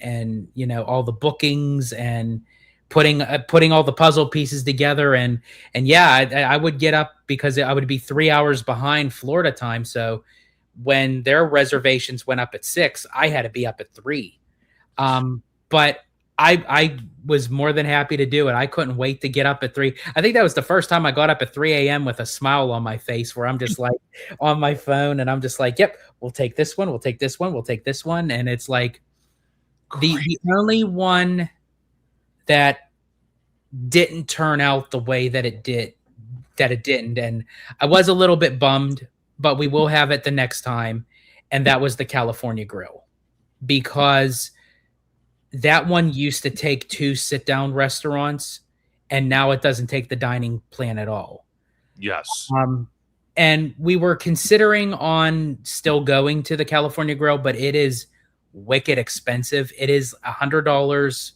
all the bookings, and putting all the puzzle pieces together. And yeah, I would get up because I would be 3 hours behind Florida time. So when their reservations went up at 6, I had to be up at 3. But I was more than happy to do it. I couldn't wait to get up at 3. I think that was the first time I got up at 3 a.m. with a smile on my face, where I'm just like on my phone and I'm just like, yep, we'll take this one, we'll take this one, we'll take this one. And it's like the only one that didn't turn out the way that it didn't. And I was a little bit bummed, but we will have it the next time. And that was the California Grill, because that one used to take 2 sit-down restaurants, and now it doesn't take the dining plan at all. Yes. And we were considering on still going to the California Grill, but it is wicked expensive. It is $100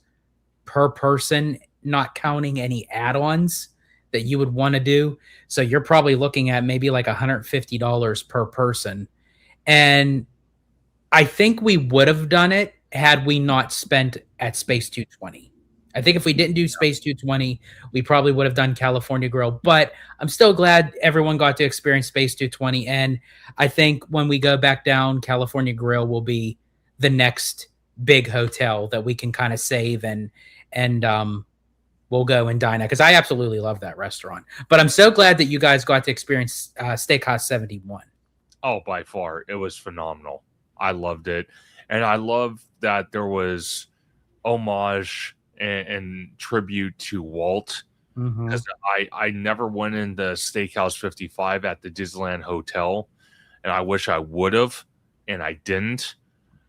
per person, not counting any add-ons that you would want to do. So you're probably looking at maybe like $150 per person. And I think we would have done it had we not spent at Space 220. I think if we didn't do Space 220, we probably would have done California Grill. But I'm still glad everyone got to experience Space 220. And I think when we go back down, California Grill will be the next big hotel that we can kind of save, and we'll go and dine at, because I absolutely love that restaurant. But I'm so glad that you guys got to experience Steakhouse 71. Oh, by far. It was phenomenal. I loved it. And I love that there was homage and tribute to Walt, because I never went into Steakhouse 55 at the Disneyland Hotel, and I wish I would have, and I didn't.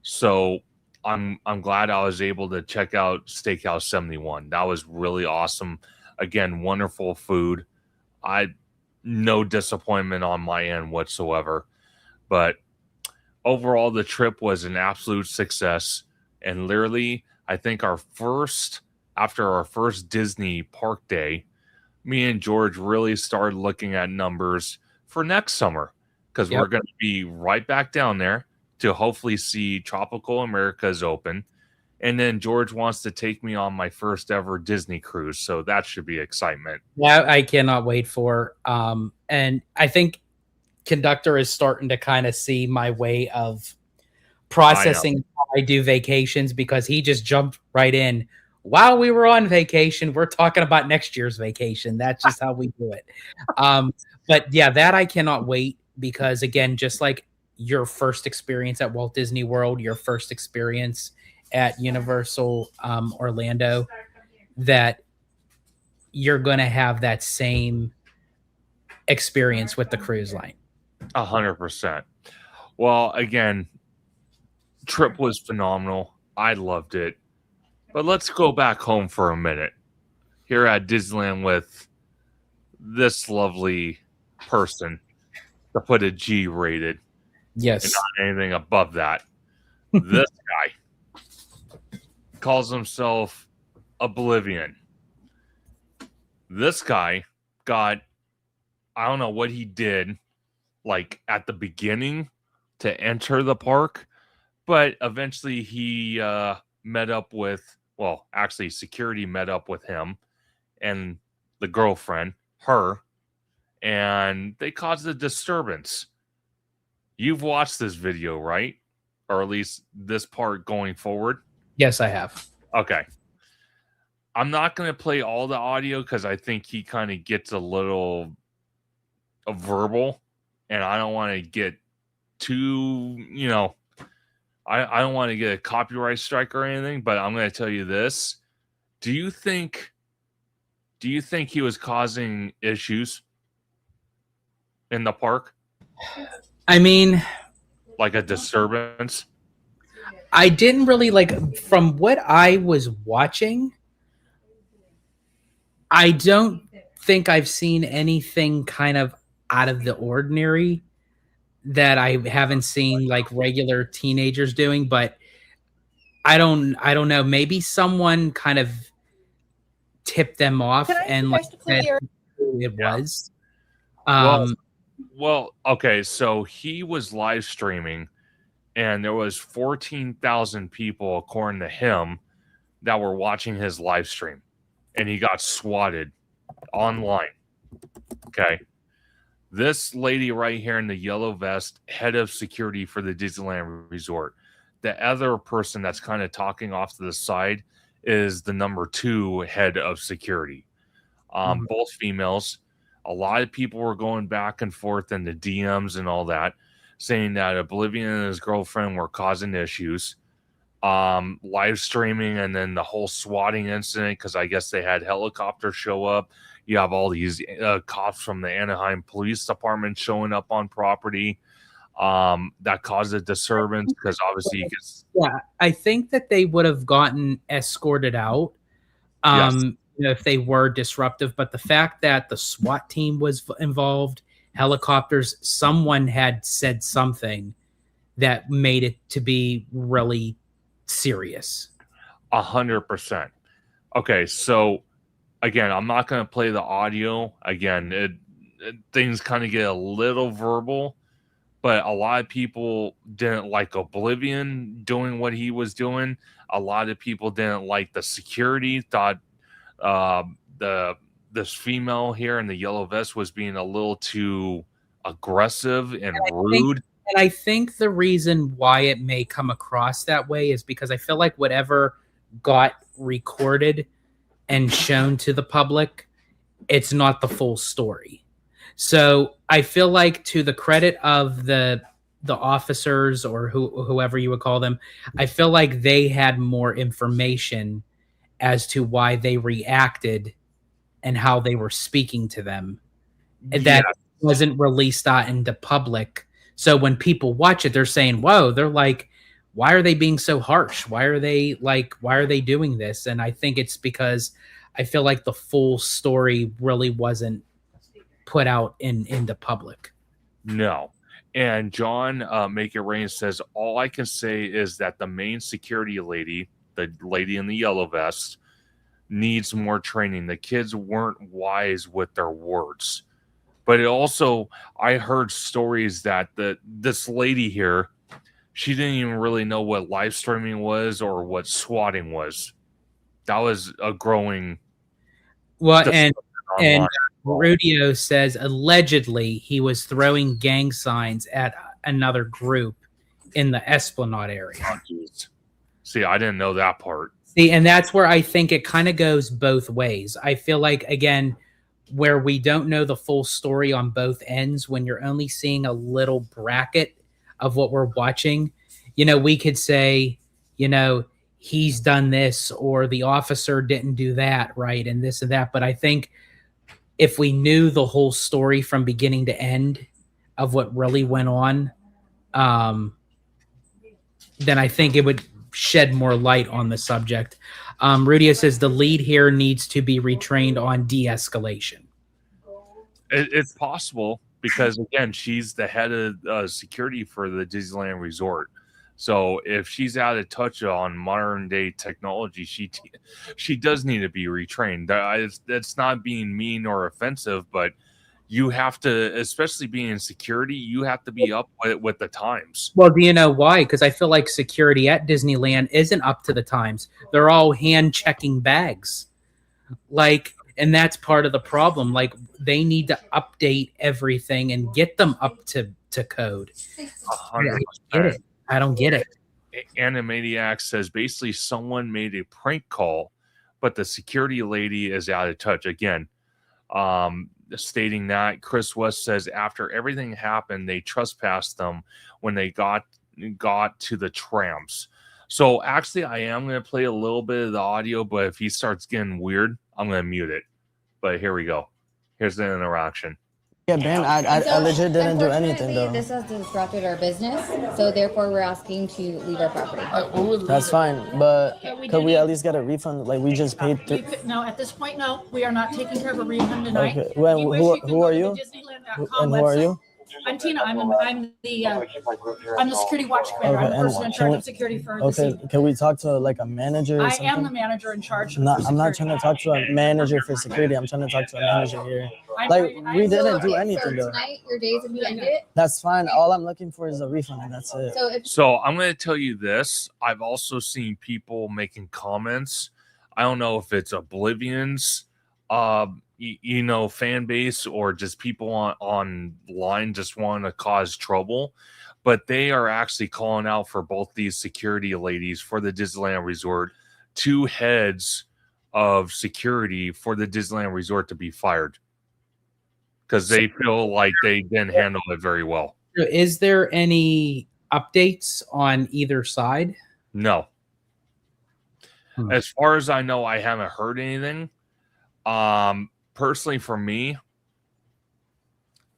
So I'm glad I was able to check out Steakhouse 71. That was really awesome. Again, wonderful food. No disappointment on my end whatsoever. But overall, the trip was an absolute success. And literally, I think after our first Disney park day, me and George really started looking at numbers for next summer, because we're going to be right back down there to hopefully see Tropical Americas open. And then George wants to take me on my first ever Disney cruise. So that should be excitement. Yeah, I cannot wait for. And I think Conductor is starting to kind of see my way of processing how I do vacations, because he just jumped right in. While we were on vacation, we're talking about next year's vacation. That's just how we do it. But yeah, that I cannot wait, because again, just like your first experience at Walt Disney World, your first experience at Universal Orlando, that you're going to have that same experience with the cruise line. 100%. Well, again, trip was phenomenal. I loved it. But let's go back home for a minute. Here at Disneyland with this lovely person, to put a G rated. Yes. And not anything above that. This guy calls himself Oblivion. This guy got, I don't know what he did, like at the beginning to enter the park, but eventually he met up with, well, actually security met up with him and the girlfriend, her, and they caused a disturbance. You've watched this video, right? Or at least this part going forward? Yes, I have. Okay. I'm not going to play all the audio because I think he kind of gets a little verbal, and I don't want to get too, I don't want to get a copyright strike or anything, but I'm going to tell you this. Do you think he was causing issues in the park? I mean, like a disturbance? I didn't really from what I was watching, I don't think I've seen anything kind of out of the ordinary that I haven't seen like regular teenagers doing, but I don't know. Maybe someone kind of tipped them off and like said it was. Well, okay, so he was live streaming, and there was 14,000 people, according to him, that were watching his live stream. and he got swatted online. Okay. This lady right here in the yellow vest, head of security for the Disneyland Resort. The other person that's kind of talking off to the side is the number 2 head of security. Both females. A lot of people were going back and forth in the DMs and all that, saying that Oblivion and his girlfriend were causing issues. Live streaming, and then the whole swatting incident, because I guess they had helicopters show up. You have all these cops from the Anaheim Police Department showing up on property. That caused a disturbance because obviously you could. Yeah, I think that they would have gotten escorted out Yes. if they were disruptive. But the fact that the SWAT team was involved, helicopters, someone had said something that made it to be really serious. 100%. Okay, so again, I'm not going to play the audio. Again, things kind of get a little verbal, but a lot of people didn't like Oblivion doing what he was doing. A lot of people didn't like the security, thought this female here in the yellow vest was being a little too aggressive and rude. And I think the reason why it may come across that way is because I feel like whatever got recorded and shown to the public, it's not the full story. So I feel like, to the credit of the officers, or whoever you would call them, I feel like they had more information as to why they reacted and how they were speaking to them. And that wasn't released out into public. So when people watch it, they're saying, whoa, they're like, why are they being so harsh? Why are they doing this? And I think it's because I feel like the full story really wasn't put out in the public. No. And John Make It Rain says, all I can say is that the main security lady, the lady in the yellow vest, needs more training. The kids weren't wise with their words. But it also, I heard stories that this lady here, she didn't even really know what live streaming was or what swatting was. That was a growing. Well, and Rudio says allegedly he was throwing gang signs at another group in the Esplanade area. Oh, see, I didn't know that part. See, and that's where I think it kind of goes both ways. I feel like, again, where we don't know the full story on both ends, when you're only seeing a little bracket of what we're watching, we could say, he's done this, or the officer didn't do that, right, and this and that. But I think if we knew the whole story from beginning to end of what really went on, then I think it would shed more light on the subject. Rudia says the lead here needs to be retrained on de-escalation. It's possible because, again, she's the head of security for the Disneyland Resort. So if she's out of touch on modern day technology, she does need to be retrained. That's not being mean or offensive, but you have to, especially being in security, you have to be up with the times. Well, do you know why? Because I feel like security at Disneyland isn't up to the times. They're all hand checking bags. And that's part of the problem. They need to update everything and get them up to code. 100%. I don't get it. Animaniac says basically someone made a prank call, but the security lady is out of touch. Again, stating that Chris West says after everything happened, they trespassed them when they got to the trams. So actually, I am going to play a little bit of the audio, but if he starts getting weird, I'm going to mute it. But here we go. Here's the interaction. Yeah, Ben, I legit didn't do anything, though. This has disrupted our business, so therefore we're asking to leave our property. That's fine, but could we at least get a refund? We just paid. No, at this point, no. We are not taking care of a refund tonight. Okay. Who are you? And who are you? I'm Tina. I'm the security watch commander. I'm the person in charge of security for the scene. Can we talk to a manager or something? I am the manager in charge. I'm not trying to talk to a manager for security. I'm trying to talk to a manager here. We didn't do anything though. Tonight, your days have ended. That's fine. All I'm looking for is a refund, and that's it. So I'm going to tell you this. I've also seen people making comments I don't know if it's Oblivion's fan base or just people online just want to cause trouble, but they are actually calling out for both these security ladies for the Disneyland Resort, two heads of security for the Disneyland Resort, to be fired because they feel like they didn't handle it very well. Is there any updates on either side? No. As far as I know, I haven't heard anything. Personally, for me,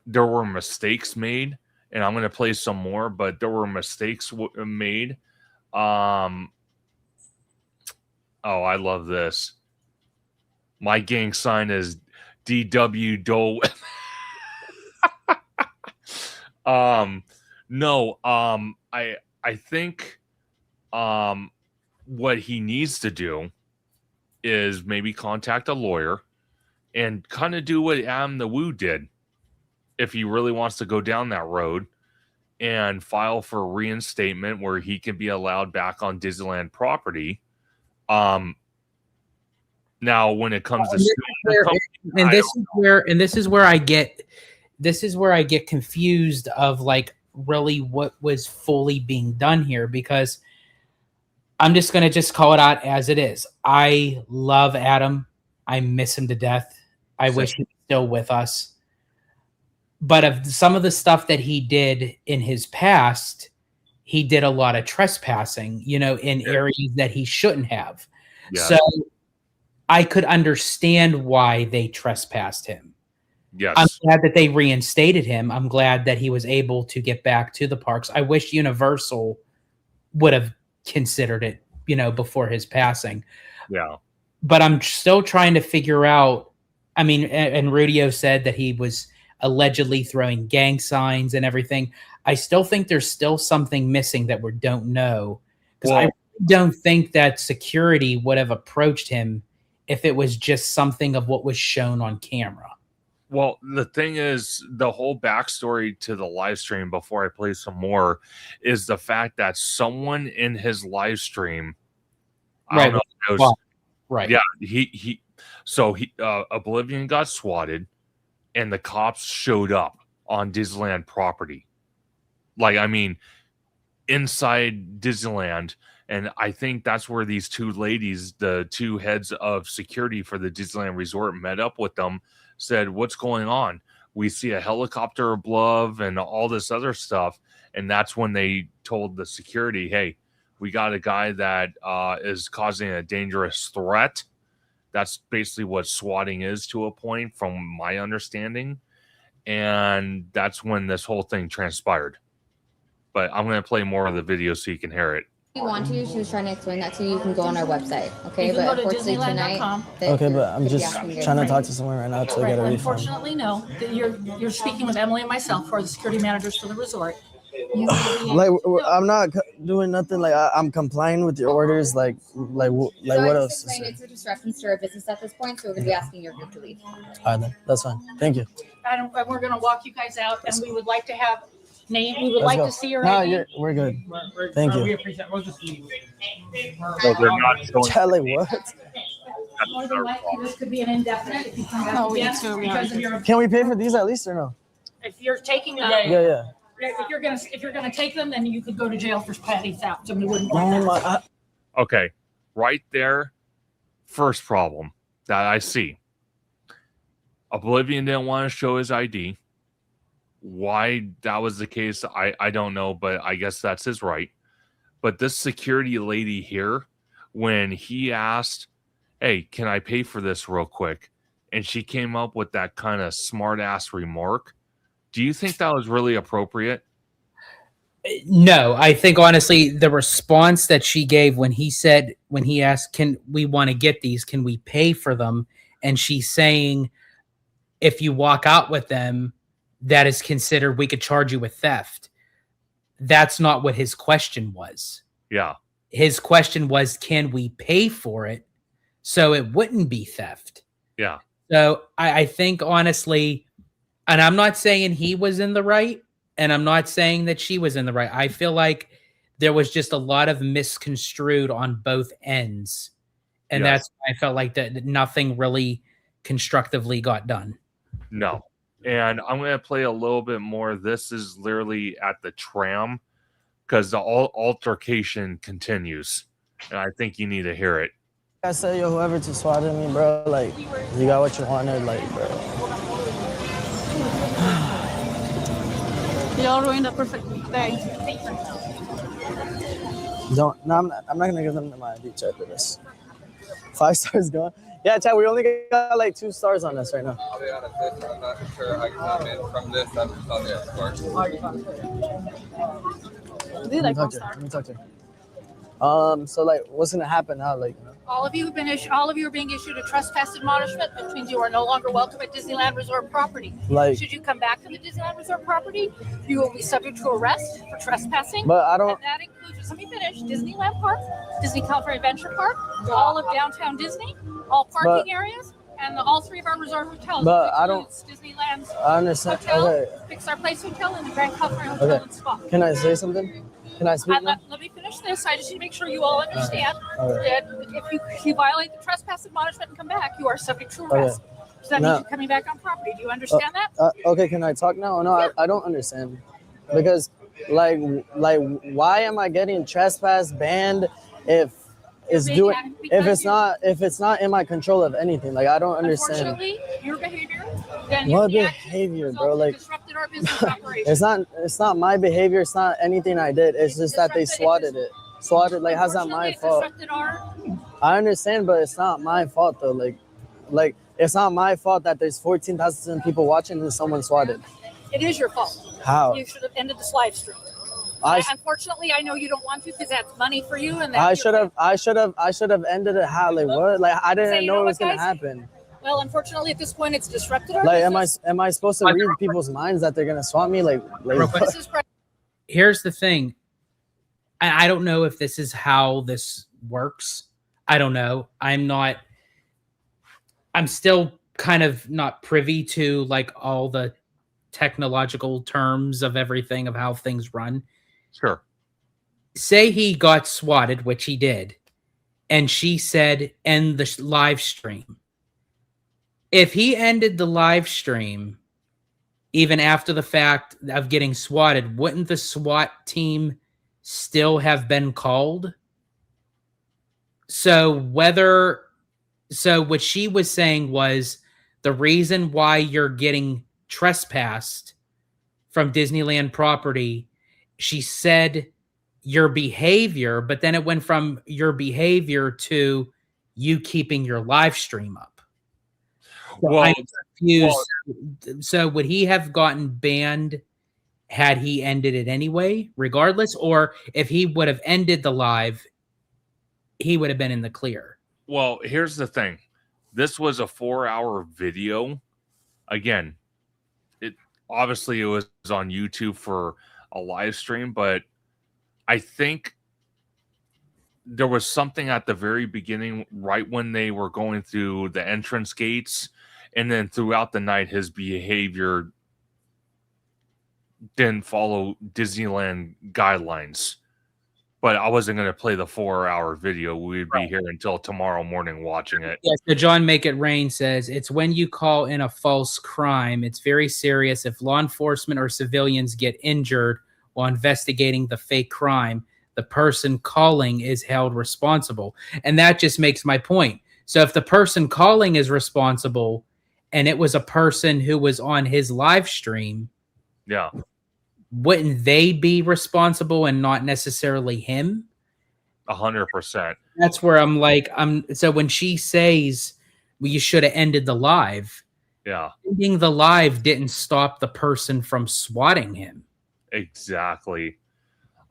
there were mistakes made, and I'm going to play some more, but there were mistakes made. Oh, I love this. My gang sign is DW Dole. No, I think what he needs to do is maybe contact a lawyer and kind of do what Adam the Woo did, if he really wants to go down that road, and file for reinstatement where he can be allowed back on Disneyland property. Now, when it comes to this is where I get confused of like really what was fully being done here, because I'm just going to just call it out as it is. I love Adam. I miss him to death. I wish he was still with us. But of some of the stuff that he did in his past, he did a lot of trespassing, in areas that he shouldn't have. Yeah. So I could understand why they trespassed him. Yes. I'm glad that they reinstated him. I'm glad that he was able to get back to the parks. I wish Universal would have considered it, before his passing. Yeah. But I'm still trying to figure out, and Rudio said that he was allegedly throwing gang signs and everything. I still think there's still something missing that we don't know. Because I don't think that security would have approached him if it was just something of what was shown on camera. Well, the thing is, the whole backstory to the live stream, before I play some more, is the fact that someone in his live stream, I don't know if it was, right. Yeah, Oblivion got swatted, and the cops showed up on Disneyland property. Inside Disneyland. And I think that's where these two ladies, the two heads of security for the Disneyland Resort, met up with them, said, "What's going on? We see a helicopter above and all this other stuff." And that's when they told the security, "Hey, we got a guy that is causing a dangerous threat." That's basically what swatting is, to a point, from my understanding. And that's when this whole thing transpired. But I'm going to play more of the video so you can hear it. If you want to, she was trying to explain that to you. You can go on our website, okay? You can But go to unfortunately Disneyland.com. tonight, Okay, but I'm just trying to talk to someone right now to get a refund. Unfortunately, no. You're speaking with Emily and myself, who are the security managers for the resort. I'm not doing nothing. I'm complying with your orders. Like so what else? It's a disruption to our business at this point, so we're going to be asking your group to leave. All right, then. That's fine. Thank you. And we're going to walk you guys out, and we would like to have name. We would like to see your ID. We're good. Thank you. We appreciate it. We'll just leave. So they're not showing. Charlie, what? More than likely, this could be an indefinite if you come back again because of your. Can we pay for these at least or no? If you're taking Yeah. If you're gonna take them, then you could go to jail for petty theft. Somebody wouldn't want that. Okay, right there. First problem that I see. Oblivion didn't want to show his ID. Why that was the case, I don't know, but I guess that's his right. But this security lady here, when he asked, "Hey, can I pay for this real quick?" and she came up with that kind of smart ass remark, do you think that was really appropriate? No, I think honestly the response that she gave when he asked, "Can we want to get these? Can we pay for them?" and she's saying, "If you walk out with them, that is considered, we could charge you with theft." That's not what his question was. Yeah. His question was, can we pay for it so it wouldn't be theft? Yeah. So I think honestly, and I'm not saying he was in the right, and I'm not saying that she was in the right. I feel like there was just a lot of misconstrued on both ends And Yes. that's why I felt like that nothing really constructively got done. No. And I'm going to play a little bit more. This is literally at the tram because the altercation continues. And I think you need to hear it. I said, yo, whoever just swatted me, bro, like, you got what you wanted, like, bro. Y'all ruined a perfect day. No, I'm not gonna give them my ID check for this. 5 stars gone. Yeah, Chad, we only got like 2 stars on us right now. I'll be honest, I'm not sure I can come in from this. I'm just on the escort. Do you like Let me talk to her. So like, what's gonna happen now? Like, All of you are being issued a trespass admonishment, which means you are no longer welcome at Disneyland Resort property. like, Should you come back to the Disneyland Resort property, you will be subject to arrest for trespassing. but I don't. And that includes, just let me finish, Disneyland Park, Disney California Adventure Park, all of downtown Disney, all parking areas, and all 3 of our resort hotels. But which I don't- includes Disneyland's I understand. Hotel, Okay, Pixar Place Hotel, and the Grand California Hotel Okay. and Spa. can I say something? Can I speak now? Let me finish this. I just need to make sure you all understand Okay. that if you violate the trespass admonishment and come back, you are subject to arrest. So that Now- means you're coming back on property. Do you understand that? Okay, can I talk now? No, I don't understand because like why am I getting trespass banned if it's Being doing hacked if because it's not in my control of anything? Like I don't understand. Unfortunately, your behavior, then What the action behavior, resulted bro? in Like disrupted our business operations. it's not my behavior. It's not anything I did. It's just that they swatted it. Swatted like how's that my Unfortunately, it fault? disrupted our. I understand, but it's not my fault though. Like it's not my fault that there's 14,000 people watching and someone swatted. It is your fault. How? You should have ended this live stream. Unfortunately, I know you don't want to because that's money for you, and I should have ended it. How? Like what? Like I didn't Say, you know know it was what, gonna guys? happen. Well, unfortunately, at this point, it's disrupted our Like business. am I supposed to read people's minds that they're gonna swat me? Like Real quick. This is correct. Here's the thing. I don't know if this is how this works. I don't know. I'm still kind of not privy to like all the technological terms of everything of how things run. Sure. Say he got swatted, which he did, and she said end the live stream. If he ended the live stream even after the fact of getting swatted, wouldn't the SWAT team still have been called? So what she was saying was the reason why you're getting trespassed from Disneyland property, she said your behavior, but then it went from your behavior to you keeping your live stream up. So Well, I'm confused. So would he have gotten banned had he ended it anyway, regardless? Or if he would have ended the live, he would have been in the clear? Well, here's the thing. This was a 4-hour video. Again, it was on YouTube for a live stream, but I think there was something at the very beginning, right when they were going through the entrance gates, and then throughout the night, his behavior didn't follow Disneyland guidelines. But I wasn't going to play the 4-hour video. We'd be here until tomorrow morning watching it. Yes, so John Make It Rain says, it's when you call in a false crime. It's very serious. If law enforcement or civilians get injured while investigating the fake crime, the person calling is held responsible. And that just makes my point. So if the person calling is responsible and it was a person who was on his live stream, Yeah. wouldn't they be responsible and not necessarily him? 100%. That's where I'm like, so when she says, well, you should have ended the live, Yeah, ending the live didn't stop the person from swatting him. exactly.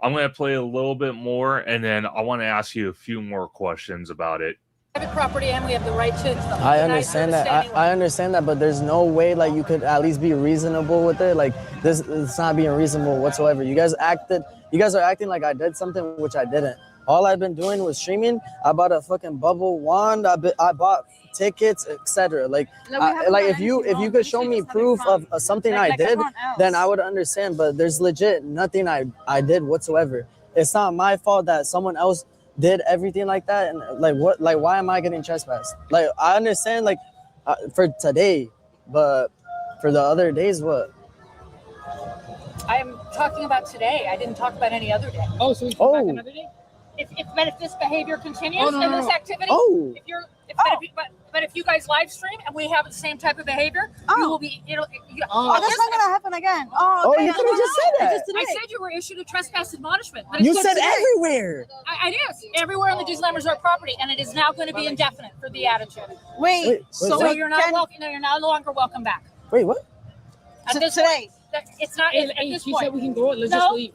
I'm going to play a little bit more, and then I want to ask you a few more questions about it. Private property, and we have the right to. I understand that. I understand that, but there's no way like you could at least be reasonable with it. Like this, it's not being reasonable whatsoever. You guys are acting like I did something which I didn't. All I've been doing was streaming. I bought a fucking bubble wand. I bought tickets, etc. Like, No, we haven't like done if you anything could wrong. show This me is proof having of something Like I did, everyone else. then I would understand. But there's legit nothing I did whatsoever. It's not my fault that someone else did everything like that, and like what, like why am I getting trespassed? Like I understand like for today, but for the other days, what? I'm talking about today. I didn't talk about any other day. Oh, so we come back another day? If this behavior continues no, and no, this no. activity, Oh. but if you guys live stream and we have the same type of behavior, you will be. Oh, that's not gonna happen again. Oh, Oh, you could have just said that. I said you were issued a trespass admonishment. But You it's said today. everywhere. I did. Everywhere on the Disneyland Resort property, and it is now going to be indefinite for the attitude. Wait, So what? you're not welcome. No, you're no longer welcome back. Wait, what? At this today. Point, it's not. Hey, at this she point. said we can go. Let's No, just leave.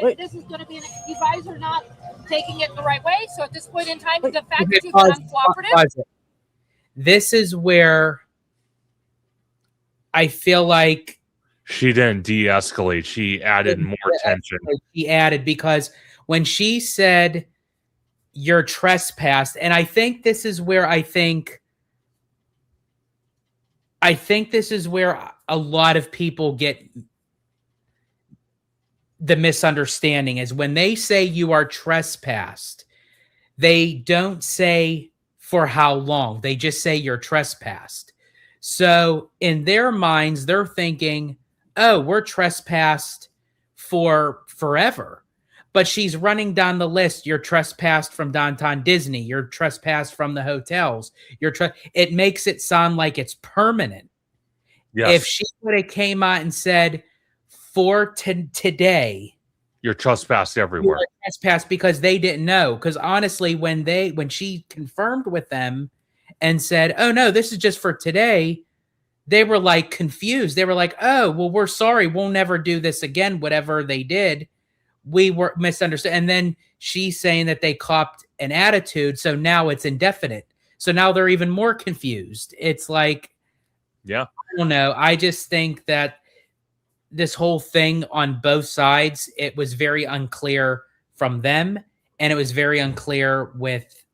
Wait. this is going to be. You guys are not taking it the right way. So at this point in time, the fact Okay, that you've been pause, uncooperative. pause it. This is where I feel like She didn't de-escalate. She added more tension. she added, because when she said you're trespassed, and I think this is where I think this is where a lot of people get the misunderstanding, is when they say you are trespassed, they don't say for how long. They just say you're trespassed. So in their minds, they're thinking, oh, we're trespassed for forever. But she's running down the list. You're trespassed from downtown Disney. You're trespassed from the hotels. It makes it sound like it's permanent. Yes. If she would have came out and said, for today, You're trespassed everywhere. you were trespassed, because they didn't know. Because honestly, when she confirmed with them and said, oh no, this is just for today, they were like confused. They were like, oh, well, we're sorry, we'll never do this again. Whatever they did, we were misunderstood. And then she's saying that they copped an attitude, so now it's indefinite. So now they're even more confused. It's like, Yeah. I don't know. I just think that this whole thing on both sides, it was very unclear from them, and it was very unclear with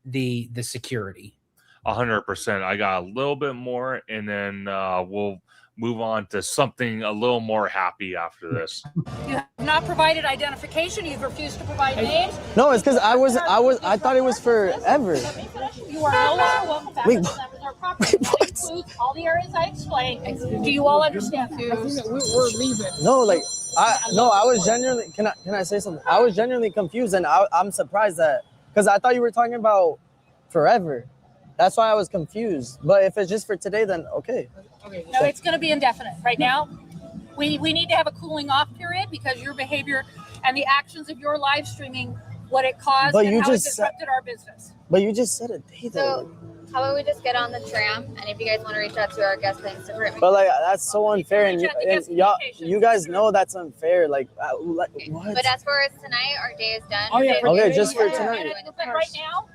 the security. 100%. I got a little bit more, and then we'll move on to something a little more happy after this. You have not provided identification. You've refused to provide names. No, it's because I thought it was forever. Let me finish. You are no longer welcome back Wait, to the Disneyland Resort property. That includes all the areas I explained. Do you all understand that? I think that we're leaving. No, like I was genuinely. Can I say something? I was genuinely confused, and I'm surprised that, because I thought you were talking about forever. That's why I was confused. But if it's just for today, then okay. Okay. No, it's going to be indefinite. Right now, we need to have a cooling off period because your behavior and the actions of your live streaming, what it caused But and you how it just disrupted our business. But you just said a day though. So, how about we just get on the tram, and if you guys want to reach out to our guest planning support, But like that's so unfair, and, Reach out to and guest y'all, communications. you guys know that's unfair. Like what? but as far as tonight, our day is done. Oh, yeah, We're okay, getting just for ready to tonight. join the But cars. right now,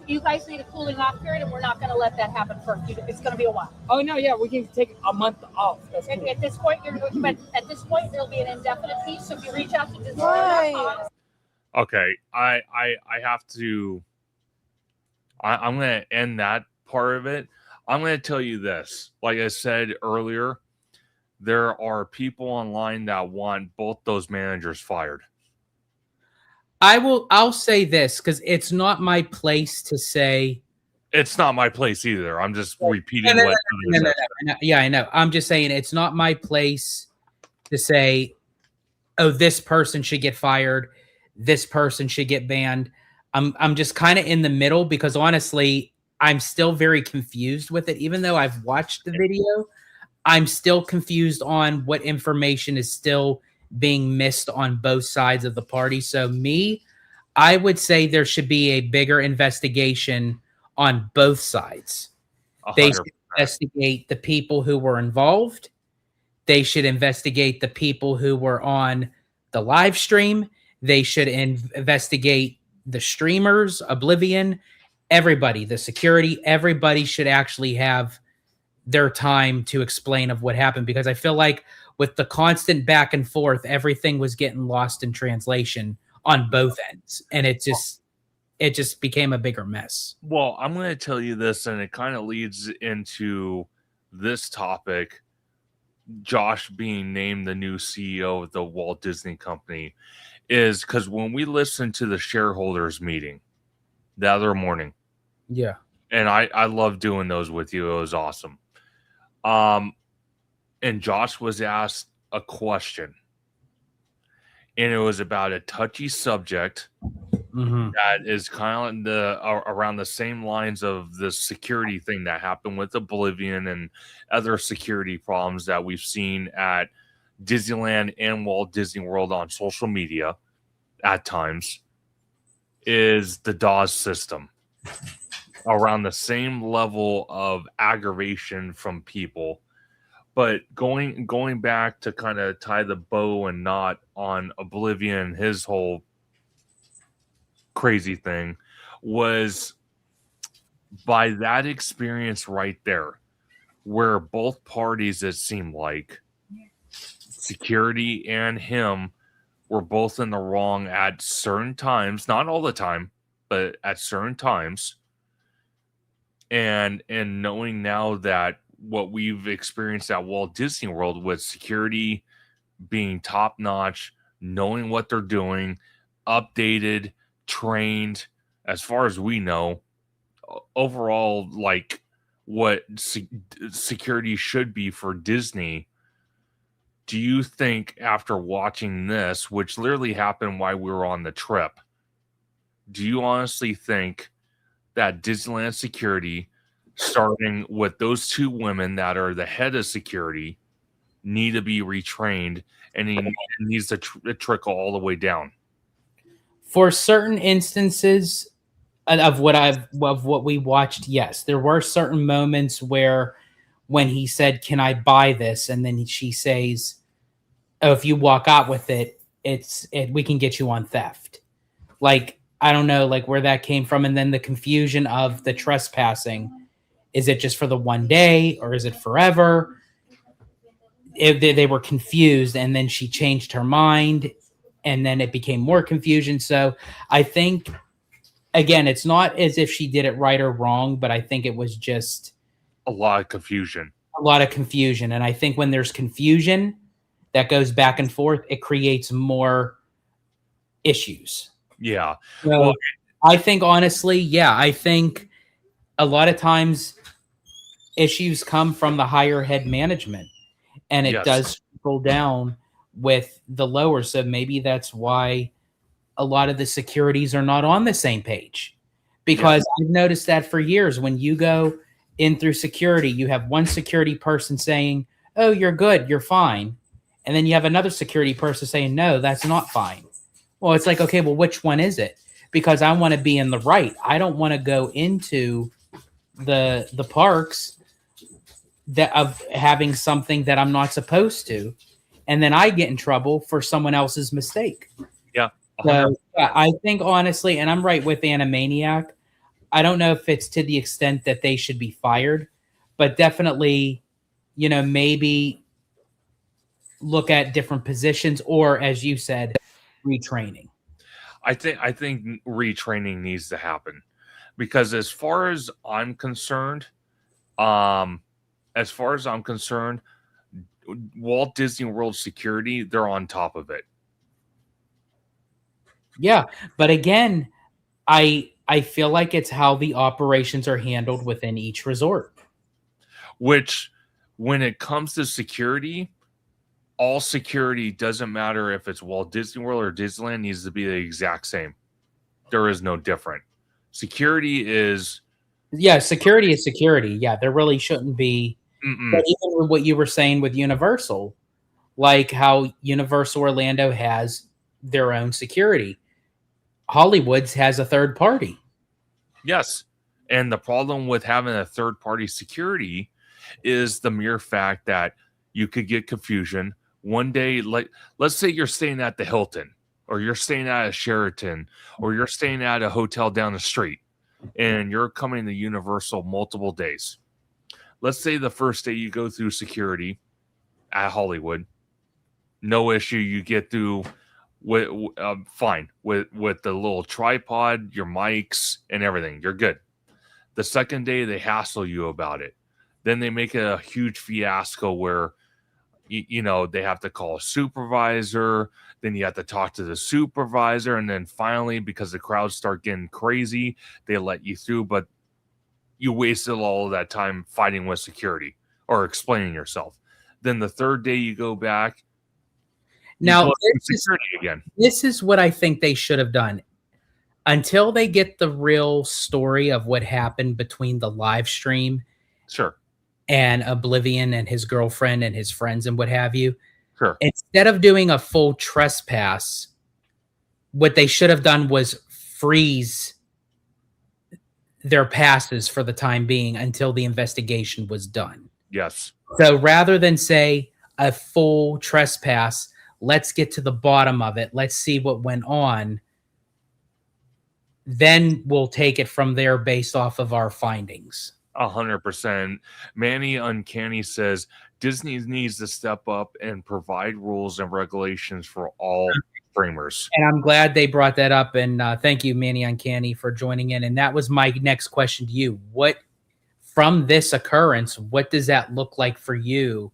you guys need a cooling off period, and we're not going to let that happen for a few. It's going to be a while. Oh no, yeah, we can take a month off. That's At, cool. at this point, there'll be an indefinite piece. So if you reach out to Disney, Okay, I have to. I'm going to end that part of it. I'm going to tell you this. Like I said earlier, there are people online that want both those managers fired. I'll say this, because it's not my place to say. It's not my place either. I'm just repeating No, what. Yeah, I know. I'm just saying it's not my place to say, oh, this person should get fired, this person should get banned. I'm just kind of in the middle, because honestly, I'm still very confused with it. Even though I've watched the video, I'm still confused on what information is still being missed on both sides of the party. So I would say there should be a bigger investigation on both sides. They should investigate the people who were involved. They should investigate the people who were on the live stream. They should investigate the streamers, Oblivion, everybody, the security. Everybody should actually have their time to explain of what happened, because I feel like with the constant back and forth, everything was getting lost in translation on both ends, and it just became a bigger mess. Well, I'm going to tell you this, and it kind of leads into this topic. Josh being named the new CEO of the Walt Disney Company. is because when we listened to the shareholders meeting the other morning, Yeah. and I love doing those with you. It was awesome. And Josh was asked a question, and it was about a touchy subject that is kind of around the same lines of the security thing that happened with Oblivion and other security problems that we've seen at Disneyland and Walt Disney World on social media at times, is the DAWS system. Around the same level of aggravation from people. But going back to kind of tie the bow and knot on Oblivion, his whole crazy thing was by that experience right there, where both parties, it seemed like, security and him, were both in the wrong at certain times, not all the time, but at certain times. And knowing now that what we've experienced at Walt Disney World with security being top notch, knowing what they're doing, updated, trained, as far as we know, overall, like what security should be for Disney. Do you think after watching this, which literally happened while we were on the trip, do you honestly think that Disneyland security, starting with those two women that are the head of security, need to be retrained, and it needs to trickle all the way down? For certain instances of what we watched, yes, there were certain moments where when he said, "Can I buy this?" and then she says, "Oh, if you walk out with it, we can get you on theft." Like, I don't know, like where that came from, and then the confusion of the trespassing. Is it just for the one day, or is it forever? If they were confused, and then she changed her mind, and then it became more confusion. So I think, again, it's not as if she did it right or wrong, but I think it was just a lot of confusion. And I think when there's confusion that goes back and forth, it creates more issues. Yeah. So well, I think, honestly, I think a lot of times issues come from the higher head management, and it does trickle down with the lower. So maybe that's why a lot of the securities are not on the same page, because I've noticed that for years. When you go in through security, you have one security person saying, "Oh, you're good, you're fine." And then you have another security person saying, "No, that's not fine." Well, it's like, okay, well, which one is it? Because I want to be in the right. I don't want to go into the parks that of having something that I'm not supposed to, and then I get in trouble for someone else's mistake. Yeah. So I think, honestly, and I'm right with Animaniac, I don't know if it's to the extent that they should be fired, but definitely, maybe look at different positions, or, as you said, retraining. I think retraining needs to happen, because as far as I'm concerned, Walt Disney World security, they're on top of it. Yeah, but again, I feel like it's how the operations are handled within each resort. Which, when it comes to security, all security, doesn't matter if it's Walt Disney World or Disneyland, needs to be the exact same. There is no different. Security is... security is security. Yeah, there really shouldn't be. But even what you were saying with Universal, like how Universal Orlando has their own security, Hollywood's has a third party. Yes. And the problem with having a third party security is the mere fact that you could get confusion. One day, like, let's say you're staying at the Hilton, or you're staying at a Sheraton, or you're staying at a hotel down the street, and you're coming to Universal multiple days. Let's say the first day you go through security at Hollywood, no issue. You get through fine with the little tripod, your mics, and everything. You're good. The second day, they hassle you about it. Then they make a huge fiasco where they have to call a supervisor, then you have to talk to the supervisor, and then finally, because the crowds start getting crazy, they let you through, but you wasted all of that time fighting with security or explaining yourself. Then the third day you go back, Now, security again. This is what I think they should have done. Until they get the real story of what happened between the live stream and Oblivion and his girlfriend and his friends and what have you, instead of doing a full trespass, what they should have done was freeze their passes for the time being until the investigation was done. Yes. So rather than say a full trespass, let's get to the bottom of it. Let's see what went on. Then we'll take it from there based off of our findings. 100%. Manny Uncanny says Disney needs to step up and provide rules and regulations for all streamers. And I'm glad they brought that up. And thank you, Manny Uncanny, for joining in. And that was my next question to you. What, from this occurrence, what does that look like for you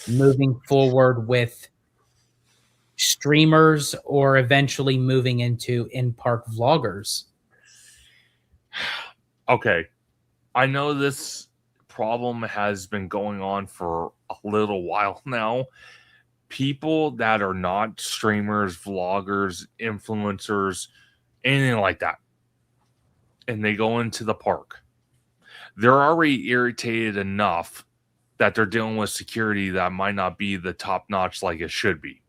moving forward with streamers or eventually moving into in-park vloggers? Okay. I know this problem has been going on for a little while now. People that are not streamers, vloggers, influencers, anything like that, and they go into the park, they're already irritated enough that they're dealing with security that might not be the top notch like it should be.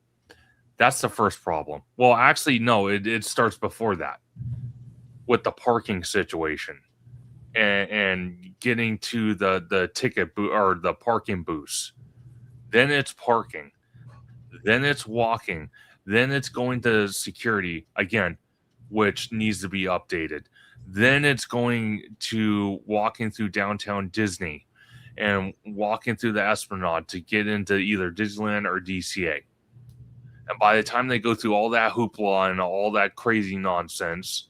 That's the first problem. Well, actually, no, it starts before that with the parking situation and getting to the ticket booth or the parking booths. Then it's parking. Then it's walking. Then it's going to security again, which needs to be updated. Then it's going to walking through downtown Disney and walking through the Esplanade to get into either Disneyland or DCA. And by the time they go through all that hoopla and all that crazy nonsense,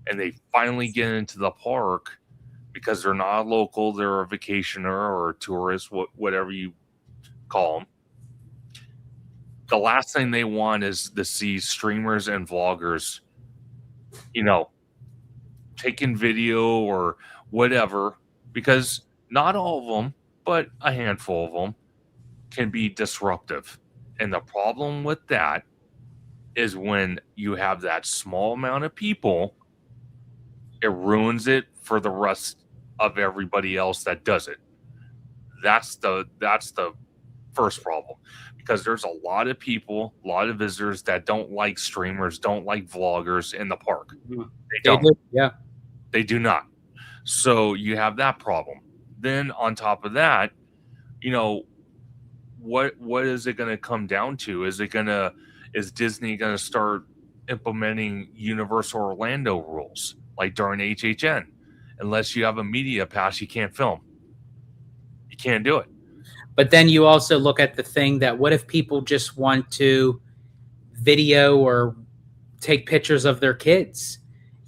and they finally get into the park, because they're not a local, they're a vacationer or a tourist, whatever you call them, the last thing they want is to see streamers and vloggers, taking video or whatever, because not all of them, but a handful of them can be disruptive. And the problem with that is when you have that small amount of people, it ruins it for the rest of everybody else that does it. That's the first problem, because there's a lot of people, a lot of visitors that don't like streamers, don't like vloggers in the park. They don't. They do not. So you have that problem. Then on top of that, what is it going to come down to? Is Disney going to start implementing Universal Orlando rules like during HHN? Unless you have a media pass, you can't film. You can't do it. But then you also look at the thing that what if people just want to video or take pictures of their kids,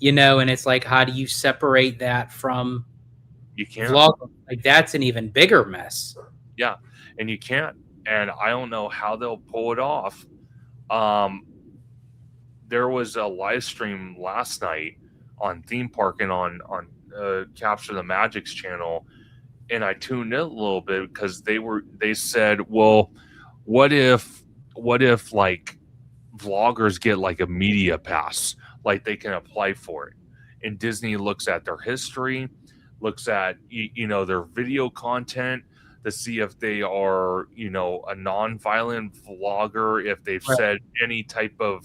and it's like, how do you separate that from vlogging? Like, that's an even bigger mess. Yeah, and you can't. And I don't know how they'll pull it off. There was a live stream last night on Theme Park and on Capture the Magic's channel, and I tuned in a little bit because they said, well, what if like vloggers get like a media pass, like they can apply for it, and Disney looks at their history, looks at their video content to see if they are a non-violent vlogger, if they've said any type of.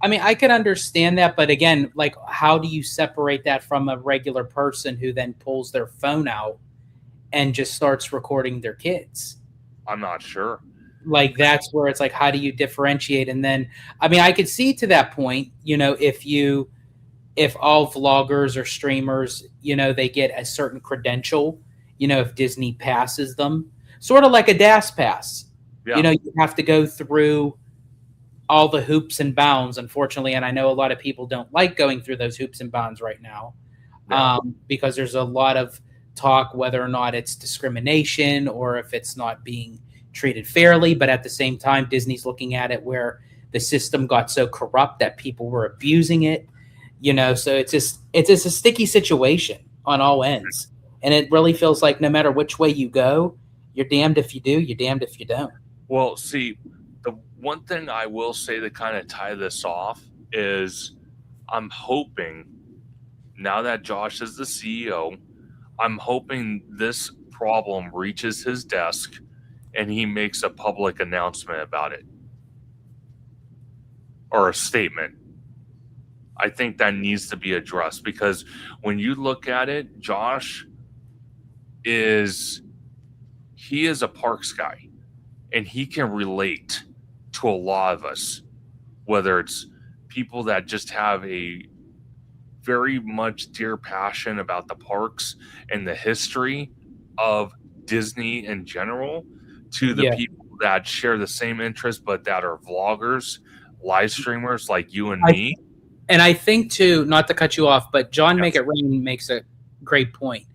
I mean, I could understand that, but again, like, how do you separate that from a regular person who then pulls their phone out and just starts recording their kids? I'm not sure. Like, that's where it's like, how do you differentiate? And then, I mean, I could see to that point, if all vloggers or streamers, they get a certain credential, if Disney passes them, sort of like a DAS pass, you have to go through all the hoops and bounds, unfortunately. And I know a lot of people don't like going through those hoops and bounds right now, because there's a lot of talk whether or not it's discrimination or if it's not being treated fairly, but at the same time, Disney's looking at it where the system got so corrupt that people were abusing it, so it's just a sticky situation on all ends. And it really feels like no matter which way you go, you're damned if you do, you're damned if you don't. Well, see, the one thing I will say to kind of tie this off is I'm hoping now that Josh is the CEO, I'm hoping this problem reaches his desk and he makes a public announcement about it or a statement. I think that needs to be addressed because when you look at it, Josh is a parks guy and he can relate to a lot of us, whether it's people that just have a very much dear passion about the parks and the history of Disney in general, to the people that share the same interest but that are vloggers, live streamers like you and me. And I think too, not to cut you off, but John Make It Rain makes a great point.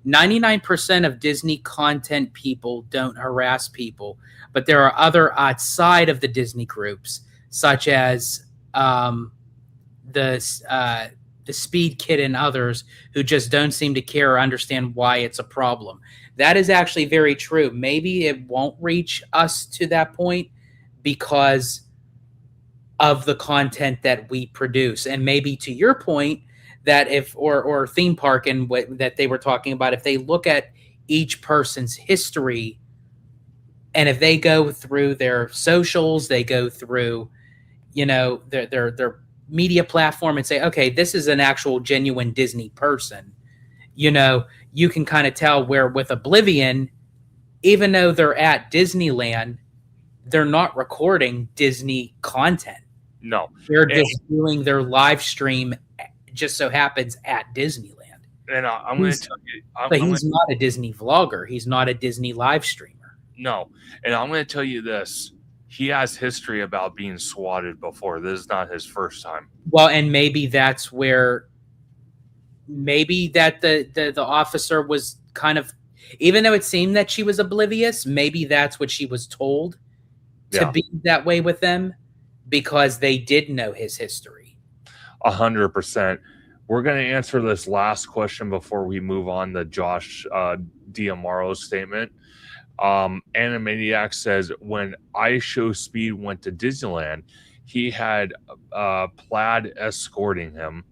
99% of Disney content people don't harass people, but there are other outside of the Disney groups, such as the Speed Kid and others, who just don't seem to care or understand why it's a problem. That is actually very true. Maybe it won't reach us to that point because of the content that we produce. And maybe to your point, that if or theme park and what that they were talking about, if they look at each person's history and if they go through their socials, they go through their media platform and say, okay, this is an actual genuine Disney person, you can kind of tell where with Oblivion, even though they're at Disneyland, they're not recording Disney content. No, they're just doing their live stream. Just so happens at Disneyland. And I'm going to tell you, but he's not a Disney vlogger. He's not a Disney live streamer. No, and I'm going to tell you this: he has history about being swatted before. This is not his first time. Well, and maybe that's where, maybe that the officer was kind of, even though it seemed that she was oblivious, maybe that's what she was told to be that way with them, because they did know his history. 100%. We're going to answer this last question before we move on to Josh D'Amaro's statement. Animaniac says, when I Show Speed went to Disneyland, he had Plaid escorting him,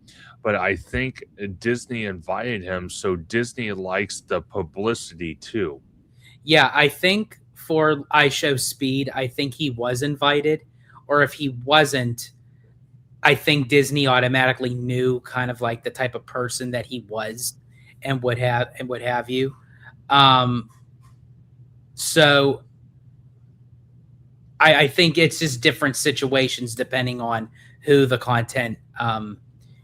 but I think Disney invited him, so Disney likes the publicity too. Yeah, I think for I Show Speed, I think he was invited, or if he wasn't, I think Disney automatically knew kind of like the type of person that he was and what have you. So I think it's just different situations depending on who the content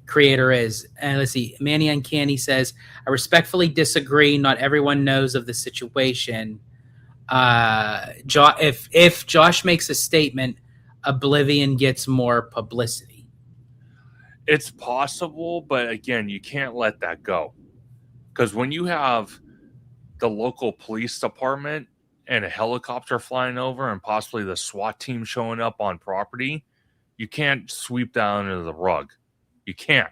creator is. And let's see, Manny Uncanny says, I respectfully disagree. Not everyone knows of the situation. If Josh makes a statement, Oblivion gets more publicity. It's possible, but again, you can't let that go. Because when you have the local police department and a helicopter flying over and possibly the SWAT team showing up on property, you can't sweep that under the rug. You can't.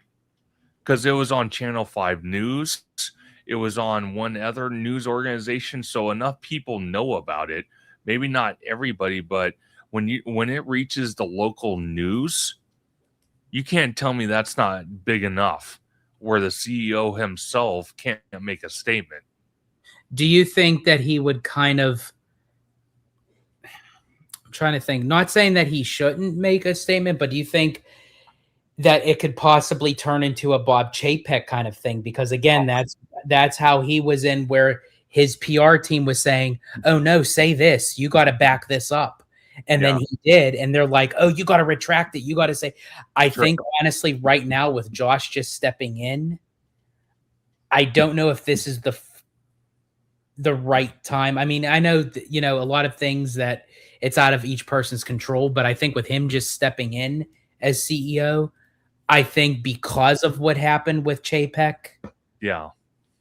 Because it was on Channel 5 News. It was on one other news organization, so enough people know about it. Maybe not everybody, but when it reaches the local news, you can't tell me that's not big enough where the CEO himself can't make a statement. Do you think that he would kind of, I'm trying to think, not saying that he shouldn't make a statement, but do you think that it could possibly turn into a Bob Chapek kind of thing? Because again, that's how he was in, where his PR team was saying, oh no, say this, you got to back this up. And then he did, and they're like, oh, you got to retract it. You got to say, I think honestly right now with Josh just stepping in, I don't know if this is the right time. I mean, I know that, a lot of things that it's out of each person's control, but I think with him just stepping in as CEO, I think because of what happened with Chapek,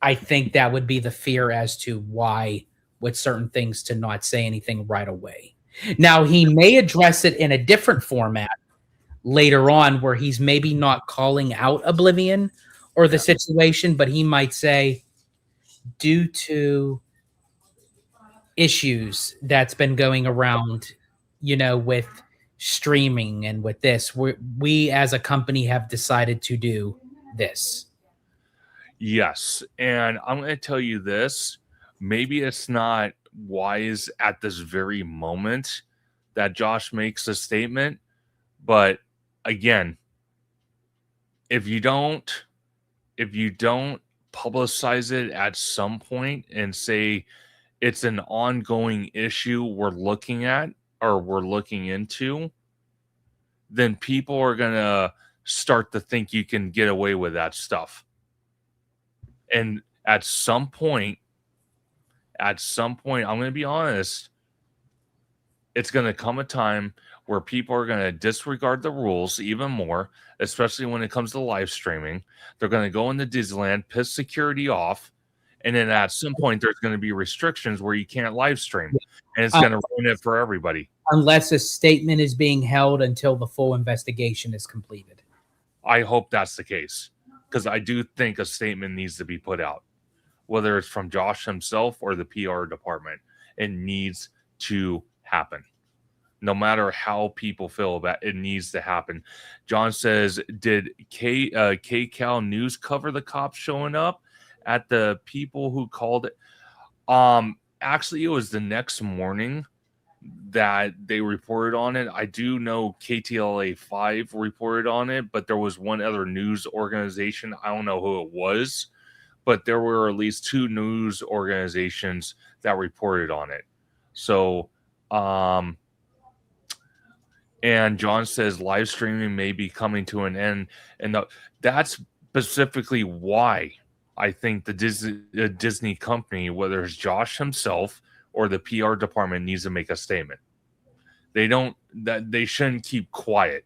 I think that would be the fear as to why with certain things to not say anything right away. Now, he may address it in a different format later on where he's maybe not calling out Oblivion or the situation, but he might say, due to issues that's been going around, with streaming and with this, we as a company have decided to do this. Yes. And I'm going to tell you this. Maybe it's not wise at this very moment that Josh makes a statement. But again, if you don't publicize it at some point and say it's an ongoing issue we're looking at or we're looking into, then people are going to start to think you can get away with that stuff. And at some point, I'm going to be honest, it's going to come a time where people are going to disregard the rules even more, especially when it comes to live streaming. They're going to go into Disneyland, piss security off, and then at some point there's going to be restrictions where you can't live stream, and it's going to ruin it for everybody. Unless a statement is being held until the full investigation is completed. I hope that's the case, because I do think a statement needs to be put out, whether it's from Josh himself or the PR department. It needs to happen. No matter how people feel about it, needs to happen. John says, did KCal News cover the cops showing up at the people who called it? Actually, it was the next morning that they reported on it. I do know KTLA 5 reported on it, but there was one other news organization. I don't know who it was, but there were at least 2 news organizations that reported on it. So, and John says live streaming may be coming to an end. And that's specifically why I think the Disney company, whether it's Josh himself or the PR department, needs to make a statement. They shouldn't keep quiet,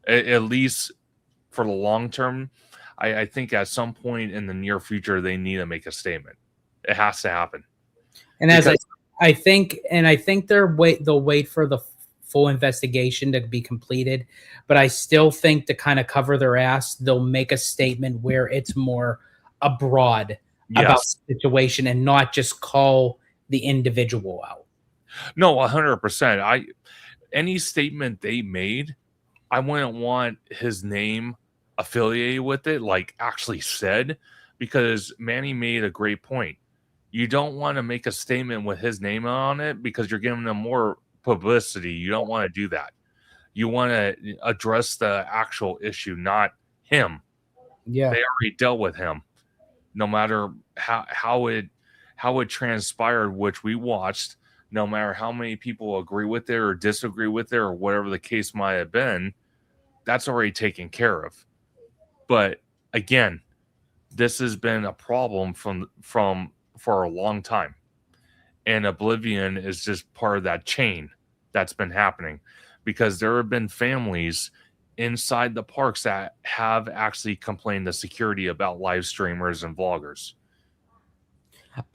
at least for the long term. I think at some point in the near future, they need to make a statement. It has to happen. And as I think they'll wait for the full investigation to be completed, but I still think to kind of cover their ass, they'll make a statement where it's more abroad about the situation and not just call the individual out. No, 100%. Any statement they made, I wouldn't want his name affiliated with it, like actually said, because Manny made a great point. You don't want to make a statement with his name on it because you're giving them more publicity. You don't want to do that. You want to address the actual issue, not him. Yeah, they already dealt with him. No matter how it transpired, which we watched, no matter how many people agree with it or disagree with it or whatever the case might have been, that's already taken care of. But again, this has been a problem for a long time. And Oblivion is just part of that chain that's been happening, because there have been families inside the parks that have actually complained to security about live streamers and vloggers.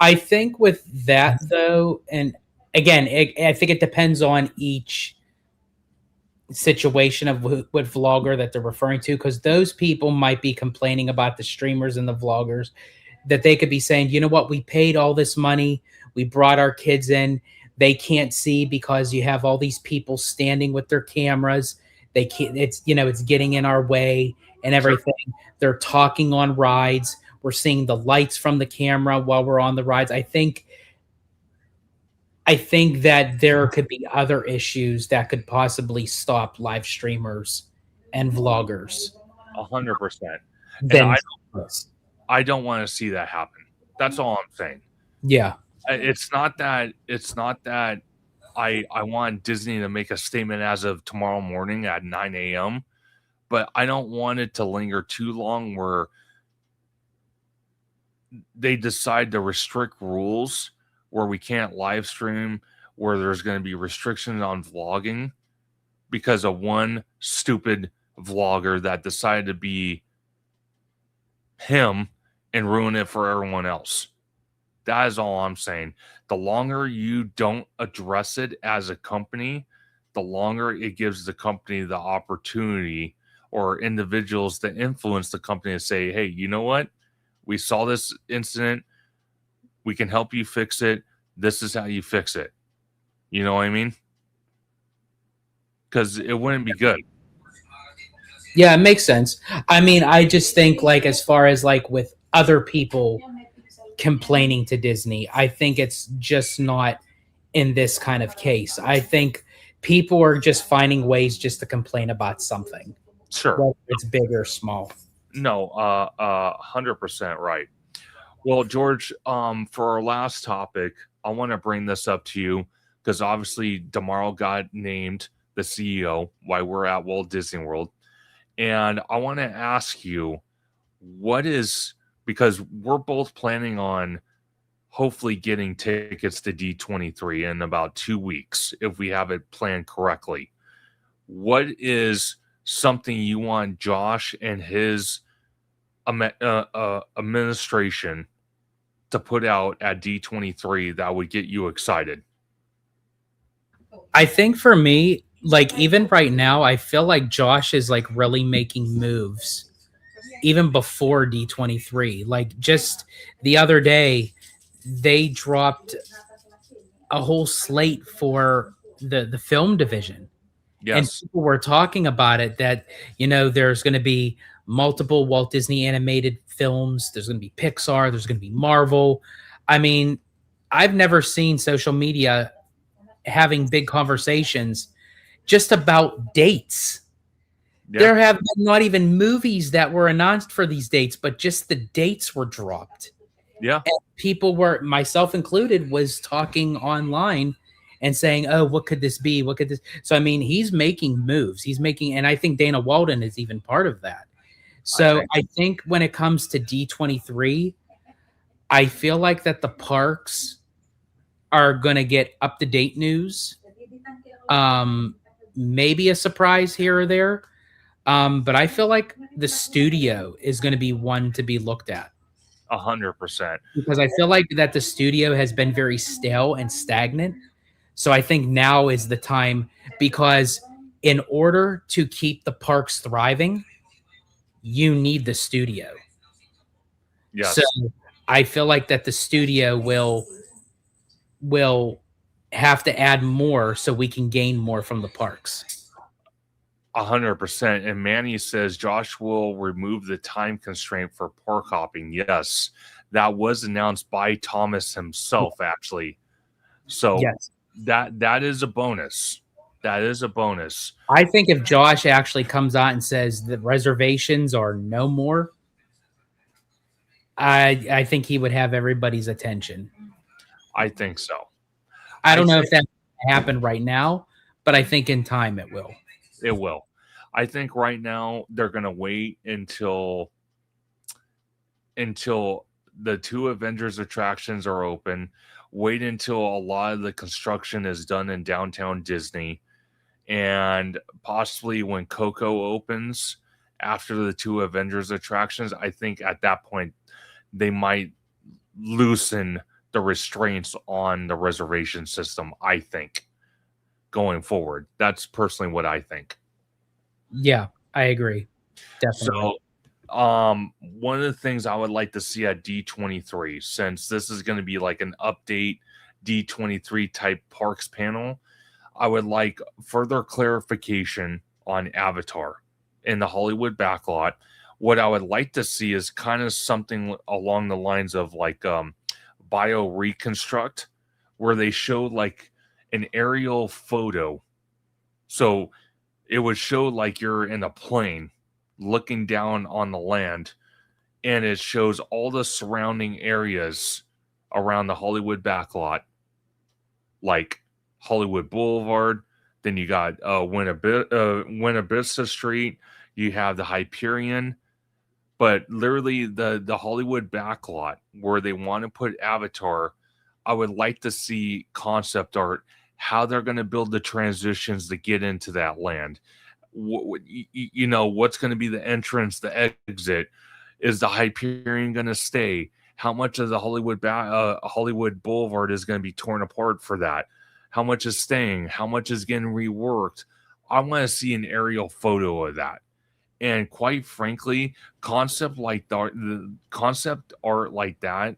I think with that though, and again, I think it depends on each situation of what vlogger that they're referring to, because those people might be complaining about the streamers and the vloggers, that they could be saying, you know what, we paid all this money, we brought our kids in, they can't see because you have all these people standing with their cameras, they can't, it's getting in our way and everything. They're talking on rides, we're seeing the lights from the camera while we're on the rides. I think that there could be other issues that could possibly stop live streamers and vloggers. 100%. And I don't want to see that happen. That's all I'm saying. Yeah. It's not that I want Disney to make a statement as of tomorrow morning at 9 a.m., but I don't want it to linger too long where they decide to restrict rules where we can't live stream, where there's going to be restrictions on vlogging because of one stupid vlogger that decided to be him and ruin it for everyone else. That is all I'm saying. The longer you don't address it as a company, the longer it gives the company the opportunity or individuals that influence the company to say, hey, you know what? We saw this incident. We can help you fix it. This is how you fix it. You know what I mean? Because it wouldn't be good. Yeah, it makes sense. I mean, I just think like as far as like with other people complaining to Disney, I think it's just not in this kind of case. I think people are just finding ways just to complain about something, Sure. whether it's big or small. No, 100% right. Well, George, for our last topic, I want to bring this up to you because obviously tomorrow got named the CEO while we're at Walt Disney World. And I want to ask you, what is, because we're both planning on hopefully getting tickets to D23 in about 2 weeks if we have it planned correctly. What is something you want Josh and his administration to put out at D23 that would get you excited? I think for me, like even right now, I feel like Josh is like really making moves even before D23. Like just the other day, they dropped a whole slate for the film division. And Yes. people were talking about it that, you know, there's going to be multiple Walt Disney animated films. There's going to be Pixar. There's going to be Marvel. I mean, I've never seen social media having big conversations just about dates. Yeah. There have been not even movies that were announced for these dates, but just the dates were dropped. Yeah. And people were, myself included, was talking online and saying, oh, what could this be? What could this? So, I mean, he's making moves. He's making, and I think Dana Walden is even part of that. So I think when it comes to D23, I feel like that the parks are going to get up-to-date news. Maybe a surprise here or there. But I feel like the studio is going to be one to be looked at. 100%. Because I feel like that the studio has been very stale and stagnant. So I think now is the time, because in order to keep the parks thriving, you need the studio. Yes. So I feel like that the studio will have to add more so we can gain more from the parks. 100%. And Manny says Josh will remove the time constraint for park hopping. Yes, that was announced by Thomas himself, actually. So Yes. that is a bonus. That is a bonus. I think if Josh actually comes out and says the reservations are no more, I think he would have everybody's attention. I think so. I don't know if that happened right now, but I think in time it will. It will. I think right now they're going to wait until the 2 Avengers attractions are open. Wait until a lot of the construction is done in downtown Disney, and possibly when Coco opens after the 2 Avengers attractions, I think at that point they might loosen the restraints on the reservation system, I think, going forward. That's personally what I think. Yeah, I agree. Definitely. So, one of the things I would like to see at D23, since this is going to be like an update D23 type parks panel, I would like further clarification on Avatar in the Hollywood backlot. What I would like to see is kind of something along the lines of like bio reconstruct, where they showed like an aerial photo. So it would show like you're in a plane looking down on the land, and it shows all the surrounding areas around the Hollywood backlot, like Hollywood Boulevard. Then you got Buena Vista Street. You have the Hyperion. But literally the Hollywood backlot where they want to put Avatar, I would like to see concept art, how they're going to build the transitions to get into that land. What's going to be the entrance, the exit? Is the Hyperion going to stay? How much of the Hollywood Boulevard is going to be torn apart for that? How much is staying? How much is getting reworked? I want to see an aerial photo of that. And quite frankly, concept art like that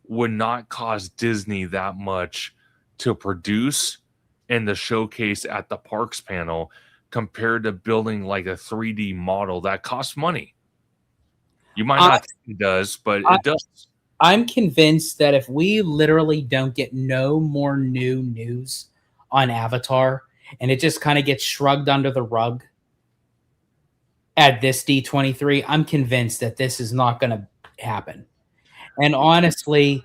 would not cost Disney that much to produce and to showcase at the parks panel compared to building like a 3D model that costs money. You might not think it does, but it does. I'm convinced that if we literally don't get no more new news on Avatar and it just kind of gets shrugged under the rug at this D23, I'm convinced that this is not going to happen. And honestly,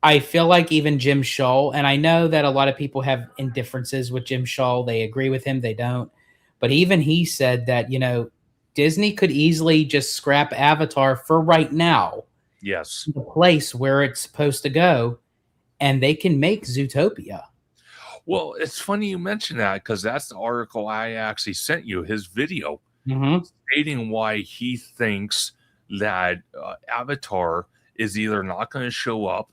I feel like even Jim Shull, and I know that a lot of people have indifferences with Jim Shull. They agree with him, they don't. But even he said that, you know, Disney could easily just scrap Avatar for right now. Yes. The place where it's supposed to go, and they can make Zootopia. Well, it's funny you mention that because that's the article I actually sent you, his video, stating why he thinks that Avatar is either not going to show up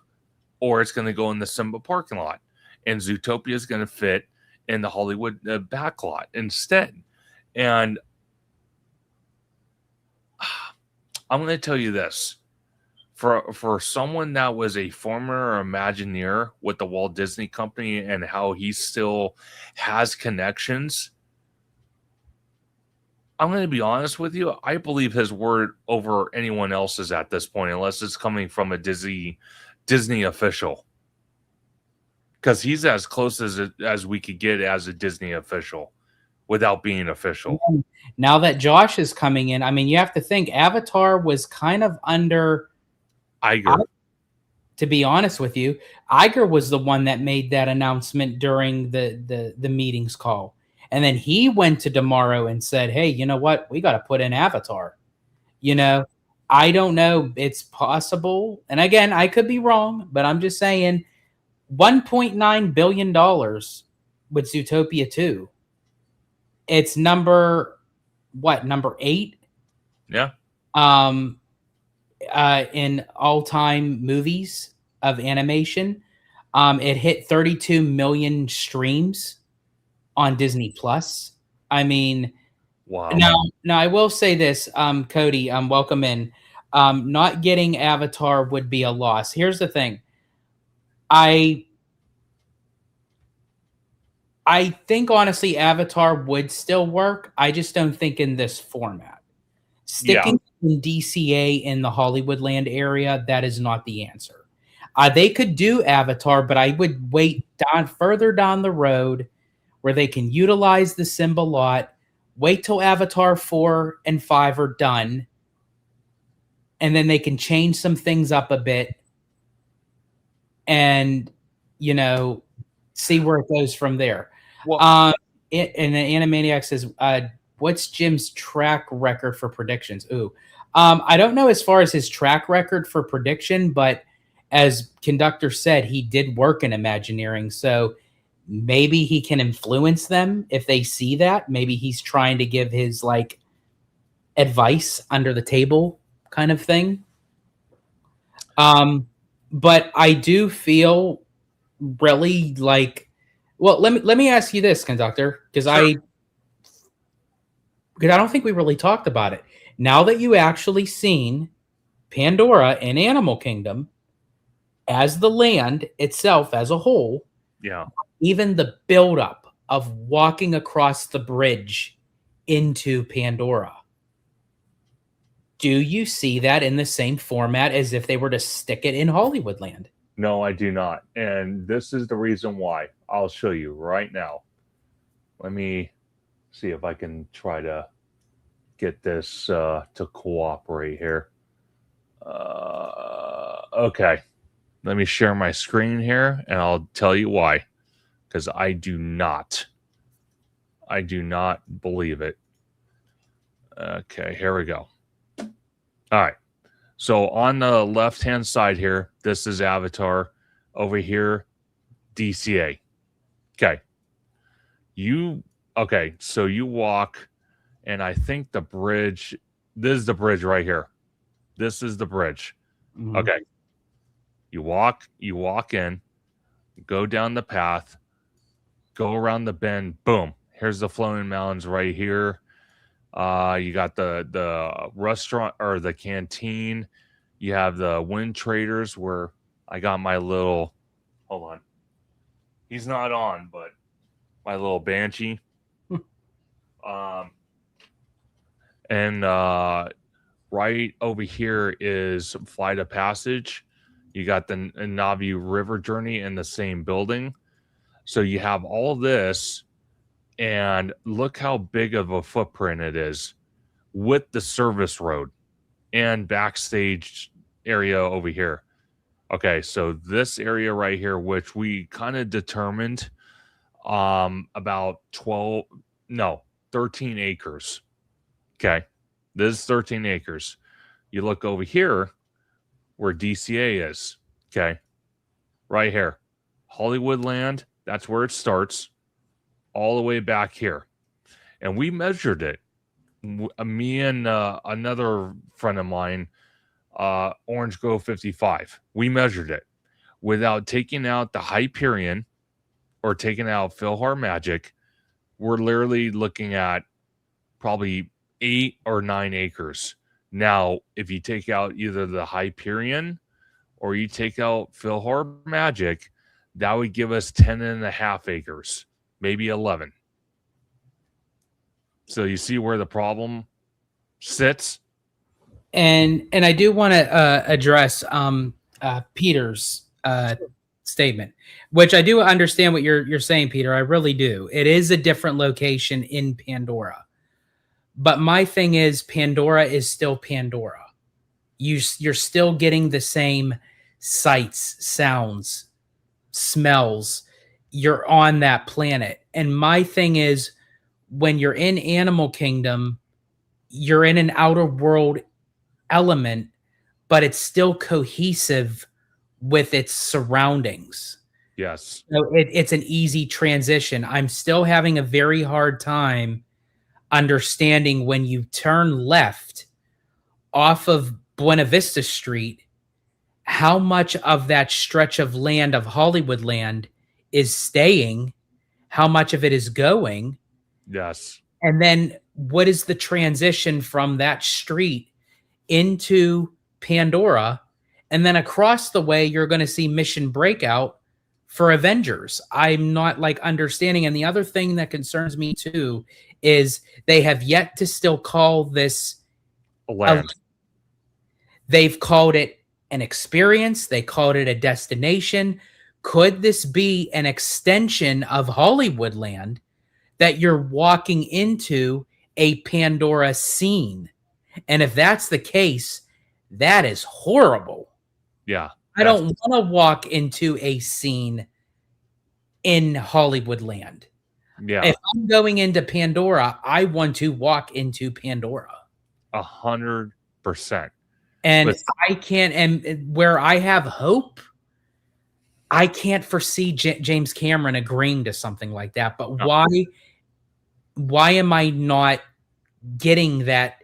or it's going to go in the Simba parking lot, and Zootopia is going to fit in the Hollywood back lot instead. And I'm going to tell you this. For someone that was a former Imagineer with the Walt Disney Company and how he still has connections, I'm going to be honest with you. I believe his word over anyone else's at this point, unless it's coming from a Disney official, because he's as close as we could get as a Disney official without being official. Now that Josh is coming in, I mean, you have to think Avatar was kind of under Iger. To be honest with you, Iger was the one that made that announcement during the meetings call. And then he went to Tomorrow and said, hey, you know what? We got to put in Avatar. You know, I don't know. It's possible. And again, I could be wrong, but I'm just saying $1.9 billion with Zootopia 2. It's number 8? Yeah. In all-time movies of animation. It hit 32 million streams on Disney Plus. I mean, wow. Now I will say this, Cody, welcome in. Not getting Avatar would be a loss. Here's the thing. I think honestly Avatar would still work. I just don't think in this format. Sticking in DCA in the Hollywoodland area, that is not the answer. They could do Avatar, but I would wait further down the road where they can utilize the Simba lot, wait till Avatar 4 and 5 are done, and then they can change some things up a bit and, you know, see where it goes from there. Well, and the Animaniac says, what's Jim's track record for predictions? I don't know as far as his track record for prediction, but as Conductor said, he did work in Imagineering, so maybe he can influence them if they see that. Maybe he's trying to give his like advice under the table kind of thing. But I do feel really like, well, let me ask you this, Conductor, because I don't think we really talked about it. Now that you actually seen Pandora and Animal Kingdom as the land itself as a whole, yeah, even the buildup of walking across the bridge into Pandora, do you see that in the same format as if they were to stick it in Hollywoodland? No, I do not. And this is the reason why. I'll show you right now. Let me see if I can try to get this to cooperate here. Okay. Let me share my screen here, and I'll tell you why. Because I do not believe it. Okay, here we go. All right. So on the left-hand side here, this is Avatar. Over here, DCA. Okay. So you walk, and I think the bridge, this is the bridge right here. This is the bridge. Okay. You walk in, go down the path, go around the bend, boom. Here's the Floating Mountains right here. You got the restaurant or the canteen. You have the Wind Traders where I got my little, hold on. He's not on, but my little Banshee. And right over here is Flight of Passage. You got the Navi River Journey in the same building. So you have all this, and look how big of a footprint it is with the service road and backstage area over here. Okay, so this area right here, which we kind of determined about 13 acres. Okay, this is 13 acres. You look over here where DCA is. Okay, right here. Hollywood Land, that's where it starts, all the way back here. And we measured it. Me and another friend of mine, Orange Grove 55, we measured it without taking out the Hyperion or taking out Philhar Magic. We're literally looking at probably 8 or 9 acres. Now, if you take out either the Hyperion or you take out Philhar Magic, that would give us 10.5 acres, maybe 11. So you see where the problem sits? And I do want to address Peter's statement, which I do understand what you're saying, Peter. I really do. It is a different location in Pandora. But my thing is, Pandora is still Pandora. You're still getting the same sights, sounds, smells. You're on that planet. And my thing is, when you're in Animal Kingdom, you're in an outer world element, but it's still cohesive with its surroundings. Yes. So it's an easy transition. I'm still having a very hard time understanding when you turn left off of Buena Vista Street, how much of that stretch of land of Hollywood Land is staying, how much of it is going. Yes. And then what is the transition from that street into Pandora? And then across the way, you're going to see Mission Breakout for Avengers. I'm not like understanding. And the other thing that concerns me too is they have yet to still call this a land. They've called it an experience. They called it a destination. Could this be an extension of Hollywood Land that you're walking into a Pandora scene? And if that's the case, that is horrible. Yeah. I don't want to walk into a scene in Hollywood Land. Yeah. If I'm going into Pandora, I want to walk into Pandora. 100%. And I can't, and where I have hope, I can't foresee James Cameron agreeing to something like that. But why am I not getting that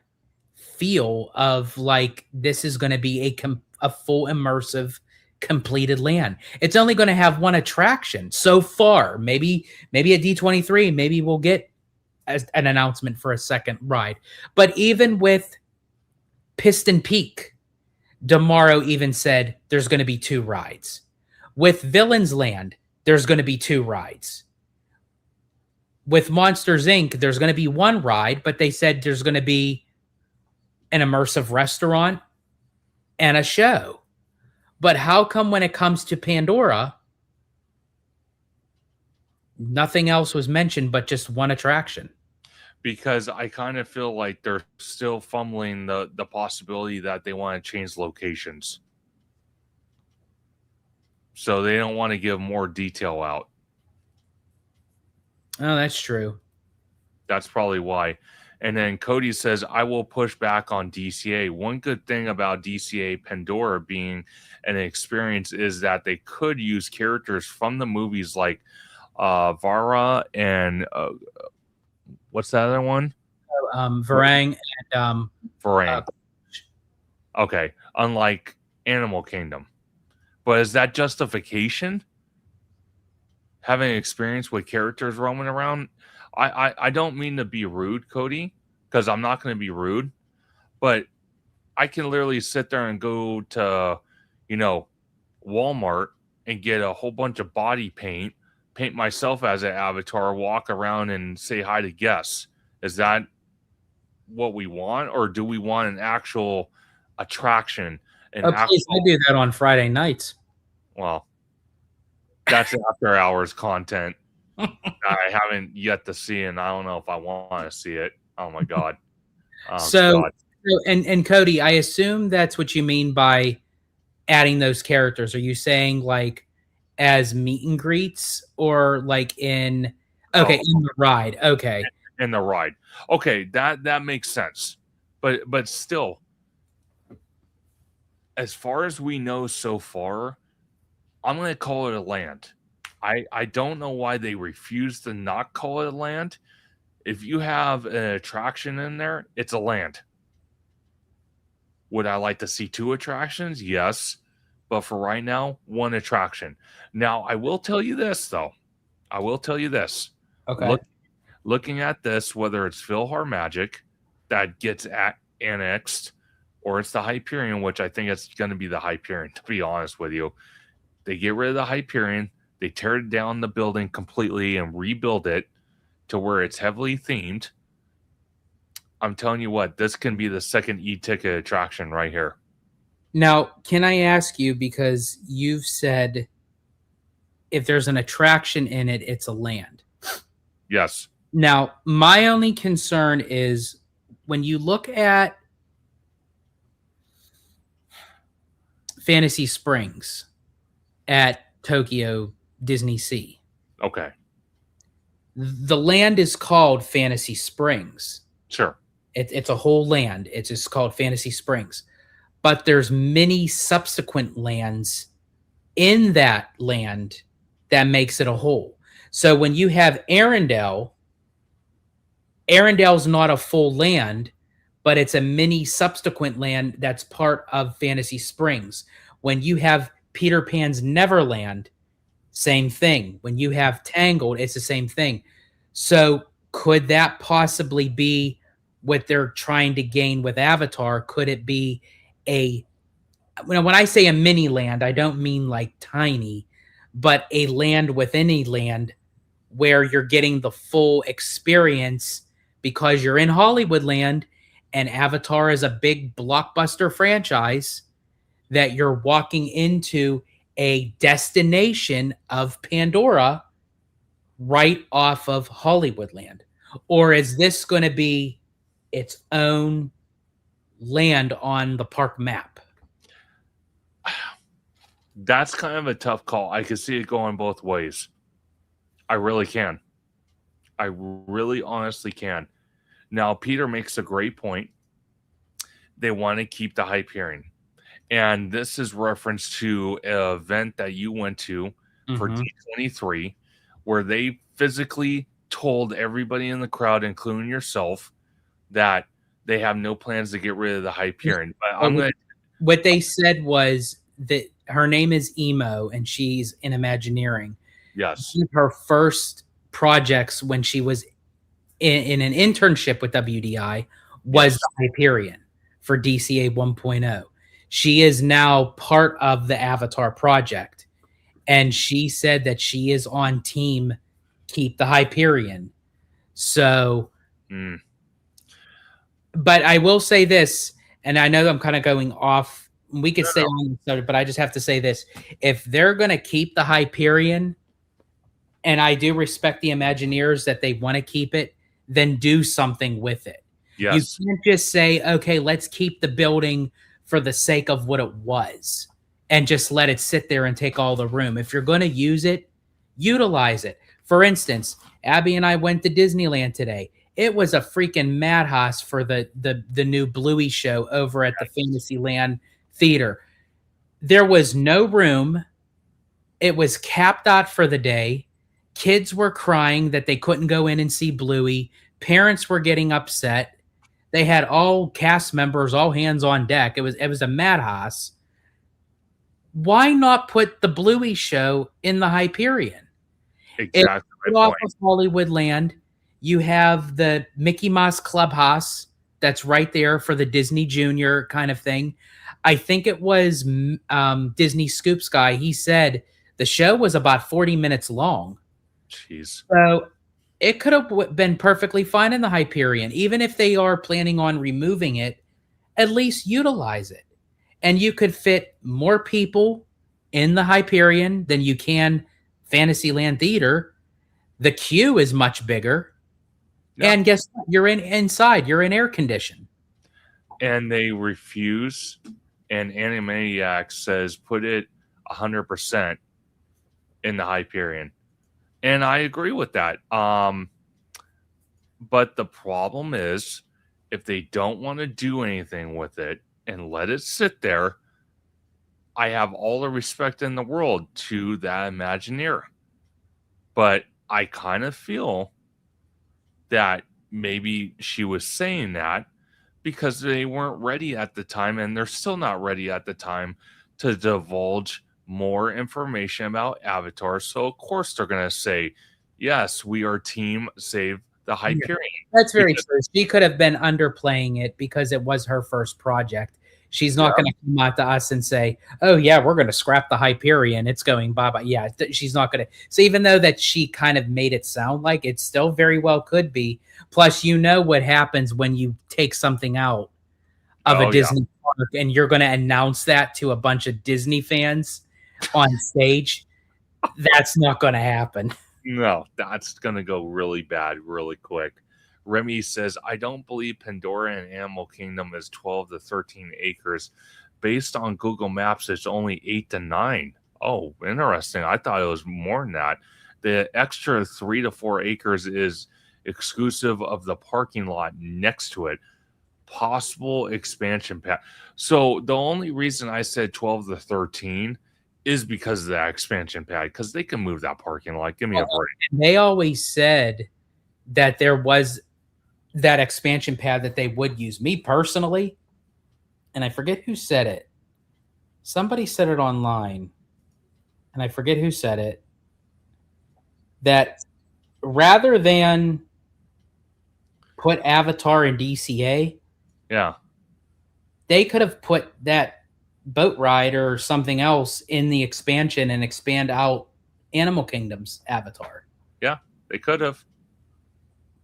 feel of like this is going to be a full immersive completed land? It's only going to have one attraction so far. Maybe at D23, maybe we'll get an announcement for a second ride. But even with Piston Peak, Damaro even said there's going to be 2 rides. With Villains Land, there's going to be 2 rides. With Monsters Inc., there's going to be 1 ride, but they said there's going to be an immersive restaurant and a show. But how come when it comes to Pandora, nothing else was mentioned but just 1 attraction? Because I kind of feel like they're still fumbling the possibility that they want to change locations. So they don't want to give more detail out. Oh, that's true. That's probably why. And then Cody says, I will push back on DCA. One good thing about DCA Pandora being an experience is that they could use characters from the movies like Vara and what's the other one? Varang and Varang. Okay. Unlike Animal Kingdom. But is that justification? Having experience with characters roaming around? I don't mean to be rude, Cody, because I'm not going to be rude, but I can literally sit there and go to, Walmart and get a whole bunch of body paint, paint myself as an avatar, walk around and say hi to guests. Is that what we want, or do we want an actual attraction? Please, I do that on Friday nights. Well, that's after hours content I haven't yet to see, and I don't know if I want to see it. Oh my god! So, and Cody, I assume that's what you mean by adding those characters. Are you saying like as meet and greets, or like in in the ride? Okay, in the ride. Okay, that makes sense. But still, as far as we know so far, I'm going to call it a land. I don't know why they refuse to not call it a land. If you have an attraction in there, it's a land. Would I like to see 2 attractions? Yes. But for right now, 1 attraction. Now, I will tell you this, though. I will tell you this. Okay. Looking at this, whether it's Philhar Magic that gets annexed, or it's the Hyperion, which I think it's going to be the Hyperion, to be honest with you. They get rid of the Hyperion, they tear down the building completely and rebuild it to where it's heavily themed. I'm telling you what, this can be the second e-ticket attraction right here. Now, can I ask you, because you've said if there's an attraction in it, it's a land. Yes. Now, my only concern is when you look at Fantasy Springs at Tokyo Disney Sea. Okay. The land is called Fantasy Springs. Sure. It's a whole land. It's just called Fantasy Springs. But there's many subsequent lands in that land that makes it a whole. So when you have Arendelle, Arendelle's not a full land, but it's a mini subsequent land that's part of Fantasy Springs. When you have Peter Pan's Neverland, same thing. When you have Tangled, it's the same thing. So could that possibly be what they're trying to gain with Avatar? Could it be when I say a mini land, I don't mean like tiny, but a land within a land where you're getting the full experience because you're in Hollywood land and Avatar is a big blockbuster franchise that you're walking into a destination of Pandora right off of Hollywood land? Or is this going to be its own land on the park map? That's kind of a tough call. I can see it going both ways. I really can. I really honestly can. Now, Peter makes a great point. They want to keep the Hyperion. And this is reference to an event that you went to for D23, where they physically told everybody in the crowd, including yourself, that they have no plans to get rid of the Hyperion. But what they said was that her name is Emo and she's in Imagineering. Yes. One of her first projects when she was in an internship with WDI was the Hyperion for DCA 1.0. She is now part of the Avatar project. And she said that she is on team keep the Hyperion. So, but I will say this, and I know I'm kind of going off. We could stay on the subject, but I just have to say this. If they're going to keep the Hyperion, and I do respect the Imagineers that they want to keep it, then do something with it. Yes. You can't just say, okay, let's keep the building for the sake of what it was and just let it sit there and take all the room. If you're going to use it, utilize it. For instance, Abby and I went to Disneyland today. It was a freaking madhouse for the new Bluey show over at the Fantasyland Theater. There was no room. It was capped out for the day. Kids were crying that they couldn't go in and see Bluey. Parents were getting upset. They had all cast members, all hands on deck. It was a madhouse. why not put the Bluey show in the Hyperion? Exactly It's my off point. of Hollywood Land. You have the Mickey Mouse Clubhouse that's right there for the Disney Junior kind of thing. I think it was Disney Scoops guy. He said the show was about 40 minutes long. Jeez. So it could have been perfectly fine in the Hyperion. Even if they are planning on removing it, at least utilize it. And you could fit more people in the Hyperion than you can Fantasyland Theater. The queue is much bigger. Yeah. And guess what? You're inside. You're in air condition. And they refuse. And Animaniacs says put it 100% in the Hyperion. And I agree with that. But the problem is, if they don't want to do anything with it and let it sit there, I have all the respect in the world to that Imagineer. But I kind of feel that maybe she was saying that because they weren't ready at the time, and they're still not ready at the time to divulge more information about Avatar. So of course they're going to say, yes, we are team Save the Hyperion. That's very true. She could have been underplaying it because it was her first project. She's not going to come out to us and say, oh, yeah, we're going to scrap the Hyperion. It's going bye-bye. Yeah, she's not going to. So even though that she kind of made it sound like it still very well could be. Plus, you know what happens when you take something out of a Disney park and you're going to announce that to a bunch of Disney fans on stage. That's not going to happen. No, that's going to go really bad really quick. Remy says, I don't believe Pandora and Animal Kingdom is 12 to 13 acres. Based on Google Maps, it's only 8 to 9. Oh, interesting. I thought it was more than that. The extra 3 to 4 acres is exclusive of the parking lot next to it. Possible expansion pad. So the only reason I said 12 to 13 is because of that expansion pad, because they can move that parking lot. Give me a break. They always said that there was that expansion pad that they would use. Me personally, and I forget who said it. Somebody said it online, and I forget who said it, that rather than put Avatar in DCA, yeah, they could have put that boat ride or something else in the expansion and expand out Animal Kingdom's Avatar. Yeah, they could have.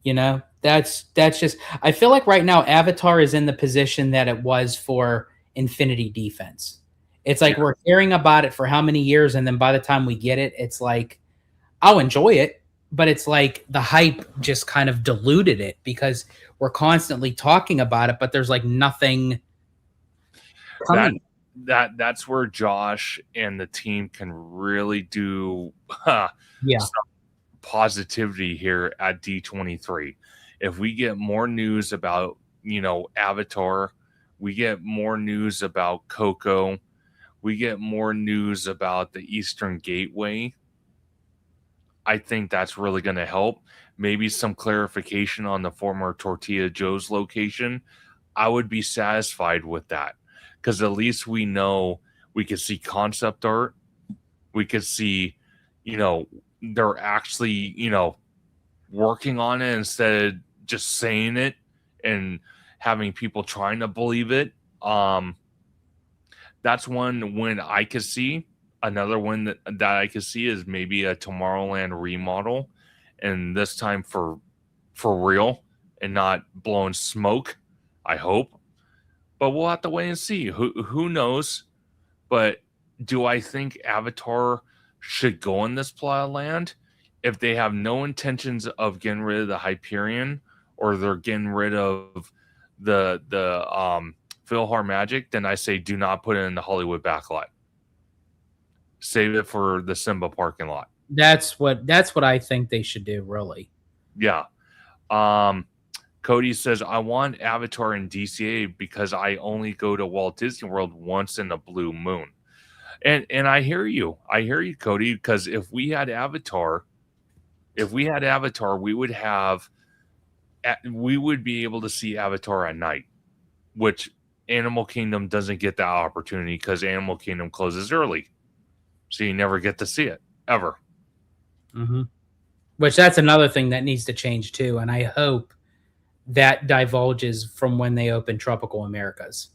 You know, that's just, I feel like right now Avatar is in the position that it was for Infinity Defense. It's like we're hearing about it for how many years, and then by the time we get it, it's like, I'll enjoy it, but it's like the hype just kind of diluted it because we're constantly talking about it, but there's like nothing coming. That's where Josh and the team can really do some positivity here at D23. If we get more news about, Avatar, we get more news about Coco, we get more news about the Eastern Gateway, I think that's really going to help. Maybe some clarification on the former Tortilla Joe's location. I would be satisfied with that, because at least we know we could see concept art. We could see, they're actually, working on it instead of just saying it and having people trying to believe it. That's one win I could see. Another one that I could see is maybe a Tomorrowland remodel, and this time for real and not blowing smoke, I hope. But we'll have to wait and see. Who knows? But do I think Avatar should go in this plot of land? If they have no intentions of getting rid of the Hyperion, or they're getting rid of the Philhar Magic, then I say do not put it in the Hollywood backlot. Save it for the Simba parking lot. That's what I think they should do, really. Yeah. Cody says, I want Avatar in DCA because I only go to Walt Disney World once in a blue moon. And I hear you. I hear you, Cody, because if we had Avatar, we would be able to see Avatar at night, which Animal Kingdom doesn't get that opportunity because Animal Kingdom closes early. So you never get to see it, ever. Mm-hmm. Which that's another thing that needs to change too. And I hope that divulges from when they open Tropical Americas.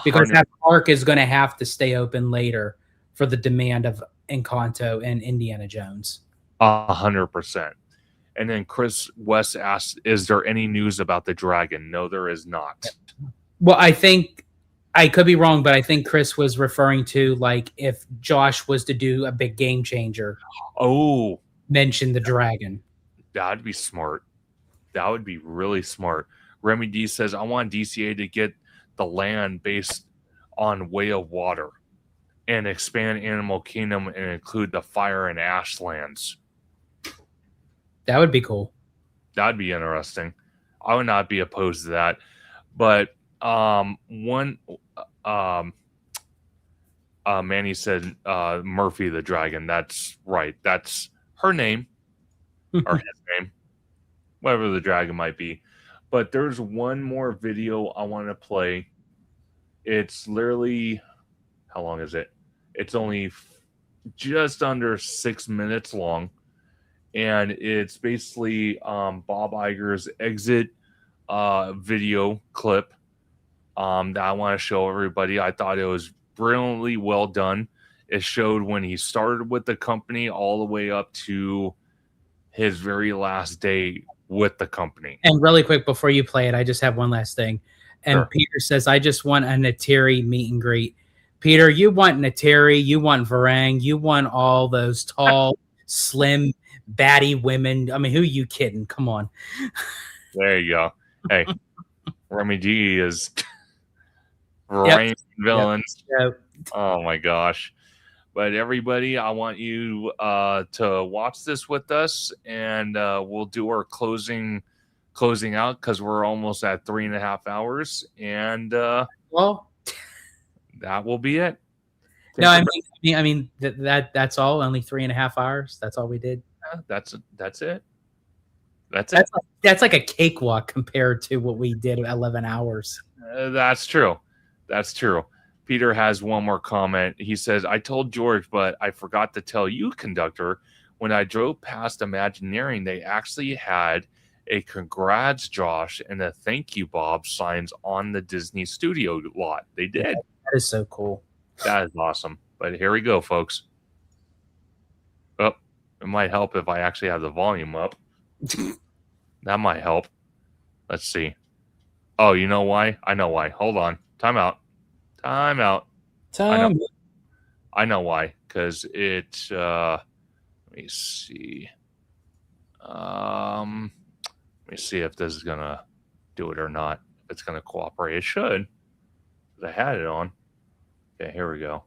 Because that park is going to have to stay open later for the demand of Encanto and Indiana Jones. 100%. And then Chris West asked, is there any news about the dragon? No, there is not. Well, I think, I could be wrong, but I think Chris was referring to like if Josh was to do a big game changer. Oh. Mention the dragon. That'd be smart. That would be really smart. Remy D says, I want DCA to get the land based on Way of Water and expand Animal Kingdom and include the Fire and Ash lands. That would be cool. That'd be interesting. I would not be opposed to that. But Manny said Murphy the dragon. That's right. That's her name or his name, whatever the dragon might be. But there's one more video I want to play. It's literally, how long is it? It's only just under 6 minutes long. And it's basically Bob Iger's exit video clip that I want to show everybody. I thought it was brilliantly well done. It showed when he started with the company all the way up to his very last day with the company. And really quick before you play it, I just have one last thing. And Sure. Peter says, I just want a Nateri meet and greet. Peter, you want Nateri, you want Varang, you want all those tall, slim, batty women. I mean, who are you kidding? Come on. There you go. Hey, Remy G is Varang villains. Yep. Oh my gosh. But everybody, I want you to watch this with us, and we'll do our closing out because we're almost at 3.5 hours, and well, that will be it. No, I mean that's all. Only 3.5 hours. That's all we did. That's it. That's it. That's like a cakewalk compared to what we did 11 hours. That's true. That's true. Peter has one more comment. He says, I told George, but I forgot to tell you, Conductor, when I drove past Imagineering, they actually had a congrats, Josh, and a thank you, Bob signs on the Disney studio lot. They did. That is so cool. That is awesome. But here we go, folks. Oh, it might help if I actually have the volume up. That might help. Let's see. Oh, you know why? I know why. Hold on. Time out. I know why. Because it let me see. Let me see if this is gonna do it or not. If it's gonna cooperate. It should. I had it on. Okay, here we go.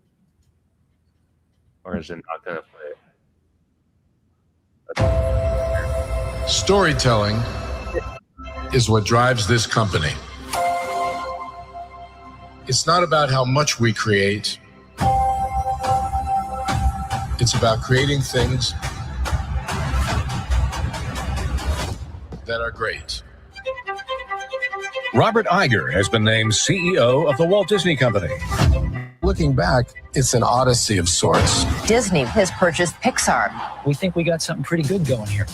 Or is it not gonna play? Storytelling is what drives this company. It's not about how much we create. It's about creating things that are great. Robert Iger has been named CEO of the Walt Disney Company. Looking back, it's an odyssey of sorts. Disney has purchased Pixar. We think we got something pretty good going here.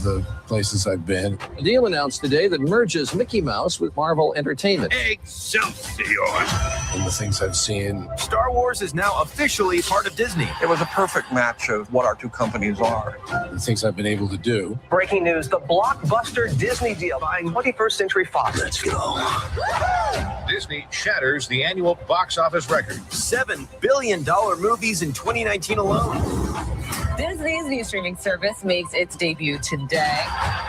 The places I've been. A deal announced today that merges Mickey Mouse with Marvel Entertainment. Excelsior! And the things I've seen. Star Wars is now officially part of Disney. It was a perfect match of what our two companies are. The things I've been able to do. Breaking news, the blockbuster Disney deal buying 21st Century Fox. Let's go. Disney shatters the annual box office record. $7 billion movies in 2019 alone. Disney's new streaming service makes its debut today.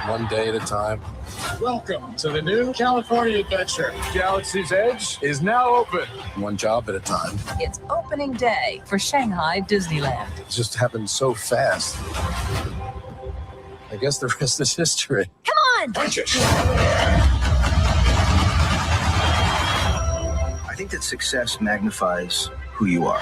One day at a time. Welcome to the new California adventure. Galaxy's Edge is now open. One job at a time. It's opening day for Shanghai Disneyland. It just happened so fast. I guess the rest is history. Come on! I think that success magnifies who you are.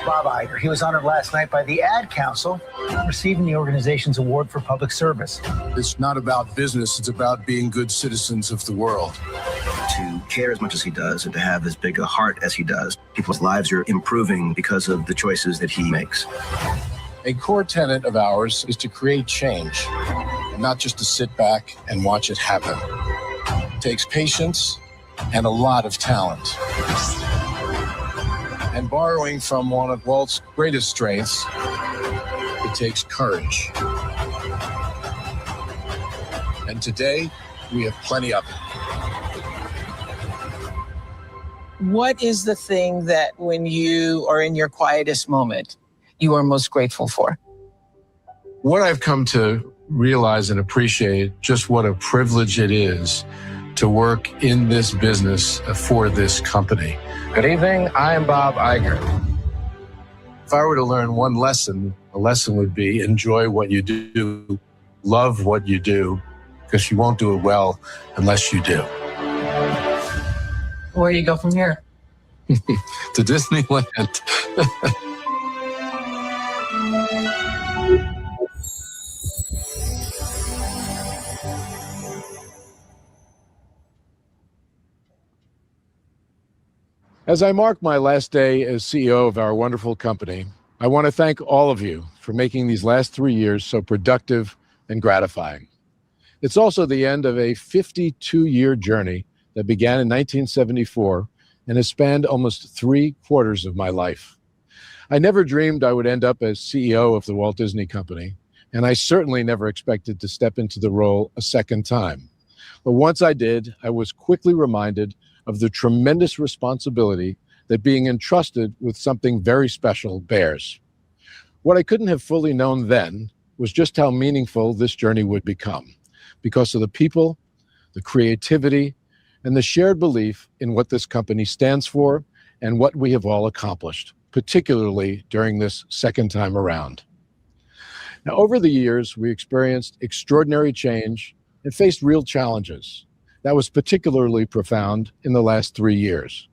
Bob Iger. He was honored last night by the Ad Council, receiving the organization's award for public service. It's not about business, it's about being good citizens of the world. To care as much as he does and to have as big a heart as he does, people's lives are improving because of the choices that he makes. A core tenet of ours is to create change, and not just to sit back and watch it happen. It takes patience and a lot of talent. And borrowing from one of Walt's greatest strengths, it takes courage. And today, we have plenty of it. What is the thing that when you are in your quietest moment, you are most grateful for? What I've come to realize and appreciate just what a privilege it is to work in this business for this company. Good evening, I am Bob Iger. If I were to learn one lesson, the lesson would be enjoy what you do, love what you do, because you won't do it well unless you do. Where do you go from here? To Disneyland. As I mark my last day as CEO of our wonderful company, I want to thank all of you for making these last 3 years so productive and gratifying. It's also the end of a 52-year journey that began in 1974 and has spanned almost 3/4 of my life. I never dreamed I would end up as CEO of the Walt Disney Company, and I certainly never expected to step into the role a second time. But once I did, I was quickly reminded of the tremendous responsibility that being entrusted with something very special bears. What I couldn't have fully known then was just how meaningful this journey would become, because of the people, the creativity, and the shared belief in what this company stands for and what we have all accomplished, particularly during this second time around. Now, over the years, we experienced extraordinary change and faced real challenges. That was particularly profound in the last 3 years.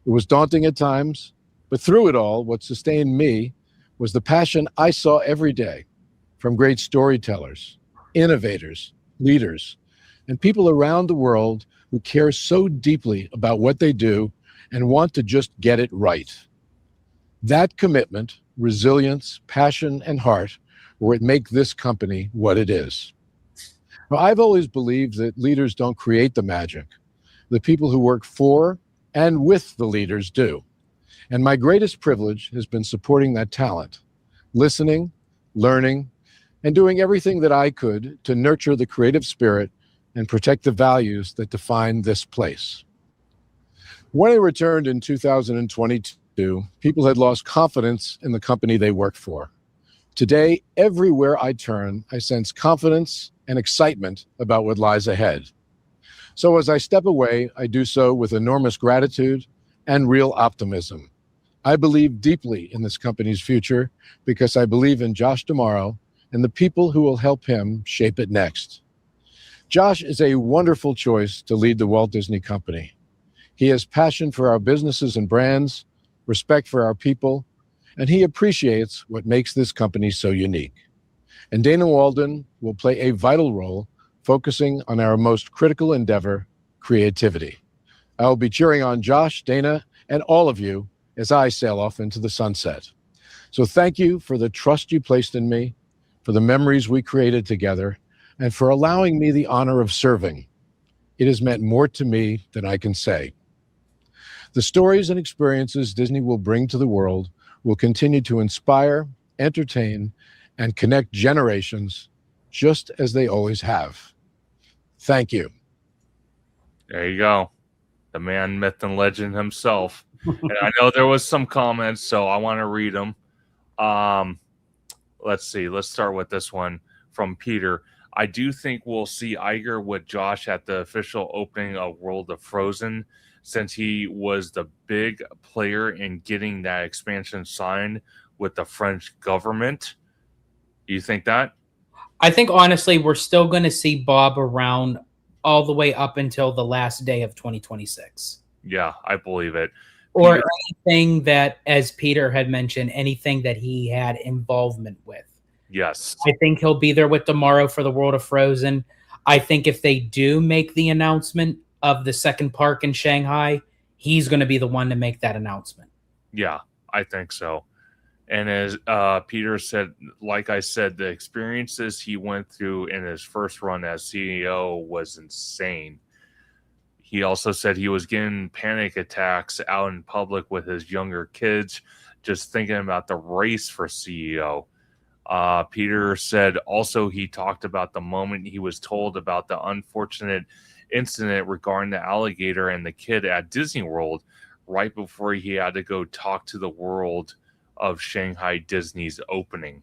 It was daunting at times, but through it all, what sustained me was the passion I saw every day from great storytellers, innovators, leaders, and people around the world who care so deeply about what they do and want to just get it right. That commitment, resilience, passion, and heart were what make this company what it is. Well, I've always believed that leaders don't create the magic. The people who work for and with the leaders do. And my greatest privilege has been supporting that talent, listening, learning, and doing everything that I could to nurture the creative spirit and protect the values that define this place. When I returned in 2022, people had lost confidence in the company they worked for. Today, everywhere I turn, I sense confidence and excitement about what lies ahead. So as I step away, I do so with enormous gratitude and real optimism. I believe deeply in this company's future because I believe in Josh tomorrow and the people who will help him shape it next. Josh is a wonderful choice to lead the Walt Disney Company. He has passion for our businesses and brands, respect for our people, and he appreciates what makes this company so unique. And Dana Walden will play a vital role focusing on our most critical endeavor, creativity. I will be cheering on Josh, Dana, and all of you as I sail off into the sunset. So thank you for the trust you placed in me, for the memories we created together, and for allowing me the honor of serving. It has meant more to me than I can say. The stories and experiences Disney will bring to the world will continue to inspire, entertain, and connect generations just as they always have. Thank you. There you go. The man, myth, and legend himself. And I know there was some comments, so I want to read them. Let's see. Let's start with this one from Peter. I do think we'll see Iger with Josh at the official opening of World of Frozen, since he was the big player in getting that expansion signed with the French government. Do you think that? I think, honestly, we're still going to see Bob around all the way up until the last day of 2026. Yeah, I believe it. Or Peter- anything that, as Peter had mentioned, anything that he had involvement with. Yes. I think he'll be there with tomorrow for the World of Frozen. I think if they do make the announcement of the second park in Shanghai, he's going to be the one to make that announcement. Yeah, I think so. And as Peter said, like I said, the experiences he went through in his first run as CEO was insane. He also said he was getting panic attacks out in public with his younger kids, just thinking about the race for CEO. Peter said also he talked about the moment he was told about the unfortunate incident regarding the alligator and the kid at Disney World right before he had to go talk to the world of Shanghai Disney's opening.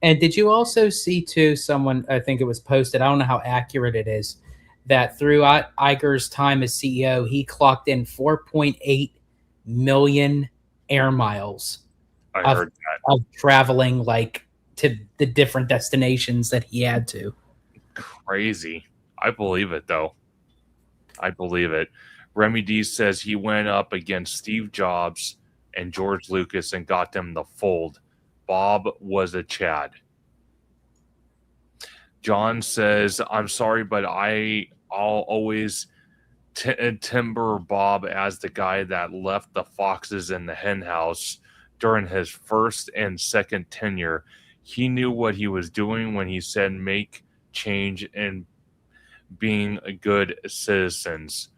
And did you also see too, someone, I think it was posted, I don't know how accurate it is, that throughout Iger's time as CEO, he clocked in 4.8 million air miles I heard that. of traveling like to the different destinations that he had to. Crazy. I believe it though. I believe it. Remy D says he went up against Steve Jobs and George Lucas and got them the fold. Bob was a Chad. John says, I'm sorry, but I'll always timber Bob as the guy that left the foxes in the hen house during his first and second tenure. He knew what he was doing when he said make change and being good citizens.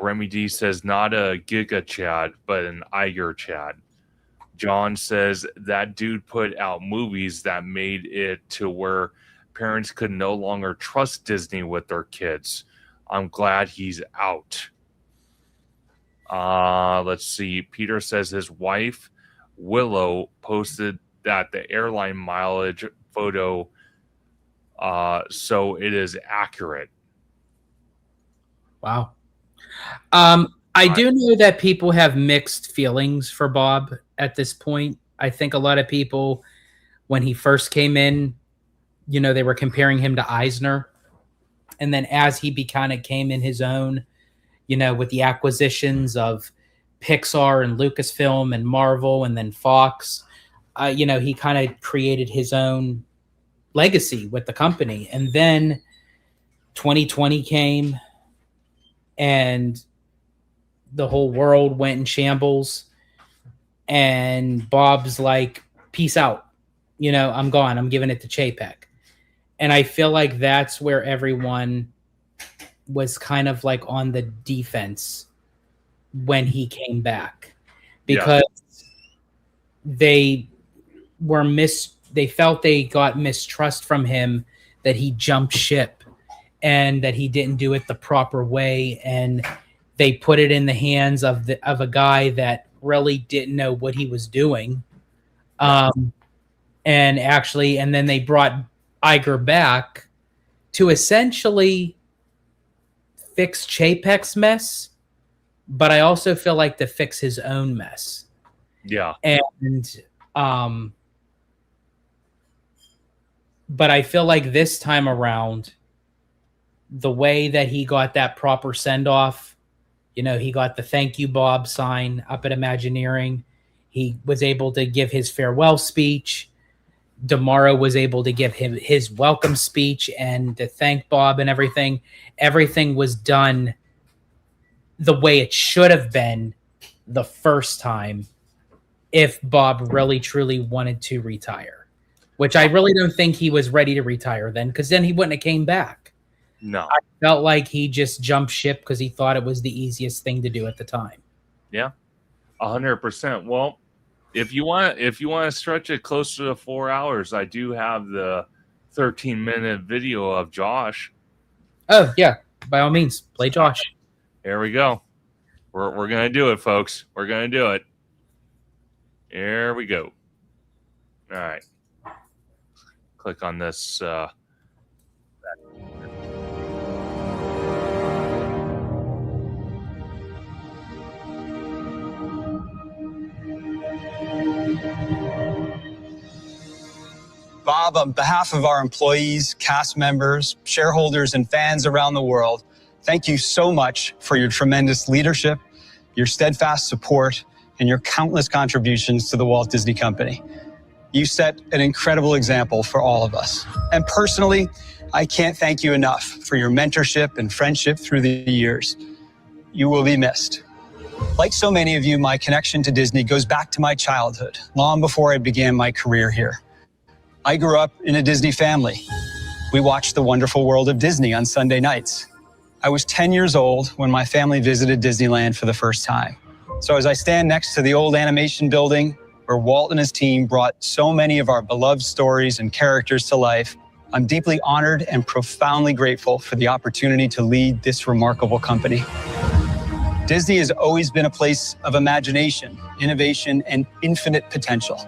Remy D says, not a Giga Chad, but an Iger Chad. John says that dude put out movies that made it to where parents could no longer trust Disney with their kids. I'm glad he's out. Let's see. Peter says his wife, Willow, posted that the airline mileage photo, so it is accurate. Wow. I do know that people have mixed feelings for Bob at this point. I think a lot of people, when he first came in, they were comparing him to Eisner. And then as he kind of came in his own, with the acquisitions of Pixar and Lucasfilm and Marvel and then Fox, he kind of created his own legacy with the company. And then 2020 came and the whole world went in shambles. And Bob's like, peace out. I'm gone. I'm giving it to Chapek. And I feel like that's where everyone was kind of like on the defense when he came back, because they felt they got mistrust from him, that he jumped ship and that he didn't do it the proper way. And they put it in the hands of a guy that really didn't know what he was doing. And then they brought Iger back to essentially fix Chapek's mess, but I also feel like to fix his own mess. Yeah. And but I feel like this time around, the way that he got that proper send-off, he got the thank you Bob sign up at Imagineering. He was able to give his farewell speech. Tomorrow was able to give him his welcome speech and to thank Bob and everything. Everything was done the way it should have been the first time if Bob really truly wanted to retire, which I really don't think he was ready to retire then, because then he wouldn't have came back. No. I felt like he just jumped ship because he thought it was the easiest thing to do at the time. Yeah, 100%. Well, if you want to stretch it closer to 4 hours, I do have the 13-minute video of Josh. Oh yeah, by all means, play Josh. Here we go. We're gonna do it, folks. We're gonna do it. Here we go. All right. Click on this. Bob, on behalf of our employees, cast members, shareholders, and fans around the world, thank you so much for your tremendous leadership, your steadfast support, and your countless contributions to the Walt Disney Company. You set an incredible example for all of us. And personally, I can't thank you enough for your mentorship and friendship through the years. You will be missed. Like so many of you, my connection to Disney goes back to my childhood, long before I began my career here. I grew up in a Disney family. We watched The Wonderful World of Disney on Sunday nights. I was 10 years old when my family visited Disneyland for the first time. So as I stand next to the old animation building where Walt and his team brought so many of our beloved stories and characters to life, I'm deeply honored and profoundly grateful for the opportunity to lead this remarkable company. Disney has always been a place of imagination, innovation, and infinite potential,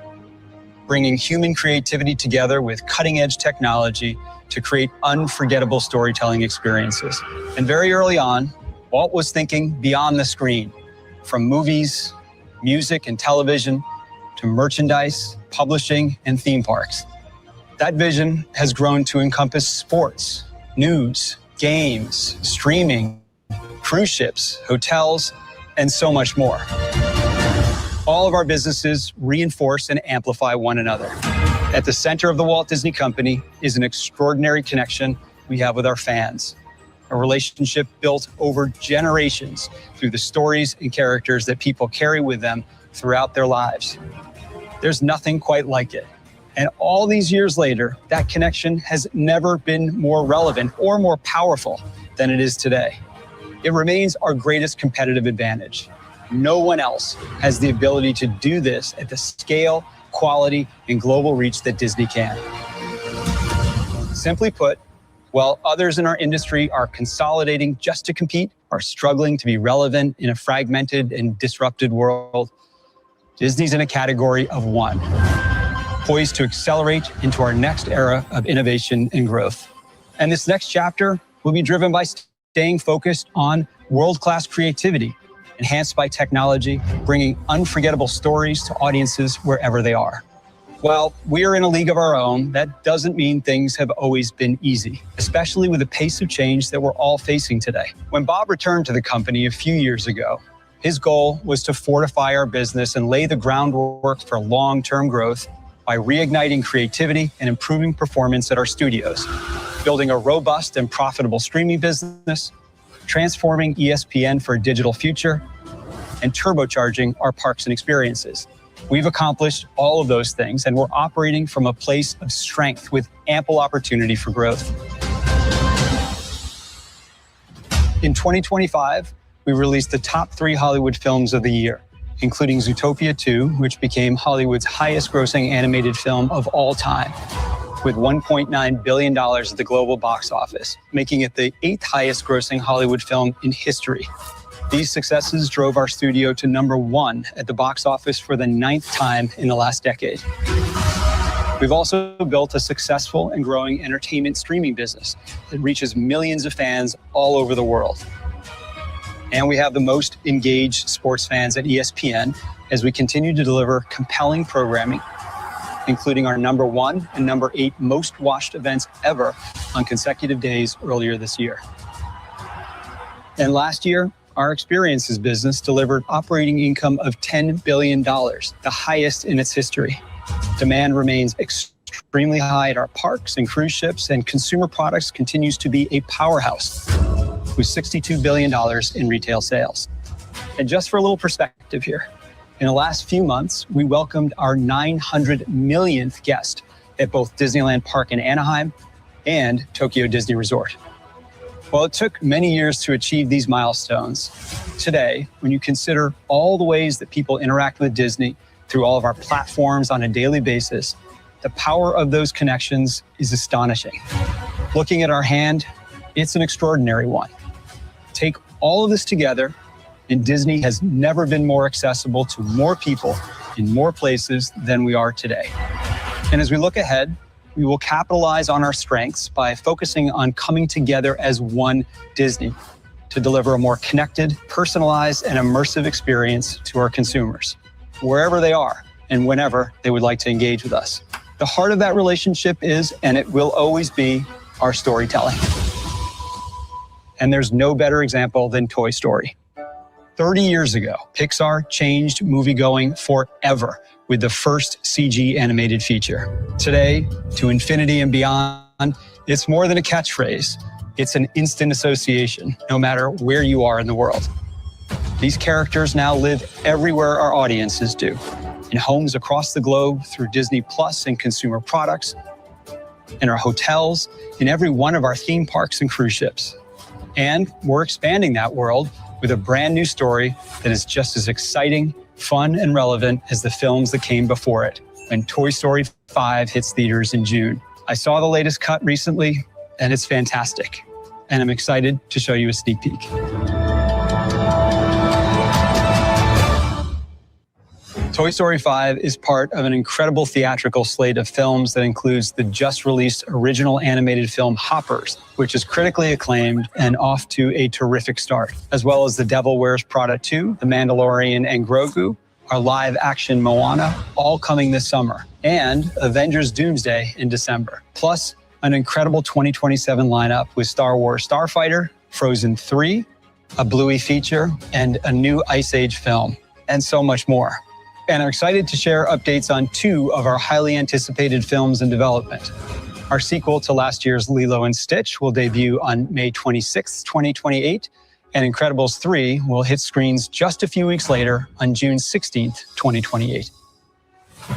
bringing human creativity together with cutting-edge technology to create unforgettable storytelling experiences. And very early on, Walt was thinking beyond the screen, from movies, music, and television, to merchandise, publishing, and theme parks. That vision has grown to encompass sports, news, games, streaming, cruise ships, hotels, and so much more. All of our businesses reinforce and amplify one another. At the center of the Walt Disney Company is an extraordinary connection we have with our fans, a relationship built over generations through the stories and characters that people carry with them throughout their lives. There's nothing quite like it. And all these years later, that connection has never been more relevant or more powerful than it is today. It remains our greatest competitive advantage. No one else has the ability to do this at the scale, quality, and global reach that Disney can. Simply put, while others in our industry are consolidating just to compete, are struggling to be relevant in a fragmented and disrupted world, Disney's in a category of one, poised to accelerate into our next era of innovation and growth. And this next chapter will be driven by staying focused on world-class creativity, enhanced by technology, bringing unforgettable stories to audiences wherever they are. Well, we are in a league of our own. That doesn't mean things have always been easy, especially with the pace of change that we're all facing today. When Bob returned to the company a few years ago, his goal was to fortify our business and lay the groundwork for long-term growth by reigniting creativity and improving performance at our studios, building a robust and profitable streaming business, transforming ESPN for a digital future, and turbocharging our parks and experiences. We've accomplished all of those things, and we're operating from a place of strength with ample opportunity for growth. In 2025, we released the top 3 Hollywood films of the year, including Zootopia 2, which became Hollywood's highest-grossing animated film of all time, with $1.9 billion at the global box office, making it the 8th highest-grossing Hollywood film in history. These successes drove our studio to #1 at the box office for the 9th time in the last decade. We've also built a successful and growing entertainment streaming business that reaches millions of fans all over the world. And we have the most engaged sports fans at ESPN as we continue to deliver compelling programming, including our #1 and #8 most watched events ever on consecutive days earlier this year. And last year, our experiences business delivered operating income of $10 billion, the highest in its history. Demand remains extremely high at our parks and cruise ships, and consumer products continues to be a powerhouse with $62 billion in retail sales. And just for a little perspective here, in the last few months, we welcomed our 900 millionth guest at both Disneyland Park in Anaheim and Tokyo Disney Resort. While it took many years to achieve these milestones, today, when you consider all the ways that people interact with Disney through all of our platforms on a daily basis, the power of those connections is astonishing. Looking at our hand, it's an extraordinary one. Take all of this together, and Disney has never been more accessible to more people in more places than we are today. And as we look ahead, we will capitalize on our strengths by focusing on coming together as one Disney to deliver a more connected, personalized, and immersive experience to our consumers, wherever they are and whenever they would like to engage with us. The heart of that relationship is, and it will always be, our storytelling. And there's no better example than Toy Story. 30 years ago, Pixar changed moviegoing forever with the first CG animated feature. Today, to infinity and beyond, it's more than a catchphrase. It's an instant association, no matter where you are in the world. These characters now live everywhere our audiences do, in homes across the globe through Disney Plus and consumer products, in our hotels, in every one of our theme parks and cruise ships. And we're expanding that world with a brand new story that is just as exciting, fun, and relevant as the films that came before it, when Toy Story 5 hits theaters in June. I saw the latest cut recently, and it's fantastic. And I'm excited to show you a sneak peek. Toy Story 5 is part of an incredible theatrical slate of films that includes the just-released original animated film Hoppers, which is critically acclaimed and off to a terrific start, as well as The Devil Wears Prada 2, The Mandalorian and Grogu, our live-action Moana, all coming this summer, and Avengers Doomsday in December. Plus, an incredible 2027 lineup with Star Wars Starfighter, Frozen 3, a Bluey feature, and a new Ice Age film, and so much more. And I'm excited to share updates on 2 of our highly anticipated films in development. Our sequel to last year's Lilo & Stitch will debut on May 26, 2028, and Incredibles 3 will hit screens just a few weeks later on June 16, 2028.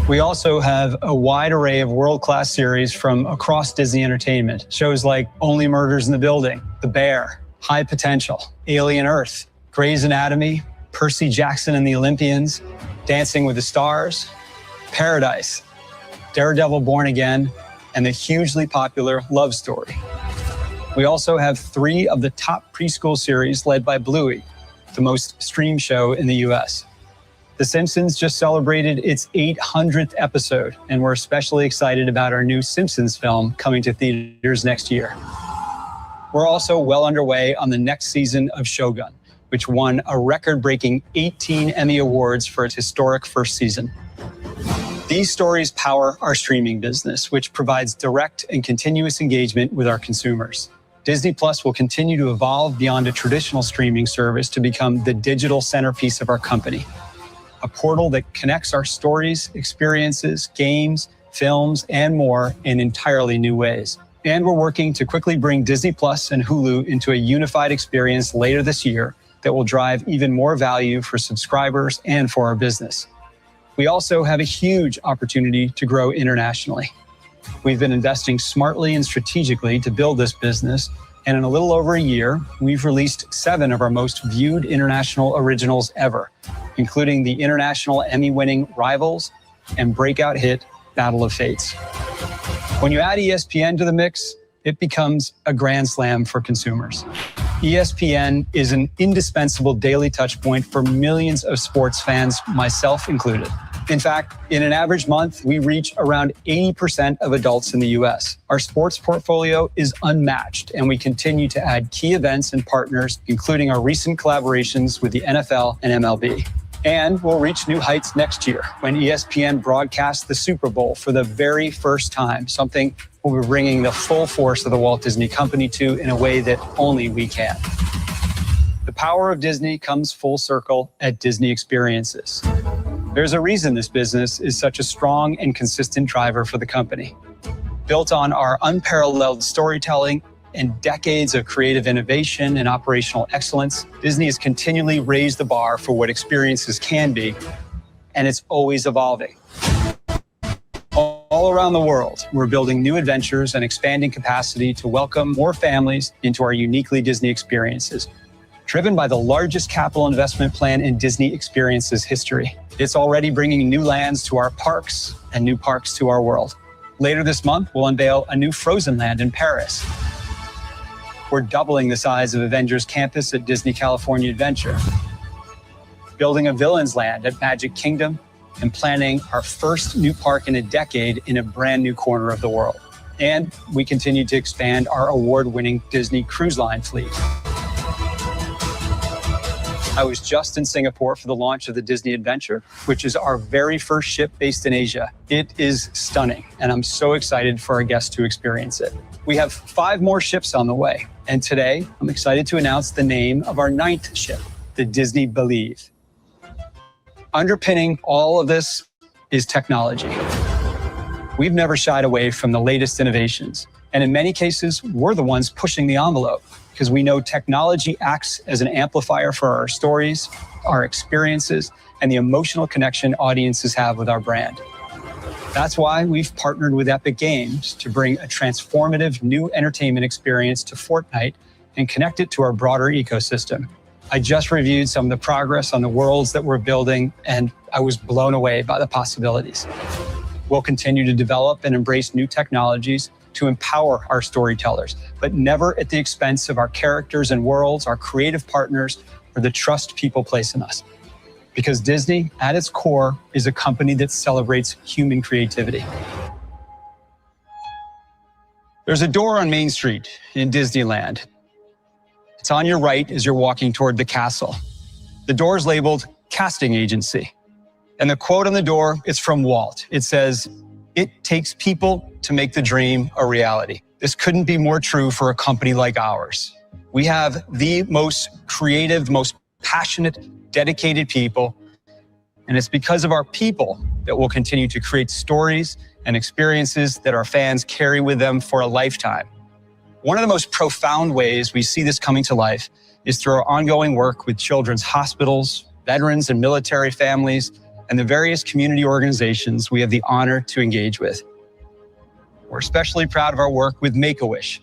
We also have a wide array of world-class series from across Disney Entertainment. Shows like Only Murders in the Building, The Bear, High Potential, Alien Earth, Grey's Anatomy, Percy Jackson and the Olympians, Dancing with the Stars, Paradise, Daredevil Born Again, and the hugely popular Love Story. We also have 3 of the top preschool series led by Bluey, the most streamed show in the US. The Simpsons just celebrated its 800th episode, and we're especially excited about our new Simpsons film coming to theaters next year. We're also well underway on the next season of Shogun, which won a record-breaking 18 Emmy Awards for its historic first season. These stories power our streaming business, which provides direct and continuous engagement with our consumers. Disney Plus will continue to evolve beyond a traditional streaming service to become the digital centerpiece of our company, a portal that connects our stories, experiences, games, films, and more in entirely new ways. And we're working to quickly bring Disney Plus and Hulu into a unified experience later this year that will drive even more value for subscribers and for our business. We also have a huge opportunity to grow internationally. We've been investing smartly and strategically to build this business, and in a little over a year, we've released 7 of our most viewed international originals ever, including the international Emmy-winning Rivals and breakout hit Battle of Fates. When you add ESPN to the mix, it becomes a grand slam for consumers. ESPN is an indispensable daily touch point for millions of sports fans, myself included. In fact, in an average month, we reach around 80% of adults in the US. Our sports portfolio is unmatched, and we continue to add key events and partners, including our recent collaborations with the NFL and MLB. And we'll reach new heights next year when ESPN broadcasts the Super Bowl for the very first time, something we'll be bringing the full force of the Walt Disney Company to in a way that only we can. The power of Disney comes full circle at Disney Experiences. There's a reason this business is such a strong and consistent driver for the company. Built on our unparalleled storytelling and decades of creative innovation and operational excellence, Disney has continually raised the bar for what experiences can be, and it's always evolving. All around the world, we're building new adventures and expanding capacity to welcome more families into our uniquely Disney experiences. Driven by the largest capital investment plan in Disney Experiences history, it's already bringing new lands to our parks and new parks to our world. Later this month, we'll unveil a new Frozen land in Paris. We're doubling the size of Avengers Campus at Disney California Adventure, building a Villains Land at Magic Kingdom, and planning our first new park in a decade in a brand new corner of the world. And we continue to expand our award-winning Disney Cruise Line fleet. I was just in Singapore for the launch of the Disney Adventure, which is our very first ship based in Asia. It is stunning, and I'm so excited for our guests to experience it. We have 5 more ships on the way, and today I'm excited to announce the name of our 9th ship. the Disney Believe. Underpinning all of this is technology. We've never shied away from the latest innovations. And in many cases, we're the ones pushing the envelope because we know technology acts as an amplifier for our stories, our experiences, and the emotional connection audiences have with our brand. That's why we've partnered with Epic Games to bring a transformative new entertainment experience to Fortnite and connect it to our broader ecosystem. I just reviewed some of the progress on the worlds that we're building, and I was blown away by the possibilities. We'll continue to develop and embrace new technologies to empower our storytellers, but never at the expense of our characters and worlds, our creative partners, or the trust people place in us. Because Disney, at its core, is a company that celebrates human creativity. There's a door on Main Street in Disneyland. It's on your right as you're walking toward the castle. The door is labeled Casting Agency. And the quote on the door is from Walt. It says, "It takes people to make the dream a reality." This couldn't be more true for a company like ours. We have the most creative, most passionate, dedicated people. And it's because of our people that we'll continue to create stories and experiences that our fans carry with them for a lifetime. One of the most profound ways we see this coming to life is through our ongoing work with children's hospitals, veterans and military families, and the various community organizations we have the honor to engage with. We're especially proud of our work with Make-A-Wish.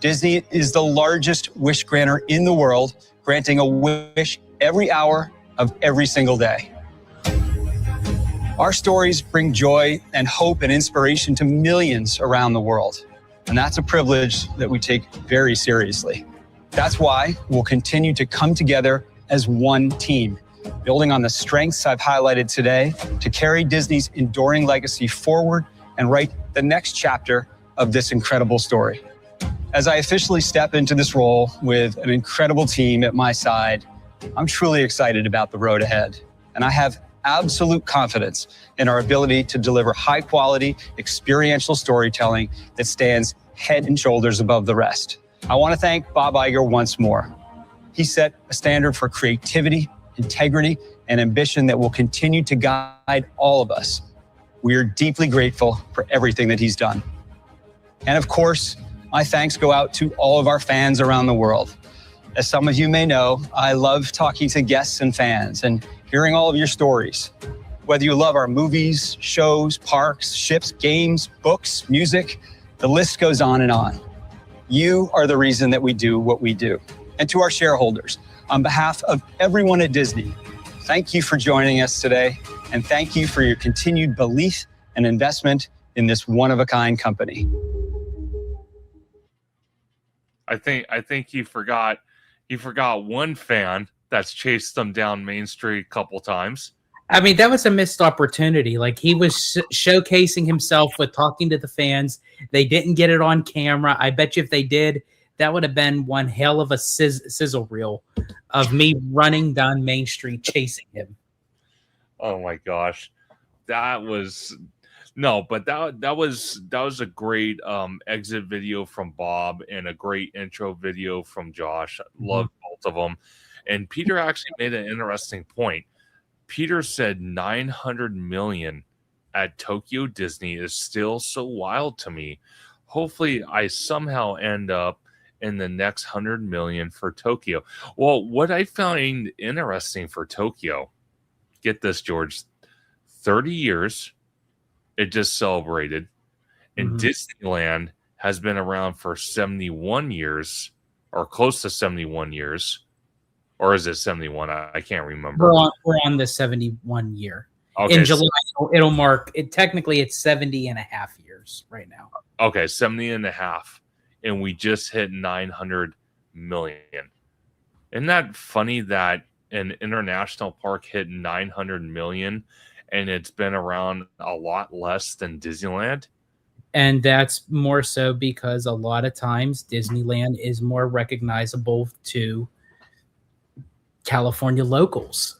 Disney is the largest wish granter in the world, granting a wish every hour of every single day. Our stories bring joy and hope and inspiration to millions around the world. And that's a privilege that we take very seriously. That's why we'll continue to come together as one team, building on the strengths I've highlighted today to carry Disney's enduring legacy forward and write the next chapter of this incredible story. As I officially step into this role with an incredible team at my side, I'm truly excited about the road ahead. And I have absolute confidence in our ability to deliver high quality, experiential storytelling that stands head and shoulders above the rest. I want to thank Bob Iger once more. He set a standard for creativity, integrity, and ambition that will continue to guide all of us. We are deeply grateful for everything that he's done. And of course, my thanks go out to all of our fans around the world. As some of you may know, I love talking to guests and fans and hearing all of your stories. Whether you love our movies, shows, parks, ships, games, books, music, the list goes on and on. You are the reason that we do what we do. And to our shareholders, on behalf of everyone at Disney, thank you for joining us today, and thank you for your continued belief and investment in this one-of-a-kind company. I think he forgot one fan that's chased them down Main Street a couple times. I mean, that was a missed opportunity. Like, he was showcasing himself with talking to the fans. They didn't get it on camera. I bet you if they did, that would have been one hell of a sizzle reel of me running down Main Street chasing him. Oh my gosh, that was that was a great exit video from Bob and a great intro video from Josh. Loved both of them. And Peter actually made an interesting point. Peter said 900 million at Tokyo Disney is still so wild to me. Hopefully I somehow end up in the next 100 million for Tokyo. Well, what I found interesting for Tokyo, get this, George, 30 years it just celebrated, and Disneyland has been around for 71 years, or close to 71 years. Or is it 71? I can't remember. We're on the 71 year. Okay, in July, it'll mark it. Technically, it's 70 and a half years right now. Okay, 70 and a half. And we just hit 900 million. Isn't that funny that an international park hit 900 million and it's been around a lot less than Disneyland? And that's more so because a lot of times Disneyland is more recognizable to California locals,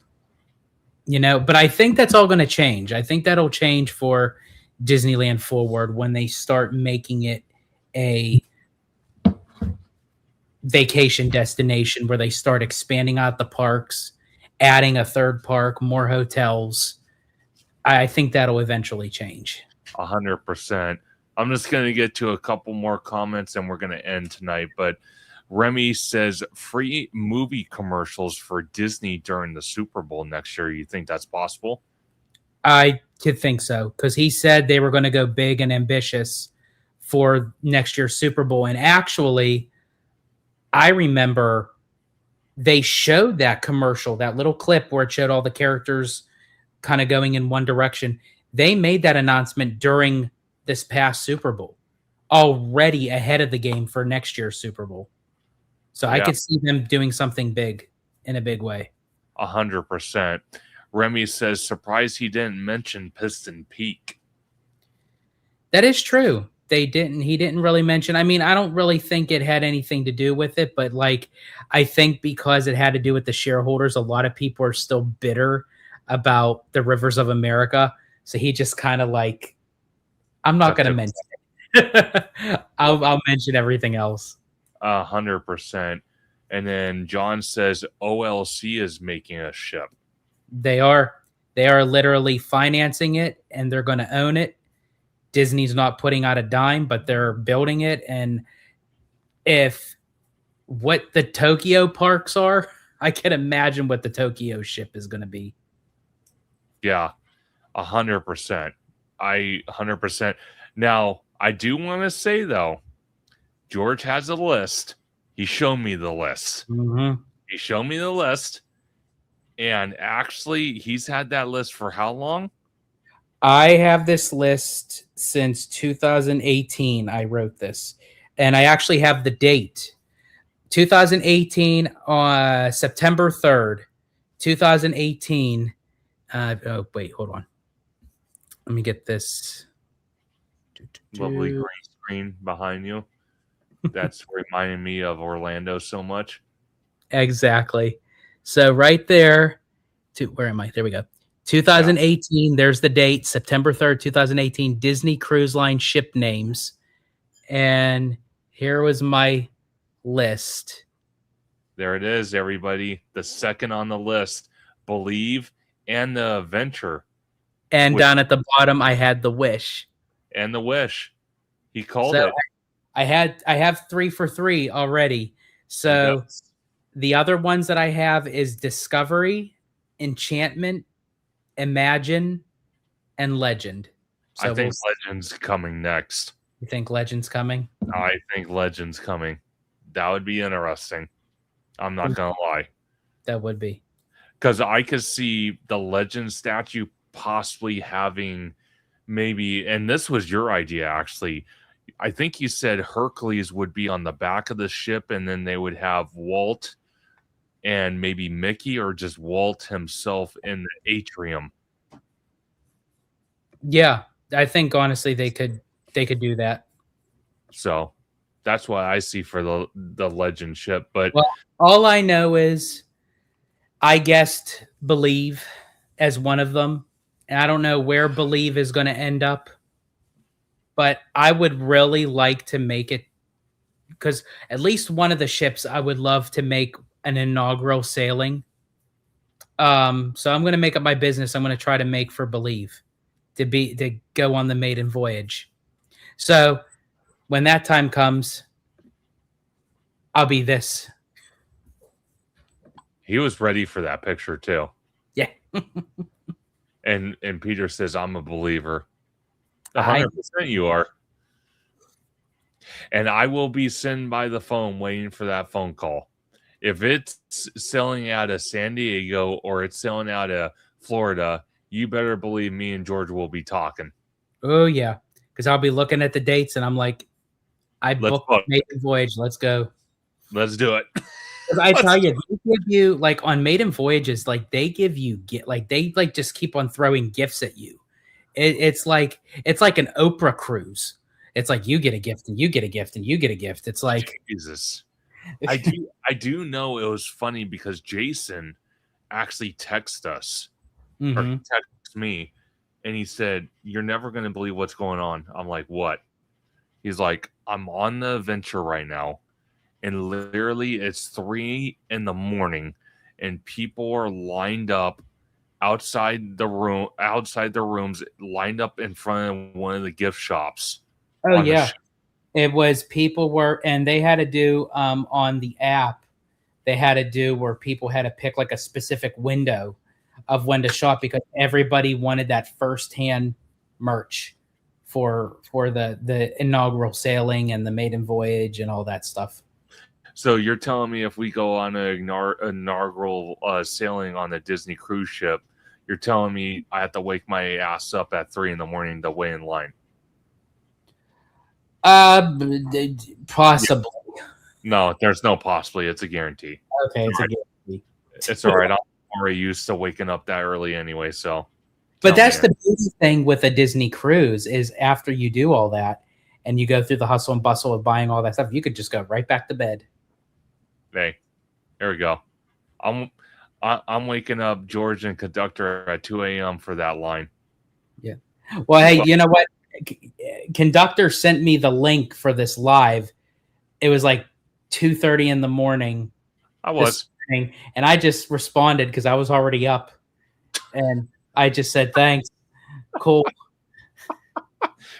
but I think that's all going to change. I think that'll change for Disneyland Forward when they start making it vacation destination where they start expanding out the parks, adding a third park, more hotels. I think that'll eventually change. 100%. I'm just going to get to a couple more comments and we're going to end tonight. But Remy says free movie commercials for Disney during the Super Bowl next year. You think that's possible? I could think so, because he said they were going to go big and ambitious for next year's Super Bowl. And actually, I remember they showed that commercial, that little clip where it showed all the characters kind of going in one direction. They made that announcement during this past Super Bowl, already ahead of the game for next year's Super Bowl. So I could see them doing something big in a big way. 100%. Remy says, surprised he didn't mention Piston Peak. That is true. He didn't really mention. I mean, I don't really think it had anything to do with it, but like, I think because it had to do with the shareholders, a lot of people are still bitter about the Rivers of America. So he just kind of like, I'm not going to mention it. I'll mention everything else. 100%. And then John says OLC is making a ship. They are literally financing it, and they're going to own it. Disney's not putting out a dime, but they're building it. And if what the Tokyo parks are, I can imagine what the Tokyo ship is going to be. Yeah, 100%. 100%. Now, I do want to say, though, George has a list. He showed me the list. Mm-hmm. He showed me the list. And actually, he's had that list for how long? I have this list since 2018. I wrote this, and I actually have the date. 2018, September 3rd, 2018. Oh, wait, hold on. Let me get this. Lovely green screen behind you. That's reminding me of Orlando so much. Exactly. So right there, where am I? There we go. 2018, there's the date, September 3rd, 2018, Disney Cruise Line ship names. And here was my list. There it is, everybody. The second on the list, Believe and the Venture. And down at the bottom, I had the Wish. And the Wish. He called it. I have 3 for 3 already. So the other ones that I have is Discovery, Enchantment, Imagine, and Legend. So I think Legend's coming next. You think Legend's coming? I think Legend's coming. That would be interesting. I'm not going to lie. That would be. Because I could see the Legend statue possibly having maybe, and this was your idea actually, I think you said Hercules would be on the back of the ship and then they would have Walt and maybe Mickey or just Walt himself in the atrium. Yeah, I think honestly they could do that. So that's what I see for the Legend ship. But all I know is I guessed Believe as one of them. And I don't know where Believe is going to end up. But I would really like to make it, because at least one of the ships I would love to make an inaugural sailing. So I'm going to make up my business. I'm going to try to make for Believe to go on the maiden voyage. So when that time comes, I'll be this. He was ready for that picture too. Yeah. and Peter says, I'm a believer. 100% you are. And I will be sitting by the phone waiting for that phone call. If it's selling out of San Diego or it's selling out of Florida, you better believe me and George will be talking. Oh, yeah. Because I'll be looking at the dates and I'm like, I booked maiden voyage. Let's go. Let's do it. I tell you, they give you, like, on maiden voyages, like, they give you, they just keep on throwing gifts at you. It's like an Oprah cruise. It's like you get a gift and you get a gift and you get a gift. It's like Jesus. I do know it was funny because Jason actually texted us or texted me and he said, "You're never going to believe what's going on." I'm like, "What?" He's like, "I'm on the Venture right now and literally it's 3 in the morning, and people are lined up outside the rooms, lined up in front of one of the gift shops. Oh on the yeah. ship. It was people were, and they had to do on the app, they had to do where people had to pick like a specific window of when to shop because everybody wanted that firsthand merch for the inaugural sailing and the maiden voyage and all that stuff. So you're telling me if we go on an inaugural sailing on the Disney cruise ship, you're telling me I have to wake my ass up at 3 in the morning to wait in line? Possibly. No, there's no possibly. It's a guarantee. Okay, it's a guarantee. It's all right. I'm already used to waking up that early anyway. So, but that's the beauty thing with a Disney cruise is after you do all that and you go through the hustle and bustle of buying all that stuff, you could just go right back to bed. Hey, there we go. I'm waking up George and Conductor at 2 a.m. for that line. Yeah. Well, hey, you know what? Conductor sent me the link for this live. It was like 2:30 in the morning. And I just responded because I was already up, and I just said thanks. Cool.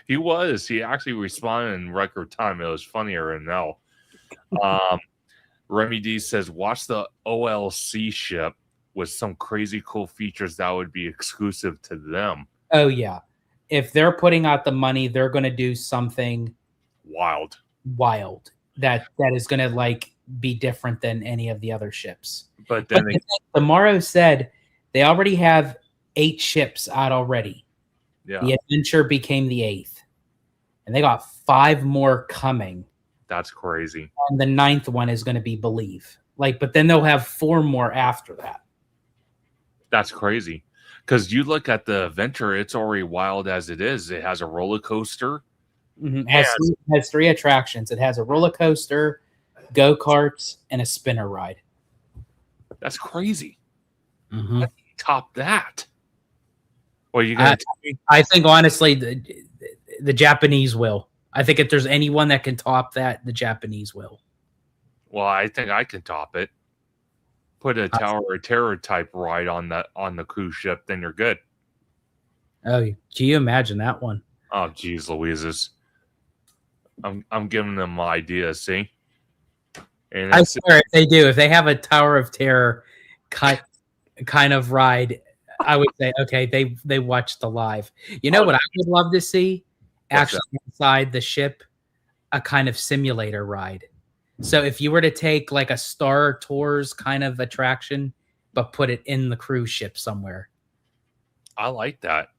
He actually responded in record time. It was funnier than hell. Remy D says, watch the OLC ship with some crazy cool features that would be exclusive to them. Oh yeah. If they're putting out the money, they're going to do something wild that is going to like be different than any of the other ships. But then Tomorrow said they already have 8 ships out already. Yeah. The Adventure became the 8th, and they got 5 more coming. That's crazy. And the 9th one is going to be Believe. But then they'll have 4 more after that. That's crazy. Because you look at the Adventure, it's already wild as it is. It has a roller coaster. Mm-hmm. It has 3 attractions. It has a roller coaster, go-karts, and a spinner ride. That's crazy. Mm-hmm. Top that. Well, you got. I think honestly, the Japanese will. I think if there's anyone that can top that, the Japanese will. Well, I think I can top it. Put a Tower of Terror type ride on the cruise ship, then you're good. Oh, can you imagine that one? Oh, geez, Louises. I'm giving them ideas. See, and I swear, if they do, if they have a Tower of Terror kind of ride, I would say, okay, they watched the live. You know what I would love to see? Actually, inside the ship, a kind of simulator ride. So if you were to take like a Star Tours kind of attraction, but put it in the cruise ship somewhere. I like that.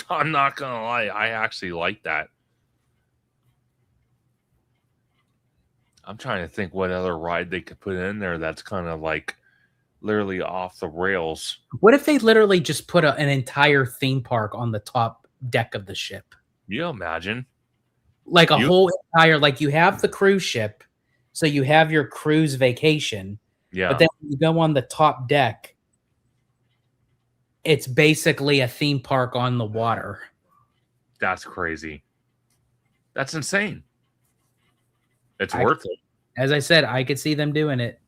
I'm not going to lie. I actually like that. I'm trying to think what other ride they could put in there that's kind of like literally off the rails. What if they literally just put an entire theme park on the top deck of the ship? You imagine? Like whole entire, like you have the cruise ship, so you have your cruise vacation. Yeah. But then when you go on the top deck, it's basically a theme park on the water. That's crazy. That's insane. It's worth it. As I said, I could see them doing it.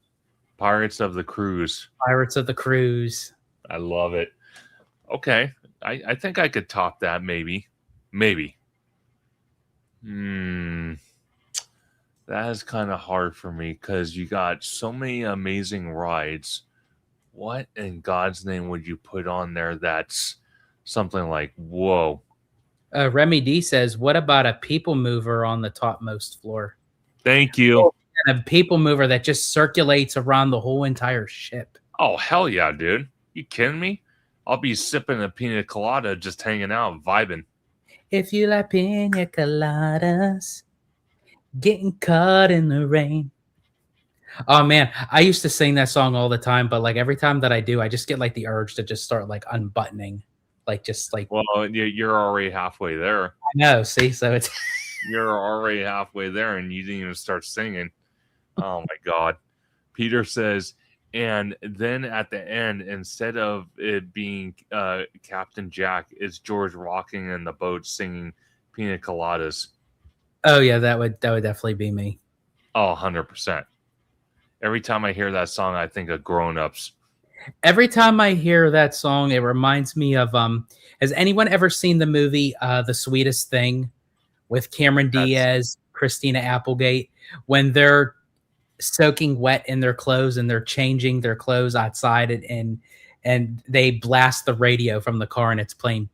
Pirates of the Cruise. Pirates of the Cruise. I love it. Okay. I think I could top that maybe. Maybe. That is kind of hard for me because you got so many amazing rides. What in God's name would you put on there that's something like, whoa? Remy D says, what about a people mover on the topmost floor? Thank you. And a people mover that just circulates around the whole entire ship. Oh, hell yeah, dude. You kidding me? I'll be sipping a pina colada, just hanging out, vibing. If you like pina coladas, getting caught in the rain. Oh man, I used to sing that song all the time, but like every time that I do, I just get like the urge to just start like unbuttoning, like just like. Well, you're already halfway there. I know. See, so it's. You're already halfway there, and you didn't even start singing. Oh my God. Peter says, and then at the end, instead of it being Captain Jack, it's George rocking in the boat singing Pina Coladas. Oh yeah, that would definitely be me. Oh, 100%. Every time I hear that song, I think of Grown Ups. Every time I hear that song, it reminds me of has anyone ever seen the movie The Sweetest Thing with Cameron Diaz, Christina Applegate, when they're soaking wet in their clothes and they're changing their clothes outside and they blast the radio from the car and it's playing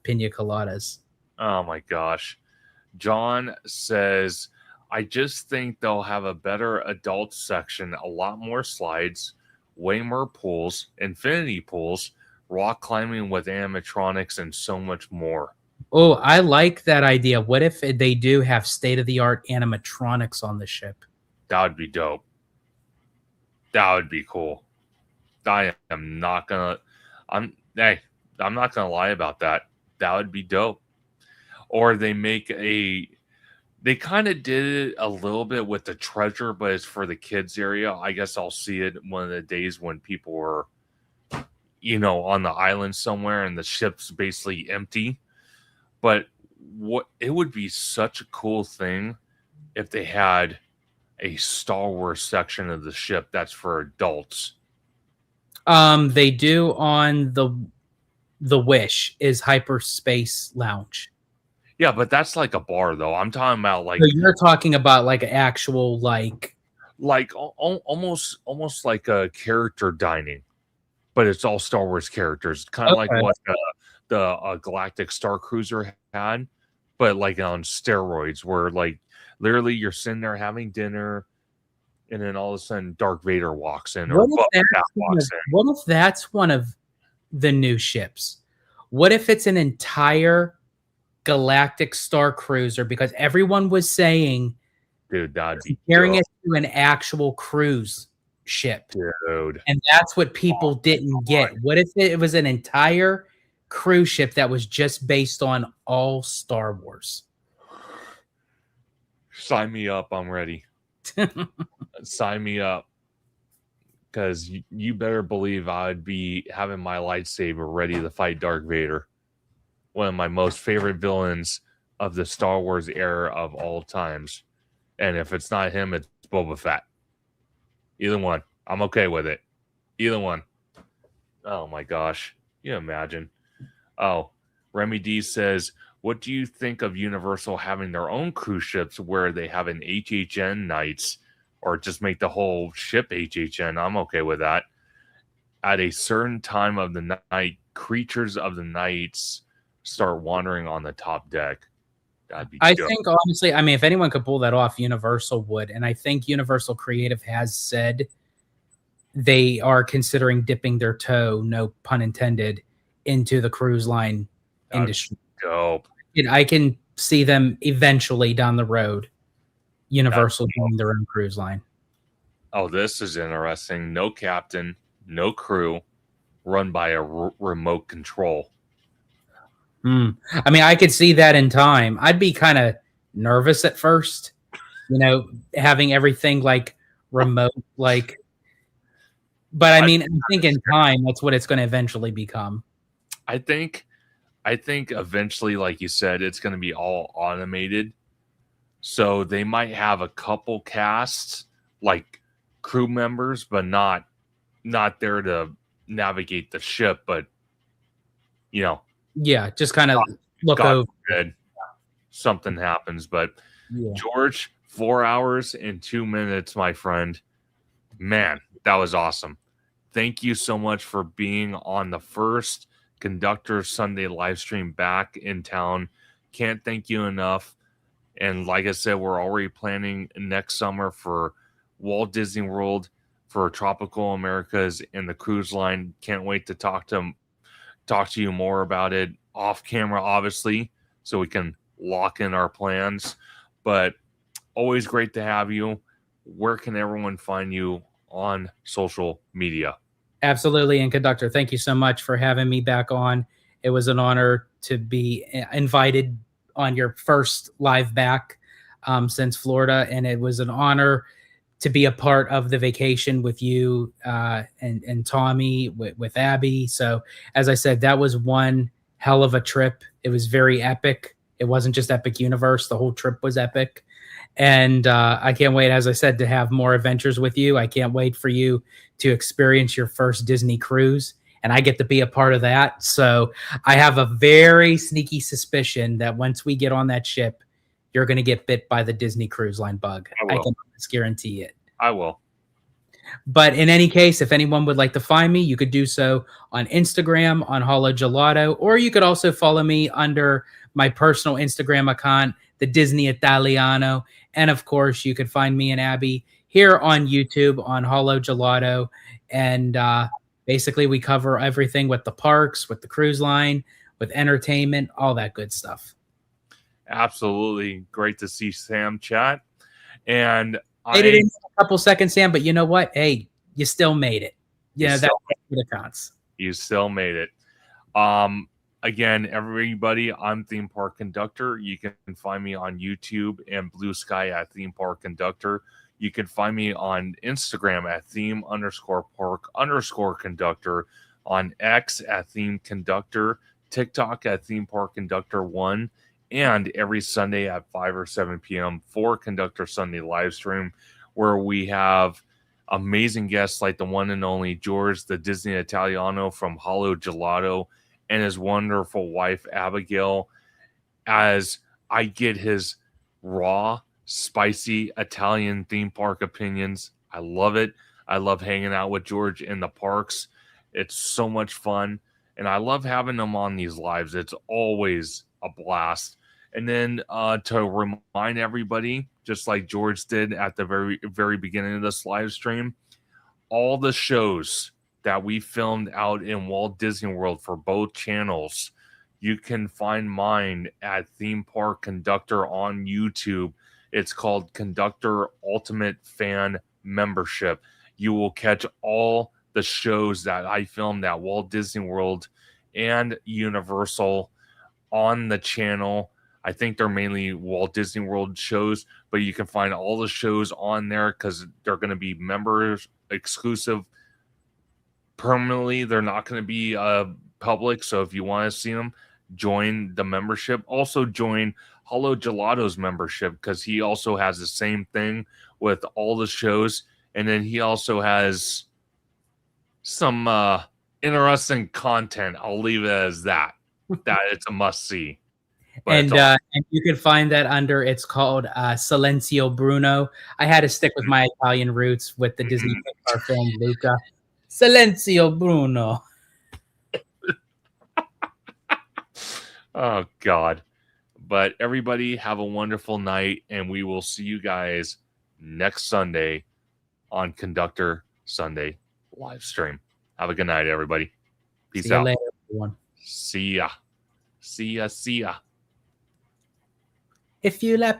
Pina Coladas. Oh my gosh. John says, I just think they'll have a better adult section, a lot more slides, way more pools, infinity pools, rock climbing with animatronics, and so much more. Oh, I like that idea. What if they do have state-of-the-art animatronics on the ship? That would be dope. That would be cool. I am not gonna I'm not gonna lie about that. That would be dope. Or they kind of did it a little bit with the treasure, but it's for the kids area. I guess I'll see it one of the days when people were, on the island somewhere and the ship's basically empty. But it would be such a cool thing if they had a Star Wars section of the ship that's for adults. They do on the Wish is Hyperspace Lounge. Yeah, but that's like a bar, though. I'm talking about like. So you're talking about like actual almost like a character dining, but it's all Star Wars characters, kind of like what the Galactic Star Cruiser had, but like on steroids, where like literally you're sitting there having dinner, and then all of a sudden Darth Vader walks in, or what if that's one of the new ships? What if it's an entire Galactic Star Cruiser? Because everyone was saying, dude, that'd be comparing it to an actual cruise ship, dude, and that's what people didn't get. What if it was an entire cruise ship that was just based on all Star Wars? Sign me up. I'm ready. Sign me up, because you better believe I'd be having my lightsaber ready to fight Darth Vader, one of my most favorite villains of the Star Wars era of all times. And if it's not him, it's Boba Fett. Either one. I'm okay with it. Either one. Oh my gosh. You imagine. Oh, Remy D says, what do you think of Universal having their own cruise ships where they have an HHN nights, or just make the whole ship HHN? I'm okay with that. At a certain time of the night, creatures of the nights start wandering on the top deck. That'd be dope. Think honestly, I mean, if anyone could pull that off, Universal would. And I think Universal Creative has said they are considering dipping their toe, no pun intended, into the cruise line industry. Dope. And I can see them eventually down the road, Universal doing their own cruise line. Oh, this is interesting. No captain, no crew, run by a remote control. I mean, I could see that in time. I'd be kind of nervous at first, having everything like remote, like. But I mean, I think in time, that's what it's going to eventually become. I think eventually, like you said, it's going to be all automated. So they might have a couple casts, like crew members, but not there to navigate the ship, but yeah, just kind of look over. Good. Something happens, but George, 4 hours and 2 minutes, my friend. Man, that was awesome. Thank you so much for being on the first Conductor Sunday live stream back in town. Can't thank you enough. And like I said, we're already planning next summer for Walt Disney World, for Tropical Americas and the cruise line. Can't wait to talk to you more about it off camera, obviously, so we can lock in our plans. But always great to have you. Where can everyone find you on social media? Absolutely. And Conductor, thank you so much for having me back on. It was an honor to be invited on your first live back since Florida. And it was an honor to be a part of the vacation with you and Tommy, with Abby. So as I said, that was one hell of a trip. It was very epic. It wasn't just Epic Universe. The whole trip was epic. And I can't wait, as I said, to have more adventures with you. I can't wait for you to experience your first Disney cruise, and I get to be a part of that. So I have a very sneaky suspicion that once we get on that ship, you're going to get bit by the Disney Cruise Line bug. I can almost guarantee it. I will. But in any case, if anyone would like to find me, you could do so on Instagram on Holo Gelato, or you could also follow me under my personal Instagram account, the Disney Italiano. And of course, you could find me and Abby here on YouTube on Holo Gelato. And basically, we cover everything with the parks, with the cruise line, with entertainment, all that good stuff. Absolutely. Great to see Sam chat. And Made it in a couple seconds, Sam, but you know what? Hey, you still made it. Yeah, that's what counts. You still made it. Again, everybody, I'm Theme Park Conductor. You can find me on YouTube and Blue Sky at Theme Park Conductor. You can find me on Instagram at theme_park_conductor, on X at Theme Conductor, TikTok at Theme Park Conductor 1, and every Sunday at 5 or 7 p.m. for Conductor Sunday live stream, where we have amazing guests like the one and only George, the Disney Italiano from Holo Gelato, and his wonderful wife, Abigail, as I get his raw, spicy Italian theme park opinions. I love it. I love hanging out with George in the parks. It's so much fun. And I love having them on these lives. It's always a blast. And then to remind everybody, just like George did at the very beginning of this live stream, all the shows that we filmed out in Walt Disney World for both channels, you can find mine at Theme Park Conductor on YouTube. It's called Conductor Ultimate Fan Membership. You will catch all the shows that I filmed at Walt Disney World and Universal on the channel. I think they're mainly Walt Disney World shows, but you can find all the shows on there because they're going to be members exclusive permanently. They're not going to be public. So if you want to see them, join the membership. Also join Holo Gelato's membership because he also has the same thing with all the shows. And then he also has some interesting content. I'll leave it as that. That it's a must see. And you can find that under, it's called Silencio Bruno. I had to stick with my Italian roots with the Disney Pixar film Luca. Silencio Bruno. Oh, God. But everybody have a wonderful night, and we will see you guys next Sunday on Conductor Sunday live stream. Have a good night, everybody. Peace See you out. later, everyone. See ya. See ya. See ya. If you let